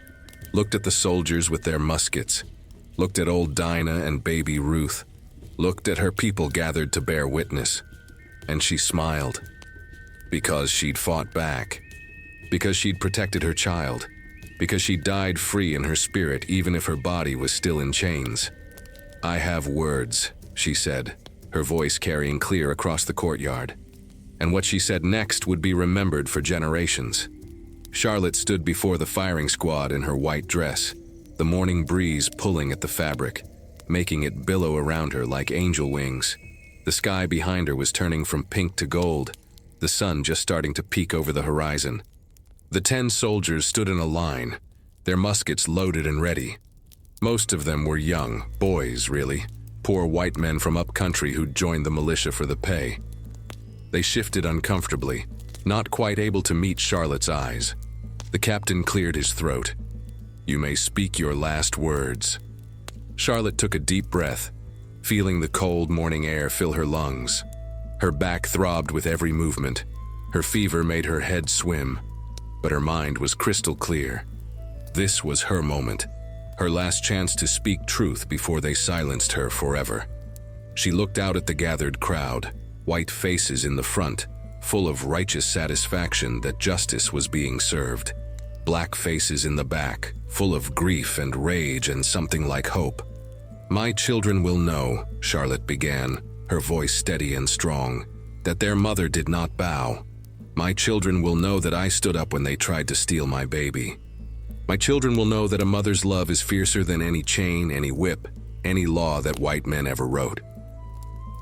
looked at the soldiers with their muskets, looked at old Dinah and baby Ruth, looked at her people gathered to bear witness, and she smiled. Because she'd fought back. Because she'd protected her child. Because she died free in her spirit even if her body was still in chains. "I have words," she said, her voice carrying clear across the courtyard. And what she said next would be remembered for generations. Charlotte stood before the firing squad in her white dress, the morning breeze pulling at the fabric, making it billow around her like angel wings. The sky behind her was turning from pink to gold, the sun just starting to peek over the horizon. The 10 soldiers stood in a line, their muskets loaded and ready. Most of them were young, boys really, poor white men from upcountry who'd joined the militia for the pay. They shifted uncomfortably, not quite able to meet Charlotte's eyes. The captain cleared his throat. "You may speak your last words." Charlotte took a deep breath, feeling the cold morning air fill her lungs. Her back throbbed with every movement. Her fever made her head swim, but her mind was crystal clear. This was her moment, her last chance to speak truth before they silenced her forever. She looked out at the gathered crowd, white faces in the front, full of righteous satisfaction that justice was being served. Black faces in the back, full of grief and rage and something like hope. "My children will know," Charlotte began, her voice steady and strong, "that their mother did not bow. My children will know that I stood up when they tried to steal my baby. My children will know that a mother's love is fiercer than any chain, any whip, any law that white men ever wrote."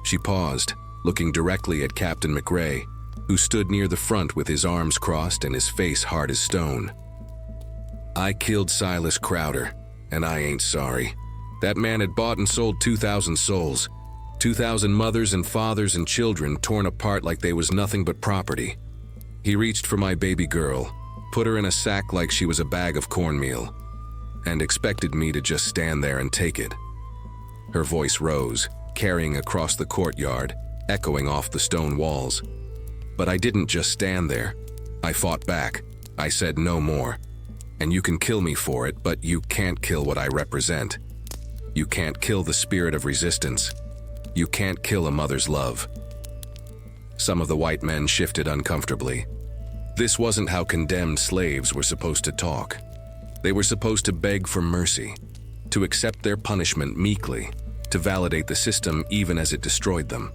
She paused, looking directly at Captain McRae, who stood near the front with his arms crossed and his face hard as stone. "I killed Silas Crowder, and I ain't sorry. That man had bought and sold 2,000 souls, 2,000 mothers and fathers and children torn apart like they was nothing but property. He reached for my baby girl, put her in a sack like she was a bag of cornmeal, and expected me to just stand there and take it." Her voice rose, carrying across the courtyard, echoing off the stone walls. "But I didn't just stand there. I fought back. I said no more. And you can kill me for it, but you can't kill what I represent. You can't kill the spirit of resistance. You can't kill a mother's love." Some of the white men shifted uncomfortably. This wasn't how condemned slaves were supposed to talk. They were supposed to beg for mercy, to accept their punishment meekly, to validate the system even as it destroyed them.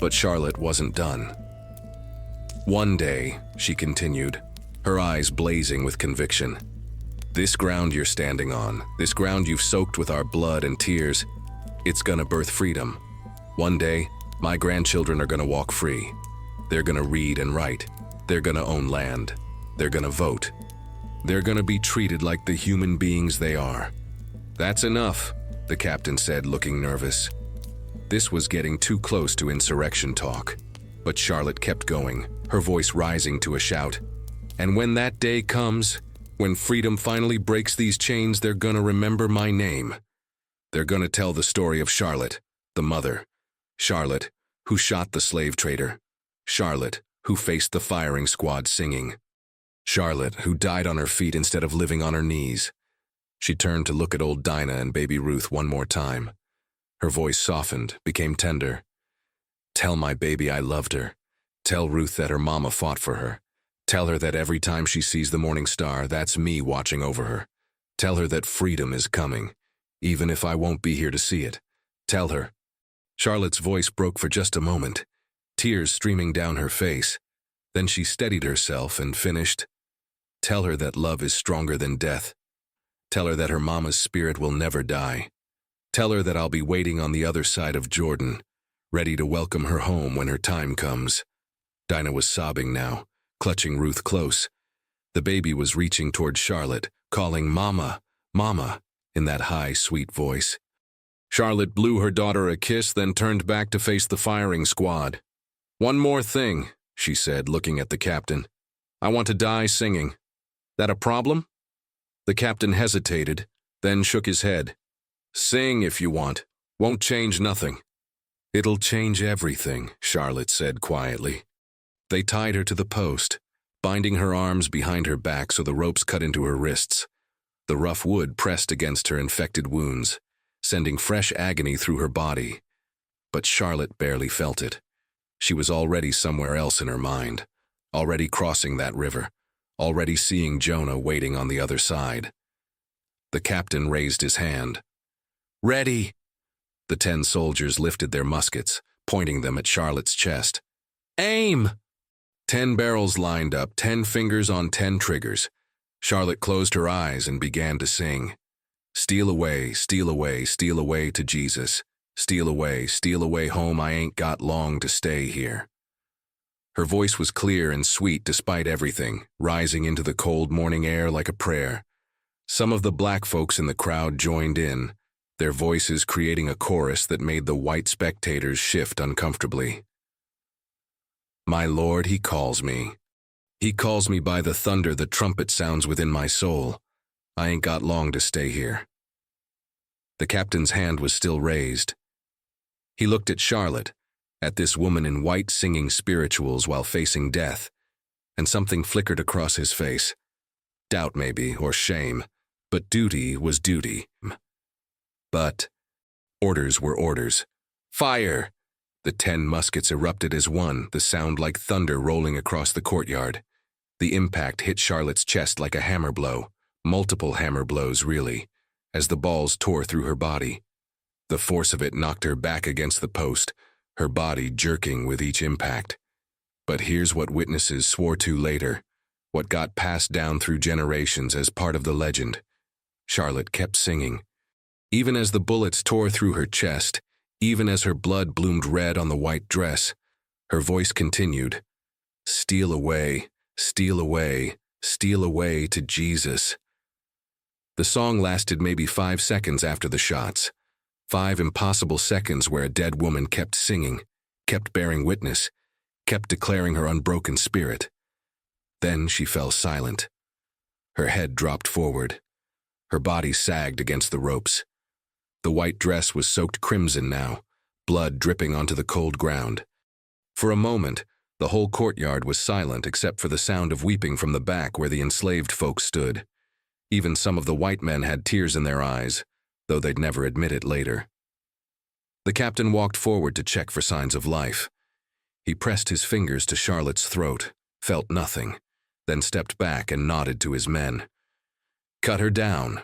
But Charlotte wasn't done. "One day," she continued, her eyes blazing with conviction, "this ground you're standing on, this ground you've soaked with our blood and tears, it's gonna birth freedom. One day, my grandchildren are gonna walk free. They're gonna read and write. They're gonna own land. They're gonna vote. They're gonna be treated like the human beings they are." "That's enough," the captain said, looking nervous. This was getting too close to insurrection talk. But Charlotte kept going, her voice rising to a shout. "And when that day comes, when freedom finally breaks these chains, they're gonna remember my name. They're gonna tell the story of Charlotte, the mother. Charlotte, who shot the slave trader. Charlotte, who faced the firing squad singing. Charlotte, who died on her feet instead of living on her knees." She turned to look at old Dinah and baby Ruth one more time. Her voice softened, became tender. "Tell my baby I loved her. Tell Ruth that her mama fought for her. Tell her that every time she sees the morning star, that's me watching over her. Tell her that freedom is coming, even if I won't be here to see it. Tell her." Charlotte's voice broke for just a moment, tears streaming down her face. Then she steadied herself and finished, "Tell her that love is stronger than death. Tell her that her mama's spirit will never die. Tell her that I'll be waiting on the other side of Jordan, ready to welcome her home when her time comes." Dinah was sobbing now, clutching Ruth close. The baby was reaching toward Charlotte, calling "Mama, Mama," in that high, sweet voice. Charlotte blew her daughter a kiss, then turned back to face the firing squad. "One more thing," she said, looking at the captain. "I want to die singing. That a problem?" The captain hesitated, then shook his head. "Sing if you want. Won't change nothing." "It'll change everything," Charlotte said quietly. They tied her to the post, binding her arms behind her back so the ropes cut into her wrists. The rough wood pressed against her infected wounds, sending fresh agony through her body. But Charlotte barely felt it. She was already somewhere else in her mind, already crossing that river, already seeing Jonah waiting on the other side. The captain raised his hand. "Ready!" The 10 soldiers lifted their muskets, pointing them at Charlotte's chest. "Aim!" 10 barrels lined up, 10 fingers on 10 triggers. Charlotte closed her eyes and began to sing. Steal away, steal away, steal away to Jesus. Steal away home, I ain't got long to stay here. Her voice was clear and sweet despite everything, rising into the cold morning air like a prayer. Some of the black folks in the crowd joined in, their voices creating a chorus that made the white spectators shift uncomfortably. My Lord, he calls me. He calls me by the thunder the trumpet sounds within my soul. I ain't got long to stay here. The captain's hand was still raised. He looked at Charlotte, at this woman in white singing spirituals while facing death, and something flickered across his face. Doubt maybe, or shame, but duty was duty. But orders were orders. Fire! The 10 muskets erupted as one, the sound like thunder rolling across the courtyard. The impact hit Charlotte's chest like a hammer blow, multiple hammer blows really, as the balls tore through her body. The force of it knocked her back against the post, her body jerking with each impact. But here's what witnesses swore to later, what got passed down through generations as part of the legend. Charlotte kept singing. Even as the bullets tore through her chest, even as her blood bloomed red on the white dress, her voice continued, steal away, steal away, steal away to Jesus. The song lasted maybe 5 seconds after the shots. 5 impossible seconds where a dead woman kept singing, kept bearing witness, kept declaring her unbroken spirit. Then she fell silent. Her head dropped forward. Her body sagged against the ropes. The white dress was soaked crimson now, blood dripping onto the cold ground. For a moment, the whole courtyard was silent except for the sound of weeping from the back where the enslaved folks stood. Even some of the white men had tears in their eyes, though they'd never admit it later. The captain walked forward to check for signs of life. He pressed his fingers to Charlotte's throat, felt nothing, then stepped back and nodded to his men. Cut her down.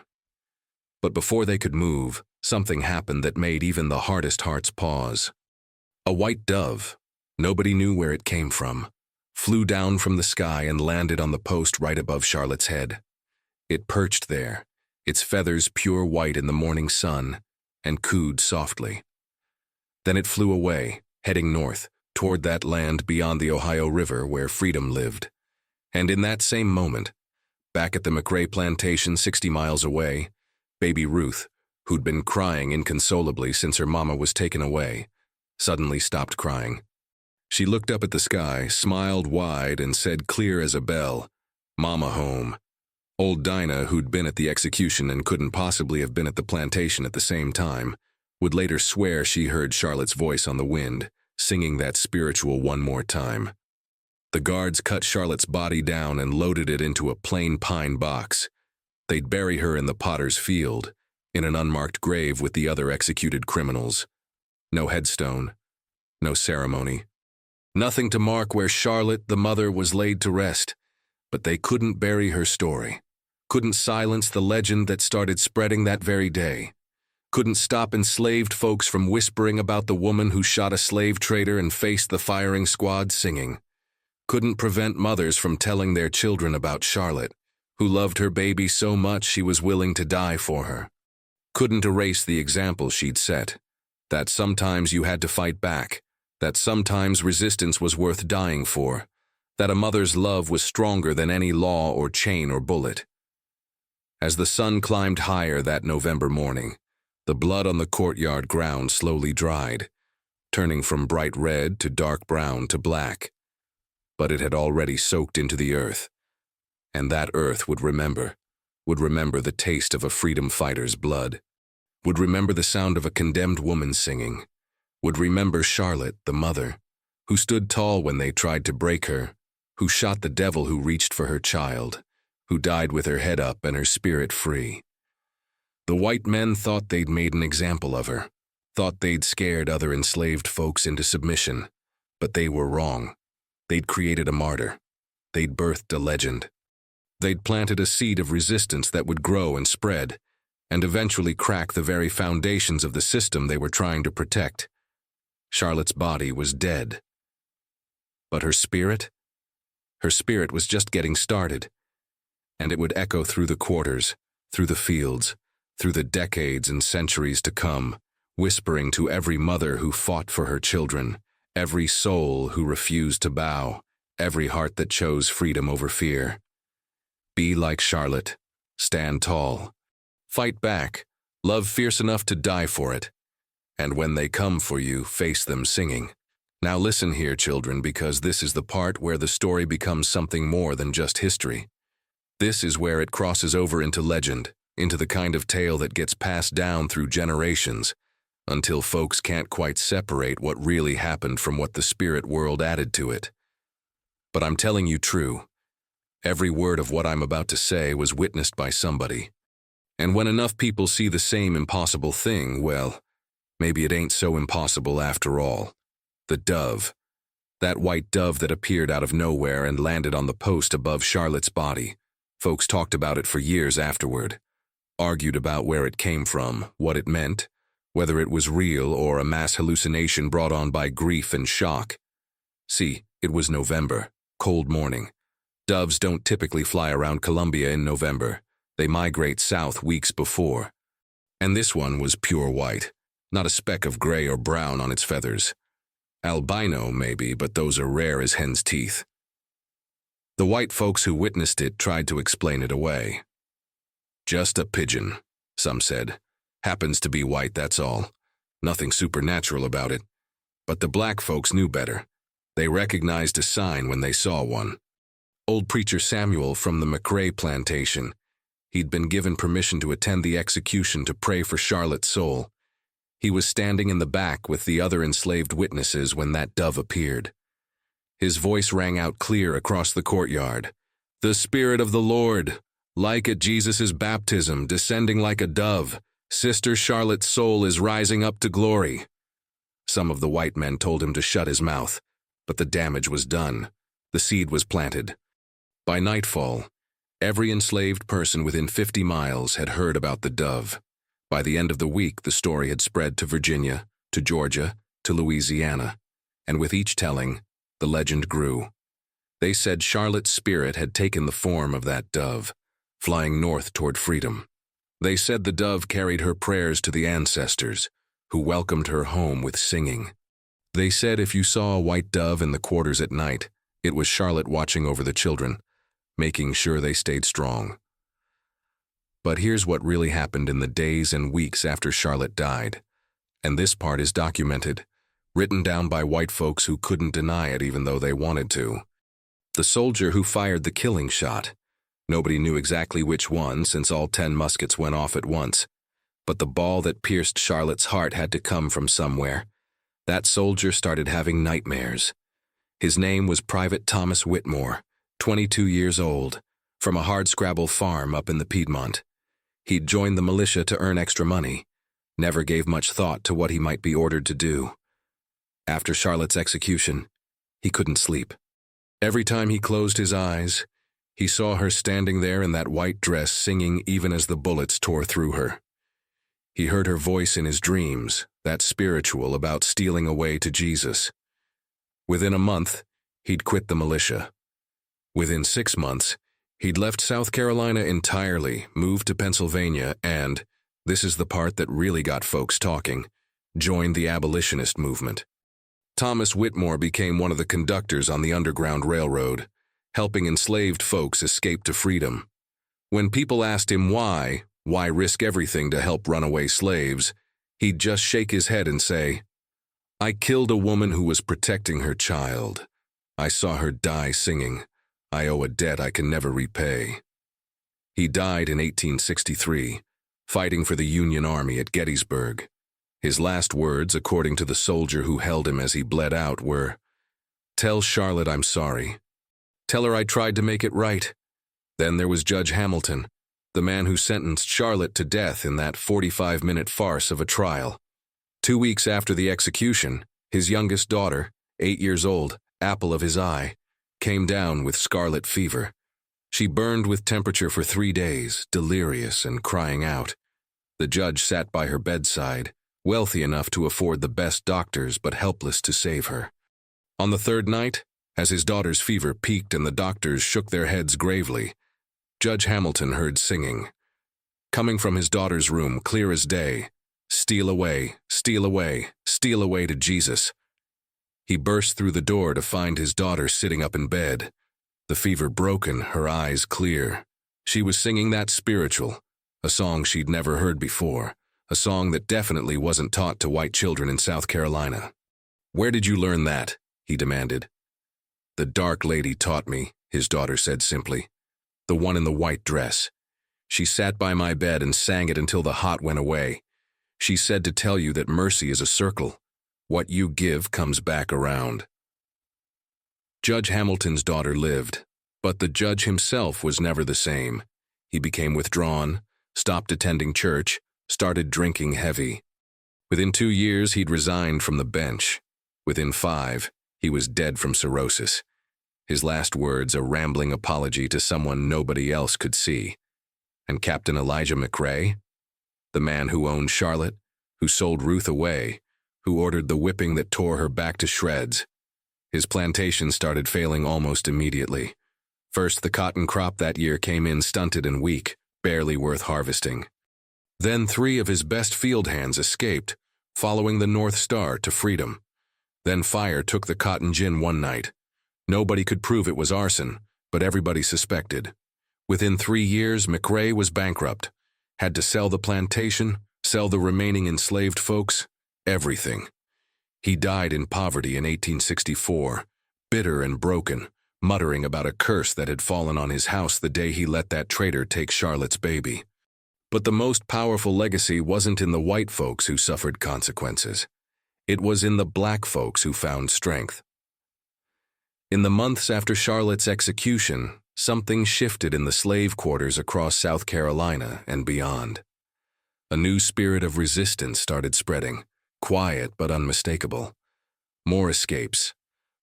But before they could move, something happened that made even the hardest hearts pause. A white dove, nobody knew where it came from, flew down from the sky and landed on the post right above Charlotte's head. It perched there, its feathers pure white in the morning sun, and cooed softly. Then it flew away, heading north, toward that land beyond the Ohio River where freedom lived. And in that same moment, back at the McRae plantation 60 miles away, baby Ruth, who'd been crying inconsolably since her mama was taken away, suddenly stopped crying. She looked up at the sky, smiled wide, and said clear as a bell, "Mama home." Old Dinah, who'd been at the execution and couldn't possibly have been at the plantation at the same time, would later swear she heard Charlotte's voice on the wind, singing that spiritual one more time. The guards cut Charlotte's body down and loaded it into a plain pine box. They'd bury her in the potter's field, in an unmarked grave with the other executed criminals. No headstone, no ceremony. Nothing to mark where Charlotte, the mother, was laid to rest. But they couldn't bury her story. Couldn't silence the legend that started spreading that very day. Couldn't stop enslaved folks from whispering about the woman who shot a slave trader and faced the firing squad singing. Couldn't prevent mothers from telling their children about Charlotte, who loved her baby so much she was willing to die for her. Couldn't erase the example she'd set, that sometimes you had to fight back, that sometimes resistance was worth dying for, that a mother's love was stronger than any law or chain or bullet. As the sun climbed higher that November morning, the blood on the courtyard ground slowly dried, turning from bright red to dark brown to black. But it had already soaked into the earth, and that earth would remember the taste of a freedom fighter's blood, would remember the sound of a condemned woman singing, would remember Charlotte, the mother, who stood tall when they tried to break her, who shot the devil who reached for her child, who died with her head up and her spirit free. The white men thought they'd made an example of her, thought they'd scared other enslaved folks into submission, but they were wrong. They'd created a martyr. They'd birthed a legend. They'd planted a seed of resistance that would grow and spread, and eventually crack the very foundations of the system they were trying to protect. Charlotte's body was dead. But her spirit? Her spirit was just getting started, and it would echo through the quarters, through the fields, through the decades and centuries to come, whispering to every mother who fought for her children, every soul who refused to bow, every heart that chose freedom over fear. Be like Charlotte. Stand tall. Fight back. Love fierce enough to die for it. And when they come for you, face them singing. Now listen here, children, because this is the part where the story becomes something more than just history. This is where it crosses over into legend, into the kind of tale that gets passed down through generations, until folks can't quite separate what really happened from what the spirit world added to it. But I'm telling you true. Every word of what I'm about to say was witnessed by somebody. And when enough people see the same impossible thing, well, maybe it ain't so impossible after all. The dove. That white dove that appeared out of nowhere and landed on the post above Charlotte's body. Folks talked about it for years afterward. Argued about where it came from, what it meant, whether it was real or a mass hallucination brought on by grief and shock. See, it was November, cold morning. Doves don't typically fly around Colombia in November. They migrate south weeks before. And this one was pure white, not a speck of gray or brown on its feathers. Albino, maybe, but those are rare as hen's teeth. The white folks who witnessed it tried to explain it away. Just a pigeon, some said. Happens to be white, that's all. Nothing supernatural about it. But the black folks knew better. They recognized a sign when they saw one. Old preacher Samuel from the McRae plantation. He'd been given permission to attend the execution to pray for Charlotte's soul. He was standing in the back with the other enslaved witnesses when that dove appeared. His voice rang out clear across the courtyard. "The Spirit of the Lord, like at Jesus' baptism, descending like a dove, Sister Charlotte's soul is rising up to glory." Some of the white men told him to shut his mouth, but the damage was done. The seed was planted. By nightfall, every enslaved person within 50 miles had heard about the dove. By the end of the week, the story had spread to Virginia, to Georgia, to Louisiana, and with each telling, the legend grew. They said Charlotte's spirit had taken the form of that dove, flying north toward freedom. They said the dove carried her prayers to the ancestors, who welcomed her home with singing. They said if you saw a white dove in the quarters at night, it was Charlotte watching over the children, making sure they stayed strong. But here's what really happened in the days and weeks after Charlotte died. And this part is documented, written down by white folks who couldn't deny it even though they wanted to. The soldier who fired the killing shot. Nobody knew exactly which one since all 10 muskets went off at once. But the ball that pierced Charlotte's heart had to come from somewhere. That soldier started having nightmares. His name was Private Thomas Whitmore, 22 years old, from a hardscrabble farm up in the Piedmont. He'd joined the militia to earn extra money, never gave much thought to what he might be ordered to do. After Charlotte's execution, he couldn't sleep. Every time he closed his eyes, he saw her standing there in that white dress singing even as the bullets tore through her. He heard her voice in his dreams, that spiritual about stealing away to Jesus. Within a month, he'd quit the militia. Within 6 months, he'd left South Carolina entirely, moved to Pennsylvania, and, this is the part that really got folks talking, joined the abolitionist movement. Thomas Whitmore became one of the conductors on the Underground Railroad, helping enslaved folks escape to freedom. When people asked him why risk everything to help runaway slaves, he'd just shake his head and say, "I killed a woman who was protecting her child. I saw her die singing. I owe a debt I can never repay." He died in 1863, fighting for the Union Army at Gettysburg. His last words, according to the soldier who held him as he bled out, were, Tell Charlotte I'm sorry. Tell her I tried to make it right. Then there was Judge Hamilton, the man who sentenced Charlotte to death in that 45-minute farce of a trial. 2 weeks after the execution, his youngest daughter, 8 years old, apple of his eye, came down with scarlet fever. She burned with temperature for 3 days, delirious and crying out. The judge sat by her bedside, wealthy enough to afford the best doctors but helpless to save her. On the third night, as his daughter's fever peaked and the doctors shook their heads gravely, Judge Hamilton heard singing. Coming from his daughter's room, clear as day, steal away, steal away, steal away to Jesus. He burst through the door to find his daughter sitting up in bed, the fever broken, her eyes clear. She was singing that spiritual, a song she'd never heard before, a song that definitely wasn't taught to white children in South Carolina. "Where did you learn that?" he demanded. "The dark lady taught me," his daughter said simply. "The one in the white dress. She sat by my bed and sang it until the hot went away. She said to tell you that mercy is a circle. What you give comes back around." Judge Hamilton's daughter lived, but the judge himself was never the same. He became withdrawn, stopped attending church, started drinking heavy. Within 2 years, he'd resigned from the bench. Within 5, he was dead from cirrhosis. His last words a rambling apology to someone nobody else could see. And Captain Elijah McRae, the man who owned Charlotte, who sold Ruth away, who ordered the whipping that tore her back to shreds. His plantation started failing almost immediately. First, the cotton crop that year came in stunted and weak, barely worth harvesting. Then 3 of his best field hands escaped, following the North Star to freedom. Then fire took the cotton gin one night. Nobody could prove it was arson, but everybody suspected. Within 3 years, McRae was bankrupt, had to sell the plantation, sell the remaining enslaved folks, everything. He died in poverty in 1864, bitter and broken, muttering about a curse that had fallen on his house the day he let that traitor take Charlotte's baby. But the most powerful legacy wasn't in the white folks who suffered consequences. It was in the black folks who found strength. In the months after Charlotte's execution, something shifted in the slave quarters across South Carolina and beyond. A new spirit of resistance started spreading, quiet but unmistakable. More escapes,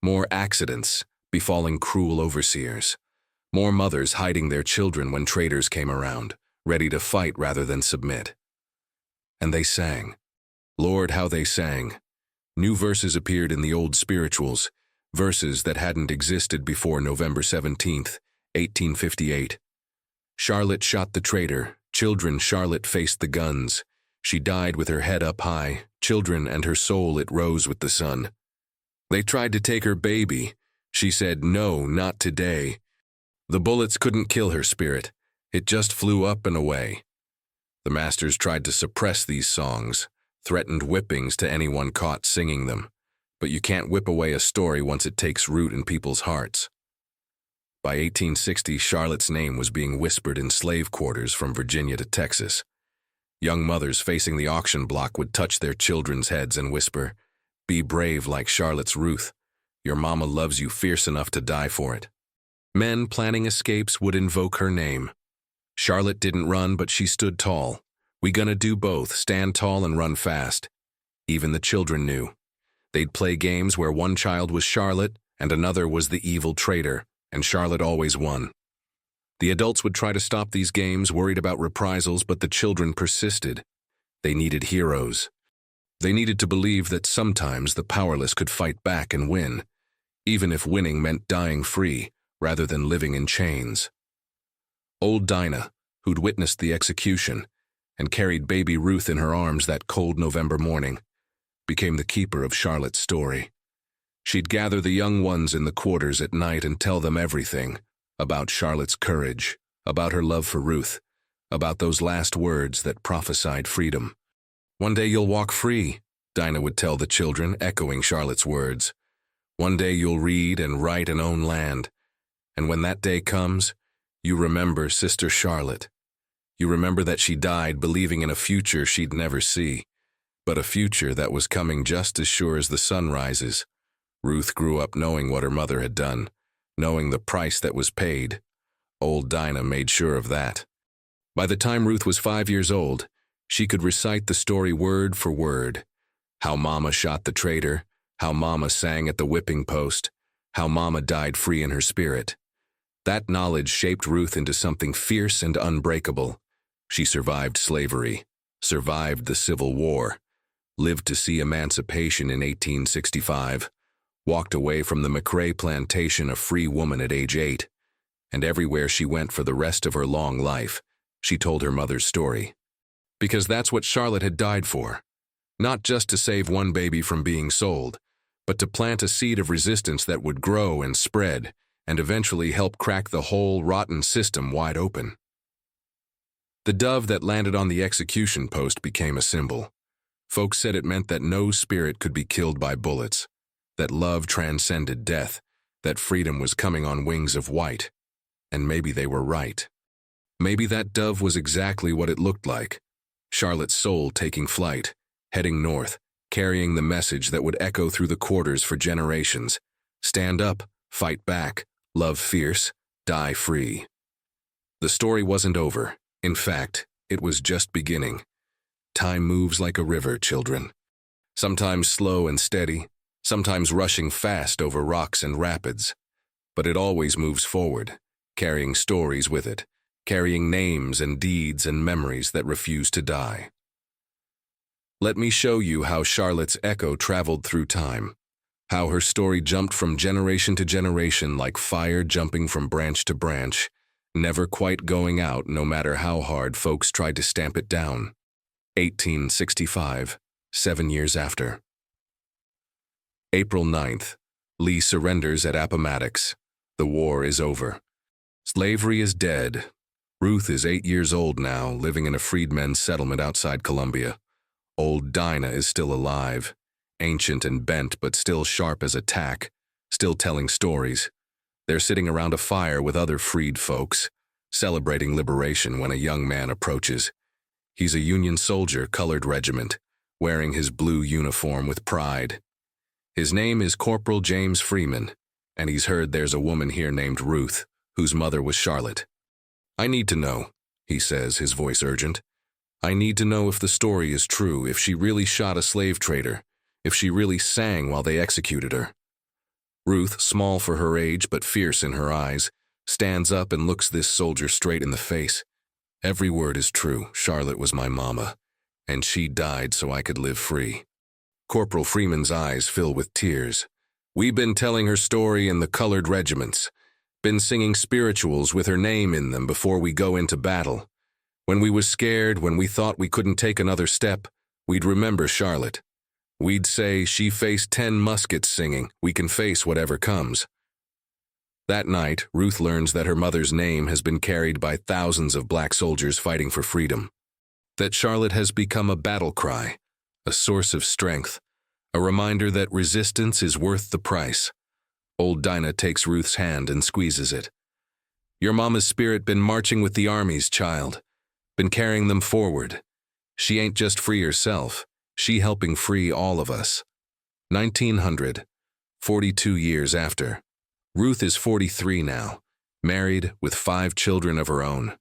more accidents befalling cruel overseers, more mothers hiding their children when traitors came around, ready to fight rather than submit. And they sang. Lord, how they sang. New verses appeared in the old spirituals, verses that hadn't existed before November 17th, 1858. Charlotte shot the traitor, children Charlotte faced the guns. She died with her head up high, children and her soul it rose with the sun. They tried to take her baby. She said, no, not today. The bullets couldn't kill her spirit. It just flew up and away. The masters tried to suppress these songs, threatened whippings to anyone caught singing them. But you can't whip away a story once it takes root in people's hearts. By 1860, Charlotte's name was being whispered in slave quarters from Virginia to Texas. Young mothers facing the auction block would touch their children's heads and whisper, "Be brave like Charlotte's Ruth. Your mama loves you fierce enough to die for it." Men planning escapes would invoke her name. Charlotte didn't run, but she stood tall. We gonna do both, stand tall and run fast. Even the children knew. They'd play games where one child was Charlotte and another was the evil traitor, and Charlotte always won. The adults would try to stop these games, worried about reprisals, but the children persisted. They needed heroes. They needed to believe that sometimes the powerless could fight back and win, even if winning meant dying free rather than living in chains. Old Dinah, who'd witnessed the execution and carried baby Ruth in her arms that cold November morning, became the keeper of Charlotte's story. She'd gather the young ones in the quarters at night and tell them everything about Charlotte's courage, about her love for Ruth, about those last words that prophesied freedom. One day you'll walk free, Dinah would tell the children, echoing Charlotte's words. One day you'll read and write and own land. And when that day comes, you remember Sister Charlotte. You remember that she died believing in a future she'd never see, but a future that was coming just as sure as the sun rises. Ruth grew up knowing what her mother had done, knowing the price that was paid. Old Dinah made sure of that. By the time Ruth was 5 years old, she could recite the story word for word. How Mama shot the traitor, how Mama sang at the whipping post, how Mama died free in her spirit. That knowledge shaped Ruth into something fierce and unbreakable. She survived slavery, survived the Civil War, lived to see emancipation in 1865, walked away from the McRae plantation a free woman at age 8, and everywhere she went for the rest of her long life, she told her mother's story. Because that's what Charlotte had died for. Not just to save one baby from being sold, but to plant a seed of resistance that would grow and spread, and eventually help crack the whole rotten system wide open. The dove that landed on the execution post became a symbol. Folks said it meant that no spirit could be killed by bullets, that love transcended death, that freedom was coming on wings of white. And maybe they were right. Maybe that dove was exactly what it looked like. Charlotte's soul taking flight, heading north, carrying the message that would echo through the quarters for generations. Stand up, fight back, love fierce, die free. The story wasn't over. In fact, it was just beginning. Time moves like a river, children. Sometimes slow and steady, sometimes rushing fast over rocks and rapids. But it always moves forward, carrying stories with it, carrying names and deeds and memories that refuse to die. Let me show you how Charlotte's echo traveled through time, how her story jumped from generation to generation like fire jumping from branch to branch, never quite going out no matter how hard folks tried to stamp it down. 1865, 7 years after. April 9th, Lee surrenders at Appomattox. The war is over. Slavery is dead. Ruth is 8 years old now, living in a freedmen's settlement outside Columbia. Old Dinah is still alive, ancient and bent but still sharp as a tack, still telling stories. They're sitting around a fire with other freed folks, celebrating liberation when a young man approaches. He's a Union soldier, colored regiment, wearing his blue uniform with pride. His name is Corporal James Freeman, and he's heard there's a woman here named Ruth, whose mother was Charlotte. I need to know, he says, his voice urgent. I need to know if the story is true, if she really shot a slave trader, if she really sang while they executed her. Ruth, small for her age but fierce in her eyes, stands up and looks this soldier straight in the face. Every word is true. Charlotte was my mama, and she died so I could live free. Corporal Freeman's eyes fill with tears. We've been telling her story in the colored regiments, been singing spirituals with her name in them before we go into battle. When we was scared, when we thought we couldn't take another step, we'd remember Charlotte. We'd say, she faced 10 muskets singing, we can face whatever comes. That night, Ruth learns that her mother's name has been carried by thousands of black soldiers fighting for freedom. That Charlotte has become a battle cry, a source of strength, a reminder that resistance is worth the price. Old Dinah takes Ruth's hand and squeezes it. Your mama's spirit been marching with the armies, child, been carrying them forward. She ain't just free herself, she helping free all of us. 1900, 42 years after. Ruth is 43 now, married with 5 children of her own.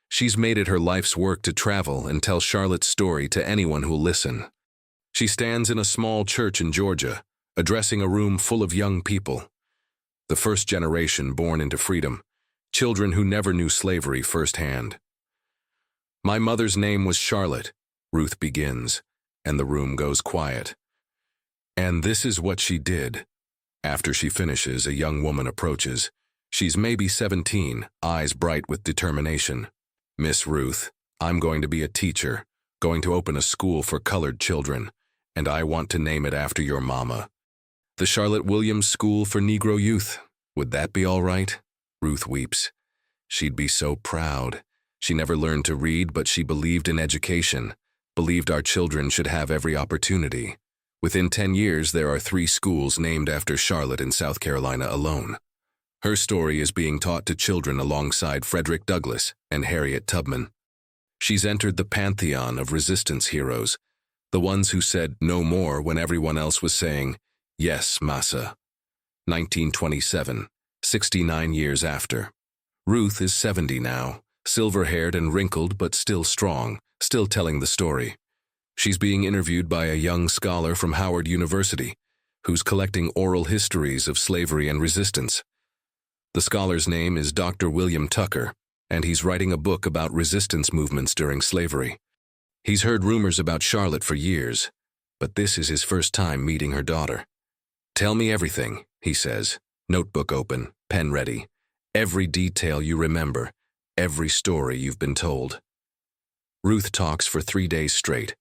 She's made it her life's work to travel and tell Charlotte's story to anyone who'll listen. She stands in a small church in Georgia, addressing a room full of young people. The first generation born into freedom, children who never knew slavery firsthand. My mother's name was Charlotte, Ruth begins, and the room goes quiet. And this is what she did. After she finishes, a young woman approaches. She's maybe 17, eyes bright with determination. Miss Ruth, I'm going to be a teacher, going to open a school for colored children, and I want to name it after your mama. The Charlotte Williams School for Negro Youth. Would that be all right? Ruth weeps. She'd be so proud. She never learned to read, but she believed in education, believed our children should have every opportunity. Within 10 years, there are 3 schools named after Charlotte in South Carolina alone. Her story is being taught to children alongside Frederick Douglass and Harriet Tubman. She's entered the pantheon of resistance heroes, the ones who said no more when everyone else was saying, yes, massa. 1927, 69 years after. Ruth is 70 now, silver-haired and wrinkled but still strong, still telling the story. She's being interviewed by a young scholar from Howard University, who's collecting oral histories of slavery and resistance. The scholar's name is Dr. William Tucker, and he's writing a book about resistance movements during slavery. He's heard rumors about Charlotte for years, but this is his first time meeting her daughter. "Tell me everything," he says, notebook open, pen ready. "Every detail you remember, every story you've been told." Ruth talks for 3 days straight.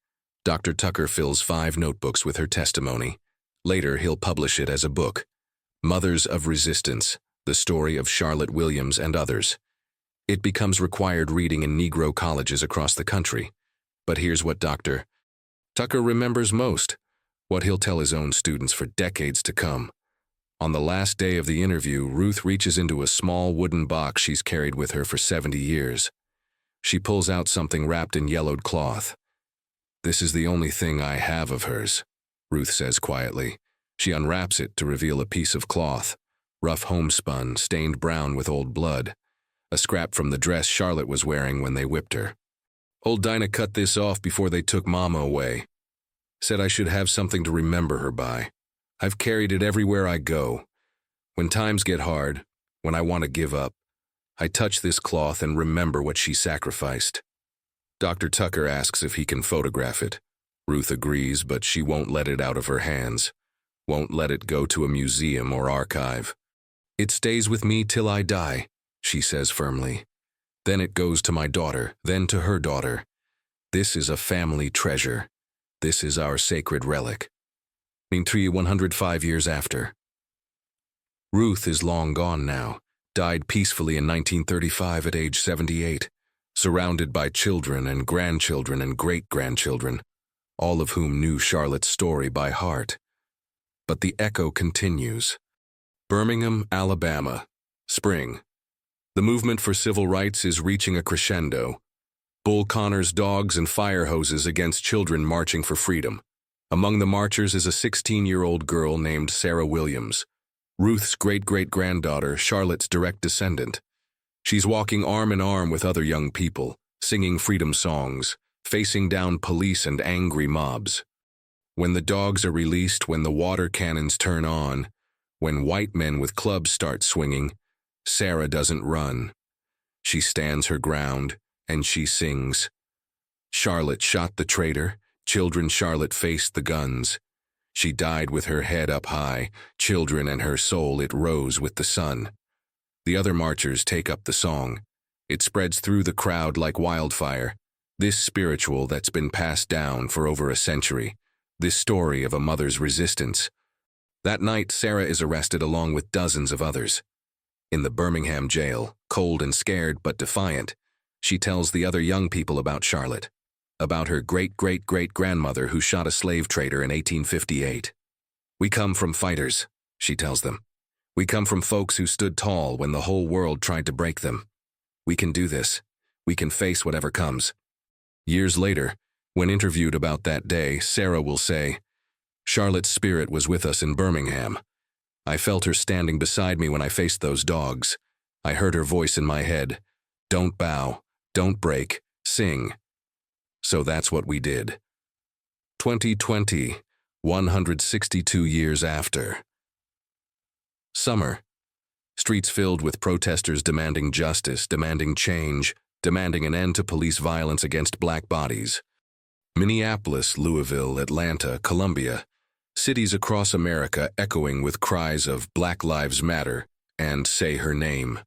Dr. Tucker fills 5 notebooks with her testimony. Later, he'll publish it as a book, Mothers of Resistance, the story of Charlotte Williams and others. It becomes required reading in Negro colleges across the country. But here's what Dr. Tucker remembers most, what he'll tell his own students for decades to come. On the last day of the interview, Ruth reaches into a small wooden box she's carried with her for 70 years. She pulls out something wrapped in yellowed cloth. "This is the only thing I have of hers," Ruth says quietly. She unwraps it to reveal a piece of cloth, rough homespun, stained brown with old blood, a scrap from the dress Charlotte was wearing when they whipped her. "Old Dinah cut this off before they took Mama away. Said I should have something to remember her by. I've carried it everywhere I go. When times get hard, when I want to give up, I touch this cloth and remember what she sacrificed." Dr. Tucker asks if he can photograph it. Ruth agrees, but she won't let it out of her hands, won't let it go to a museum or archive. "It stays with me till I die," she says firmly. "Then it goes to my daughter, then to her daughter. This is a family treasure. This is our sacred relic." 105 years after. Ruth is long gone now, died peacefully in 1935 at age 78, surrounded by children and grandchildren and great-grandchildren, all of whom knew Charlotte's story by heart. But the echo continues. Birmingham, Alabama, spring. The movement for civil rights is reaching a crescendo. Bull Connor's dogs and fire hoses against children marching for freedom. Among the marchers is a 16-year-old girl named Sarah Williams, Ruth's great-great-granddaughter, Charlotte's direct descendant. She's walking arm in arm with other young people, singing freedom songs, facing down police and angry mobs. When the dogs are released, when the water cannons turn on, when white men with clubs start swinging, Sarah doesn't run. She stands her ground, and she sings. Charlotte shot the traitor, children Charlotte faced the guns. She died with her head up high, children and her soul it rose with the sun. The other marchers take up the song. It spreads through the crowd like wildfire. This spiritual that's been passed down for over a century. This story of a mother's resistance. That night, Sarah is arrested along with dozens of others. In the Birmingham jail, cold and scared but defiant, she tells the other young people about Charlotte, about her great-great-great-grandmother who shot a slave trader in 1858. "We come from fighters," she tells them. "We come from folks who stood tall when the whole world tried to break them. We can do this. We can face whatever comes." Years later, when interviewed about that day, Sarah will say, "Charlotte's spirit was with us in Birmingham. I felt her standing beside me when I faced those dogs. I heard her voice in my head. Don't bow, don't break, sing." So that's what we did. 2020, 162 years after. Summer. Streets filled with protesters demanding justice, demanding change, demanding an end to police violence against black bodies. Minneapolis, Louisville, Atlanta, Columbia, cities across America echoing with cries of Black Lives Matter and Say Her Name.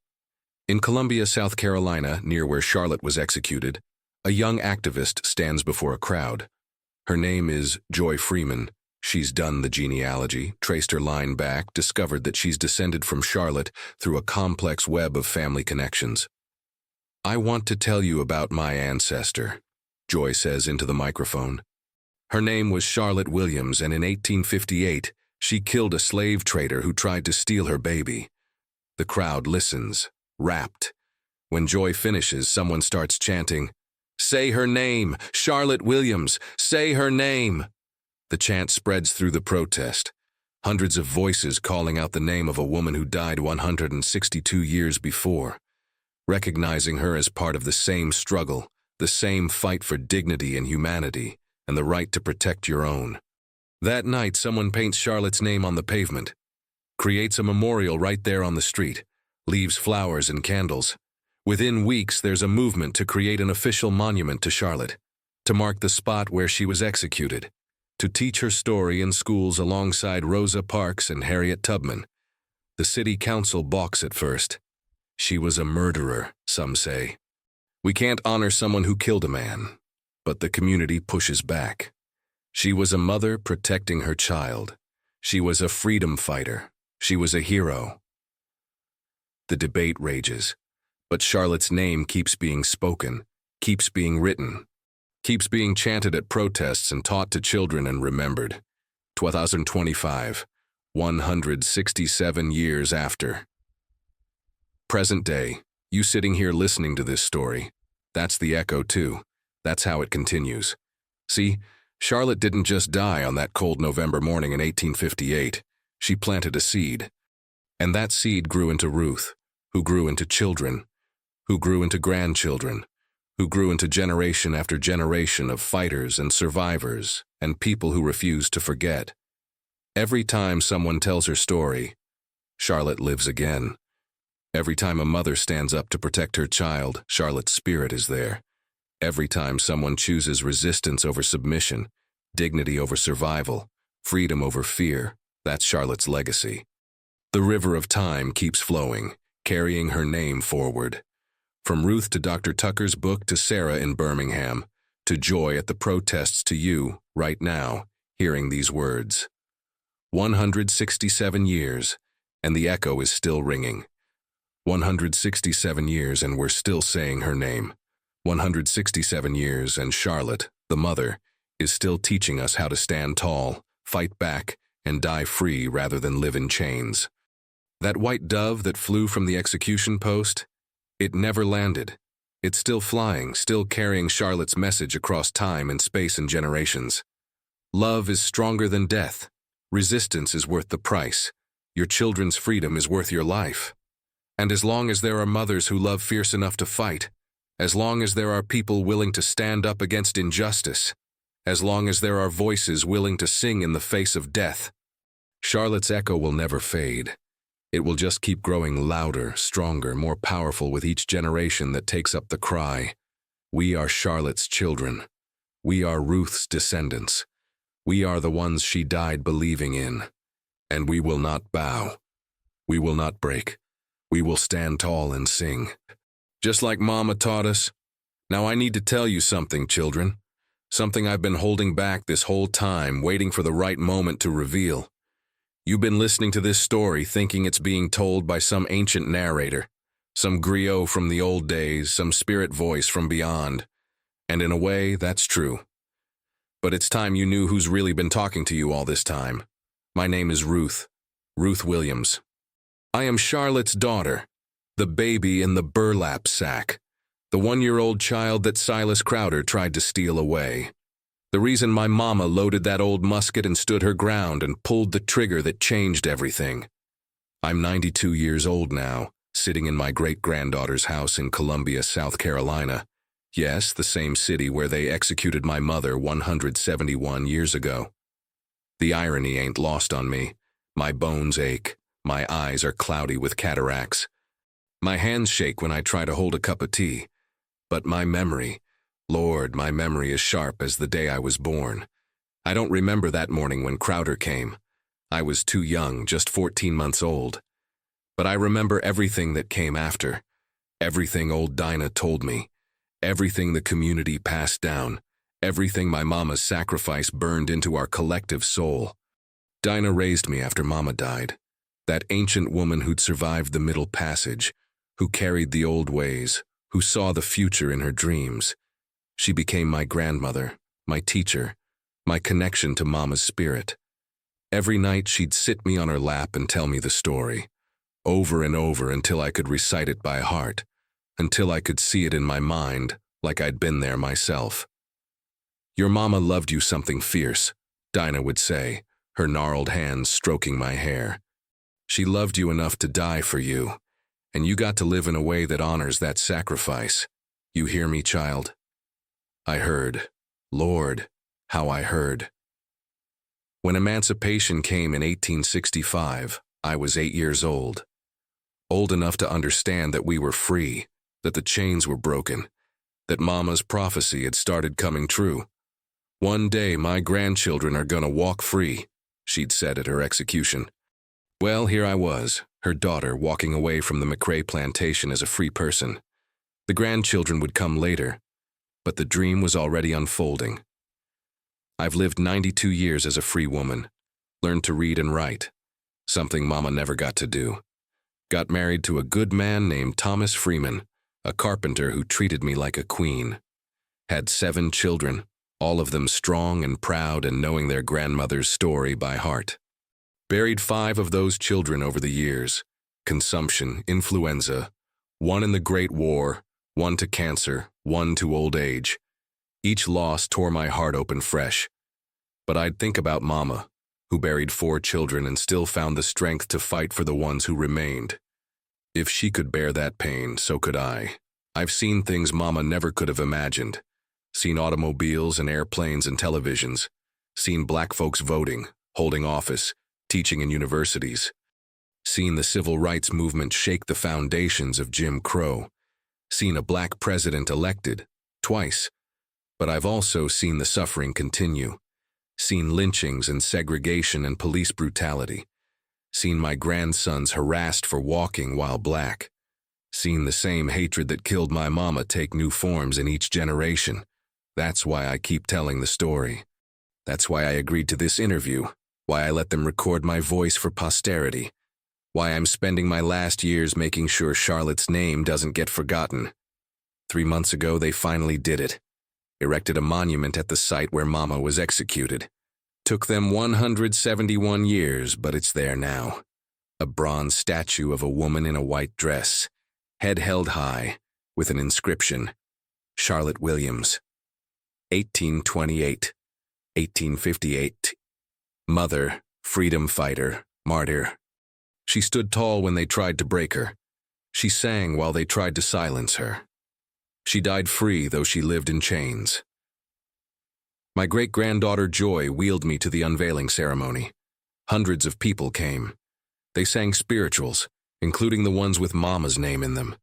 In Columbia, South Carolina, near where Charlotte was executed, a young activist stands before a crowd. Her name is Joy Freeman. She's done the genealogy, traced her line back, discovered that she's descended from Charlotte through a complex web of family connections. "I want to tell you about my ancestor," Joy says into the microphone. "Her name was Charlotte Williams, and in 1858, she killed a slave trader who tried to steal her baby." The crowd listens, rapt. When Joy finishes, someone starts chanting, "Say her name, Charlotte Williams, say her name." The chant spreads through the protest. Hundreds of voices calling out the name of a woman who died 162 years before, recognizing her as part of the same struggle, the same fight for dignity and humanity, and the right to protect your own. That night, someone paints Charlotte's name on the pavement, creates a memorial right there on the street, leaves flowers and candles. Within weeks, there's a movement to create an official monument to Charlotte, to mark the spot where she was executed, to teach her story in schools alongside Rosa Parks and Harriet Tubman. The city council balks at first. She was a murderer, some say. We can't honor someone who killed a man, but the community pushes back. She was a mother protecting her child. She was a freedom fighter. She was a hero. The debate rages, but Charlotte's name keeps being spoken, keeps being written, keeps being chanted at protests and taught to children and remembered. 2025, 167 years after. Present day, you sitting here listening to this story, that's the echo too. That's how it continues. See, Charlotte didn't just die on that cold November morning in 1858. She planted a seed. And that seed grew into Ruth, who grew into children, who grew into grandchildren, who grew into generation after generation of fighters and survivors and people who refuse to forget. Every time someone tells her story, Charlotte lives again. Every time a mother stands up to protect her child, Charlotte's spirit is there. Every time someone chooses resistance over submission, dignity over survival, freedom over fear, that's Charlotte's legacy. The river of time keeps flowing, carrying her name forward. From Ruth to Dr. Tucker's book to Sarah in Birmingham, to Joy at the protests to you, right now, hearing these words. 167 years, and the echo is still ringing. 167 years and we're still saying her name. 167 years and Charlotte, the mother, is still teaching us how to stand tall, fight back, and die free rather than live in chains. That white dove that flew from the execution post, it never landed. It's still flying, still carrying Charlotte's message across time and space and generations. Love is stronger than death. Resistance is worth the price. Your children's freedom is worth your life. And as long as there are mothers who love fierce enough to fight, as long as there are people willing to stand up against injustice, as long as there are voices willing to sing in the face of death, Charlotte's echo will never fade. It will just keep growing louder, stronger, more powerful with each generation that takes up the cry. We are Charlotte's children. We are Ruth's descendants. We are the ones she died believing in. And we will not bow. We will not break. We will stand tall and sing. Just like Mama taught us. Now I need to tell you something, children. Something I've been holding back this whole time, waiting for the right moment to reveal. You've been listening to this story thinking it's being told by some ancient narrator, some griot from the old days, some spirit voice from beyond. And in a way, that's true. But it's time you knew who's really been talking to you all this time. My name is Ruth Williams. I am Charlotte's daughter, the baby in the burlap sack, the 1-year-old child that Silas Crowder tried to steal away. The reason my mama loaded that old musket and stood her ground and pulled the trigger that changed everything. I'm 92 years old now, sitting in my great-granddaughter's house in Columbia, South Carolina. Yes, the same city where they executed my mother 171 years ago. The irony ain't lost on me. My bones ache. My eyes are cloudy with cataracts. My hands shake when I try to hold a cup of tea. But my memory, Lord, my memory is sharp as the day I was born. I don't remember that morning when Crowder came. I was too young, just 14 months old. But I remember everything that came after. Everything old Dinah told me. Everything the community passed down. Everything my mama's sacrifice burned into our collective soul. Dinah raised me after Mama died. That ancient woman who'd survived the Middle Passage, who carried the old ways, who saw the future in her dreams. She became my grandmother, my teacher, my connection to Mama's spirit. Every night she'd sit me on her lap and tell me the story, over and over until I could recite it by heart, until I could see it in my mind like I'd been there myself. Your mama loved you something fierce, Dinah would say, her gnarled hands stroking my hair. She loved you enough to die for you, and you got to live in a way that honors that sacrifice. You hear me, child? I heard. Lord, how I heard. When emancipation came in 1865, I was 8 years old. Old enough to understand that we were free, that the chains were broken, that Mama's prophecy had started coming true. One day my grandchildren are gonna walk free, she'd said at her execution. Well, here I was, her daughter, walking away from the McRae plantation as a free person. The grandchildren would come later, but the dream was already unfolding. I've lived 92 years as a free woman, learned to read and write, something Mama never got to do. Got married to a good man named Thomas Freeman, a carpenter who treated me like a queen. Had 7 children, all of them strong and proud and knowing their grandmother's story by heart. Buried 5 of those children over the years. Consumption, influenza, 1 in the Great War, 1 to cancer, 1 to old age. Each loss tore my heart open fresh. But I'd think about Mama, who buried 4 children and still found the strength to fight for the ones who remained. If she could bear that pain, so could I. I've seen things Mama never could have imagined. Seen automobiles and airplanes and televisions. Seen black folks voting, holding office, teaching in universities. Seen the civil rights movement shake the foundations of Jim Crow. Seen a black president elected, twice. But I've also seen the suffering continue. Seen lynchings and segregation and police brutality. Seen my grandsons harassed for walking while black. Seen the same hatred that killed my mama take new forms in each generation. That's why I keep telling the story. That's why I agreed to this interview, why I let them record my voice for posterity, why I'm spending my last years making sure Charlotte's name doesn't get forgotten. 3 months ago, they finally did it. Erected a monument at the site where Mama was executed. Took them 171 years, but it's there now. A bronze statue of a woman in a white dress, head held high, with an inscription, Charlotte Williams, 1828, 1858. Mother, freedom fighter, martyr. She stood tall when they tried to break her. She sang while they tried to silence her. She died free, though she lived in chains. My great-granddaughter Joy wheeled me to the unveiling ceremony. Hundreds of people came. They sang spirituals, including the ones with Mama's name in them.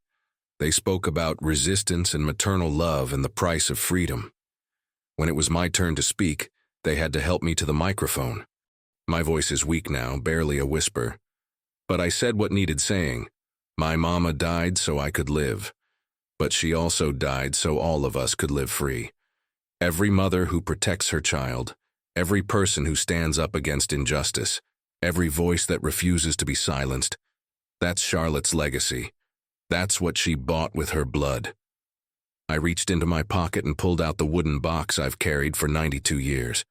They spoke about resistance and maternal love and the price of freedom. When it was my turn to speak, they had to help me to the microphone. My voice is weak now, barely a whisper. But I said what needed saying. My mama died so I could live. But she also died so all of us could live free. Every mother who protects her child, every person who stands up against injustice, every voice that refuses to be silenced, that's Charlotte's legacy. That's what she bought with her blood. I reached into my pocket and pulled out the wooden box I've carried for 92 years.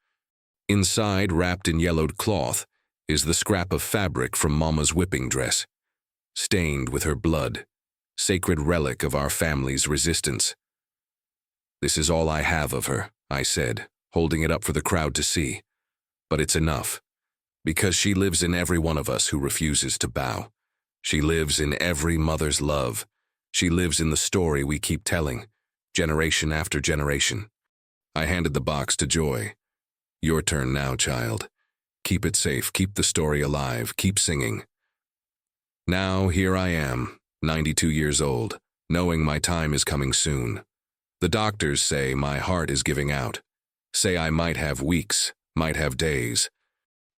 Inside, wrapped in yellowed cloth, is the scrap of fabric from Mama's whipping dress, stained with her blood. Sacred relic of our family's resistance. This is all I have of her, I said, holding it up for the crowd to see. But it's enough, because she lives in every one of us who refuses to bow. She lives in every mother's love. She lives in the story we keep telling, generation after generation. I handed the box to Joy. Your turn now, child. Keep it safe, keep the story alive, keep singing. Now, here I am. 92 years old, knowing my time is coming soon. The doctors say my heart is giving out, say I might have weeks, might have days.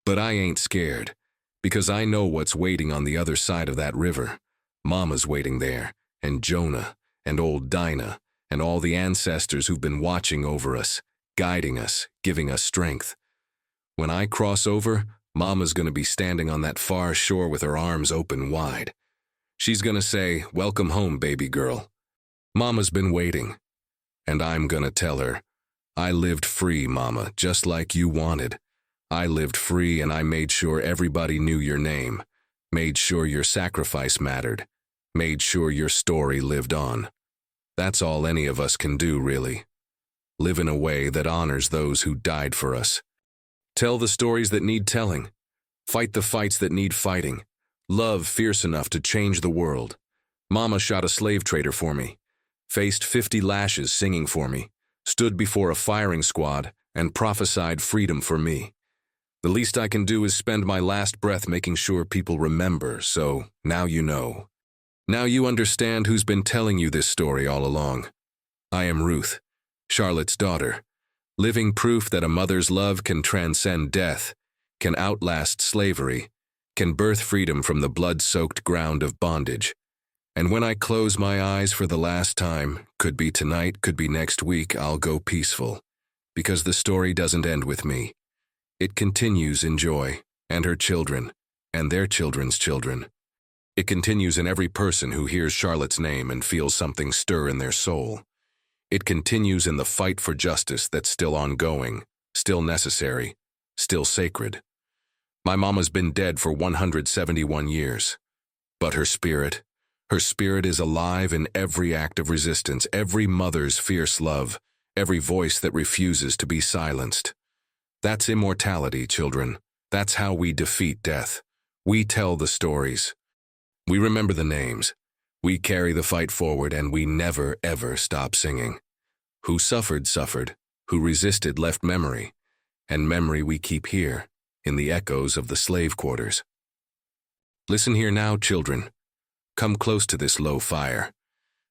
But I ain't scared, because I know what's waiting on the other side of that river. Mama's waiting there, and Jonah, and old Dinah, and all the ancestors who've been watching over us, guiding us, giving us strength. When I cross over, Mama's gonna be standing on that far shore with her arms open wide. She's gonna say, "Welcome home, baby girl." Mama's been waiting. And I'm gonna tell her, I lived free, Mama, just like you wanted. I lived free and I made sure everybody knew your name, made sure your sacrifice mattered, made sure your story lived on. That's all any of us can do, really. Live in a way that honors those who died for us. Tell the stories that need telling. Fight the fights that need fighting. Love fierce enough to change the world. Mama shot a slave trader for me. Faced 50 lashes singing for me. Stood before a firing squad and prophesied freedom for me. The least I can do is spend my last breath making sure people remember, so now you know. Now you understand who's been telling you this story all along. I am Ruth, Charlotte's daughter, living proof that a mother's love can transcend death, can outlast slavery, can birth freedom from the blood-soaked ground of bondage. And when I close my eyes for the last time, could be tonight, could be next week, I'll go peaceful, because the story doesn't end with me. It continues in Joy, and her children, and their children's children. It continues in every person who hears Charlotte's name and feels something stir in their soul. It continues in the fight for justice that's still ongoing, still necessary, still sacred. My mama's been dead for 171 years, but her spirit is alive in every act of resistance, every mother's fierce love, every voice that refuses to be silenced. That's immortality, children. That's how we defeat death. We tell the stories. We remember the names. We carry the fight forward, and we never, ever stop singing. Who suffered, suffered. Who resisted, left memory. And memory we keep here, in the echoes of the slave quarters. Listen here now, children. Come close to this low fire.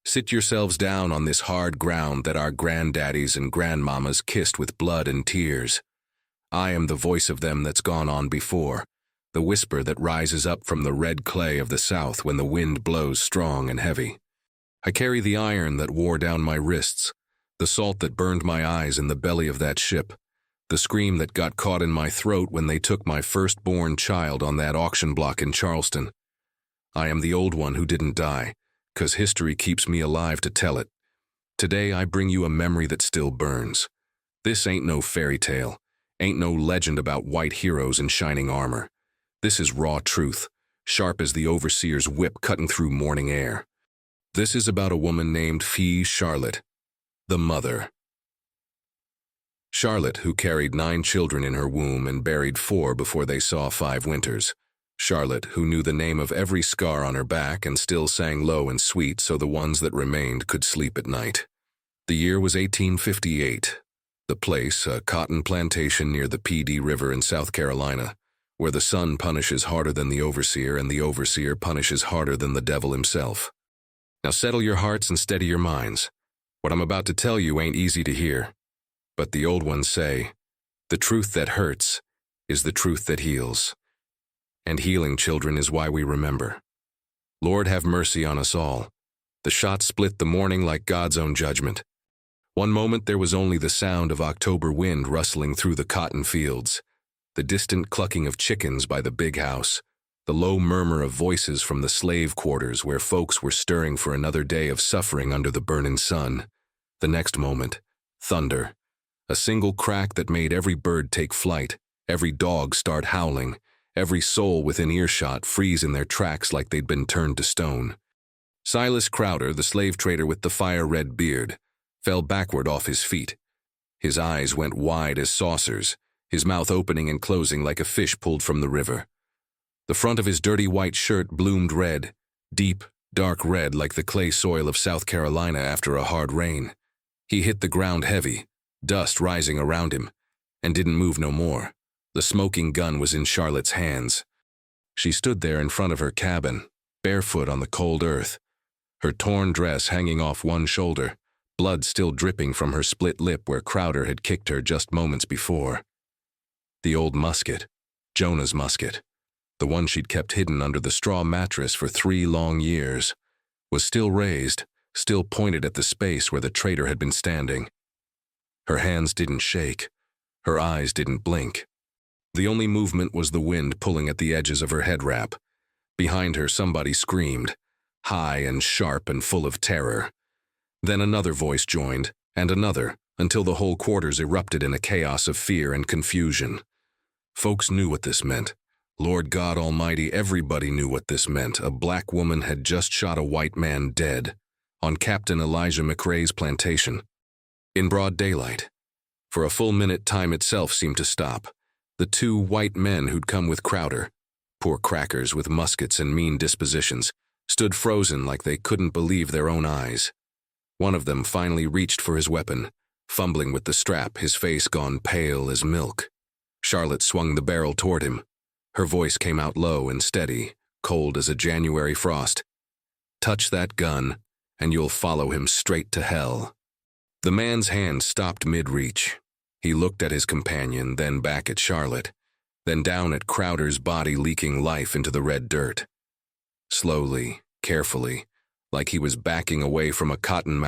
Sit yourselves down on this hard ground that our granddaddies and grandmamas kissed with blood and tears. I am the voice of them that's gone on before, the whisper that rises up from the red clay of the South when the wind blows strong and heavy. I carry the iron that wore down my wrists, the salt that burned my eyes in the belly of that ship, the scream that got caught in my throat when they took my firstborn child on that auction block in Charleston. I am the old one who didn't die, 'cause history keeps me alive to tell it. Today I bring you a memory that still burns. This ain't no fairy tale, ain't no legend about white heroes in shining armor. This is raw truth, sharp as the overseer's whip cutting through morning air. This is about a woman named Fee Charlotte, the mother. Charlotte, who carried 9 children in her womb and buried 4 before they saw 5 winters. Charlotte, who knew the name of every scar on her back and still sang low and sweet so the ones that remained could sleep at night. The year was 1858. The place, a cotton plantation near the PD River in South Carolina, where the son punishes harder than the overseer and the overseer punishes harder than the devil himself. Now settle your hearts and steady your minds. What I'm about to tell you ain't easy to hear. But the old ones say, the truth that hurts is the truth that heals. And healing, children, is why we remember. Lord, have mercy on us all. The shot split the morning like God's own judgment. One moment there was only the sound of October wind rustling through the cotton fields, the distant clucking of chickens by the big house, the low murmur of voices from the slave quarters where folks were stirring for another day of suffering under the burning sun. The next moment, thunder. A single crack that made every bird take flight, every dog start howling, every soul within earshot freeze in their tracks like they'd been turned to stone. Silas Crowder, the slave trader with the fire-red beard, fell backward off his feet. His eyes went wide as saucers, his mouth opening and closing like a fish pulled from the river. The front of his dirty white shirt bloomed red, deep, dark red like the clay soil of South Carolina after a hard rain. He hit the ground heavy, dust rising around him, and didn't move no more. The smoking gun was in Charlotte's hands. She stood there in front of her cabin, barefoot on the cold earth, her torn dress hanging off one shoulder, blood still dripping from her split lip where Crowder had kicked her just moments before. The old musket, Jonah's musket, the one she'd kept hidden under the straw mattress for 3 long years, was still raised, still pointed at the space where the traitor had been standing. Her hands didn't shake. Her eyes didn't blink. The only movement was the wind pulling at the edges of her head wrap. Behind her, somebody screamed, high and sharp and full of terror. Then another voice joined, and another, until the whole quarters erupted in a chaos of fear and confusion. Folks knew what this meant. Lord God Almighty, everybody knew what this meant. A black woman had just shot a white man dead on Captain Elijah McRae's plantation. In broad daylight. For a full minute, time itself seemed to stop. The two white men who'd come with Crowder, poor crackers with muskets and mean dispositions, stood frozen like they couldn't believe their own eyes. One of them finally reached for his weapon, fumbling with the strap, his face gone pale as milk. Charlotte swung the barrel toward him. Her voice came out low and steady, cold as a January frost. "Touch that gun, and you'll follow him straight to hell." The man's hand stopped mid-reach. He looked at his companion, then back at Charlotte, then down at Crowder's body leaking life into the red dirt. Slowly, carefully, like he was backing away from a cottonmouth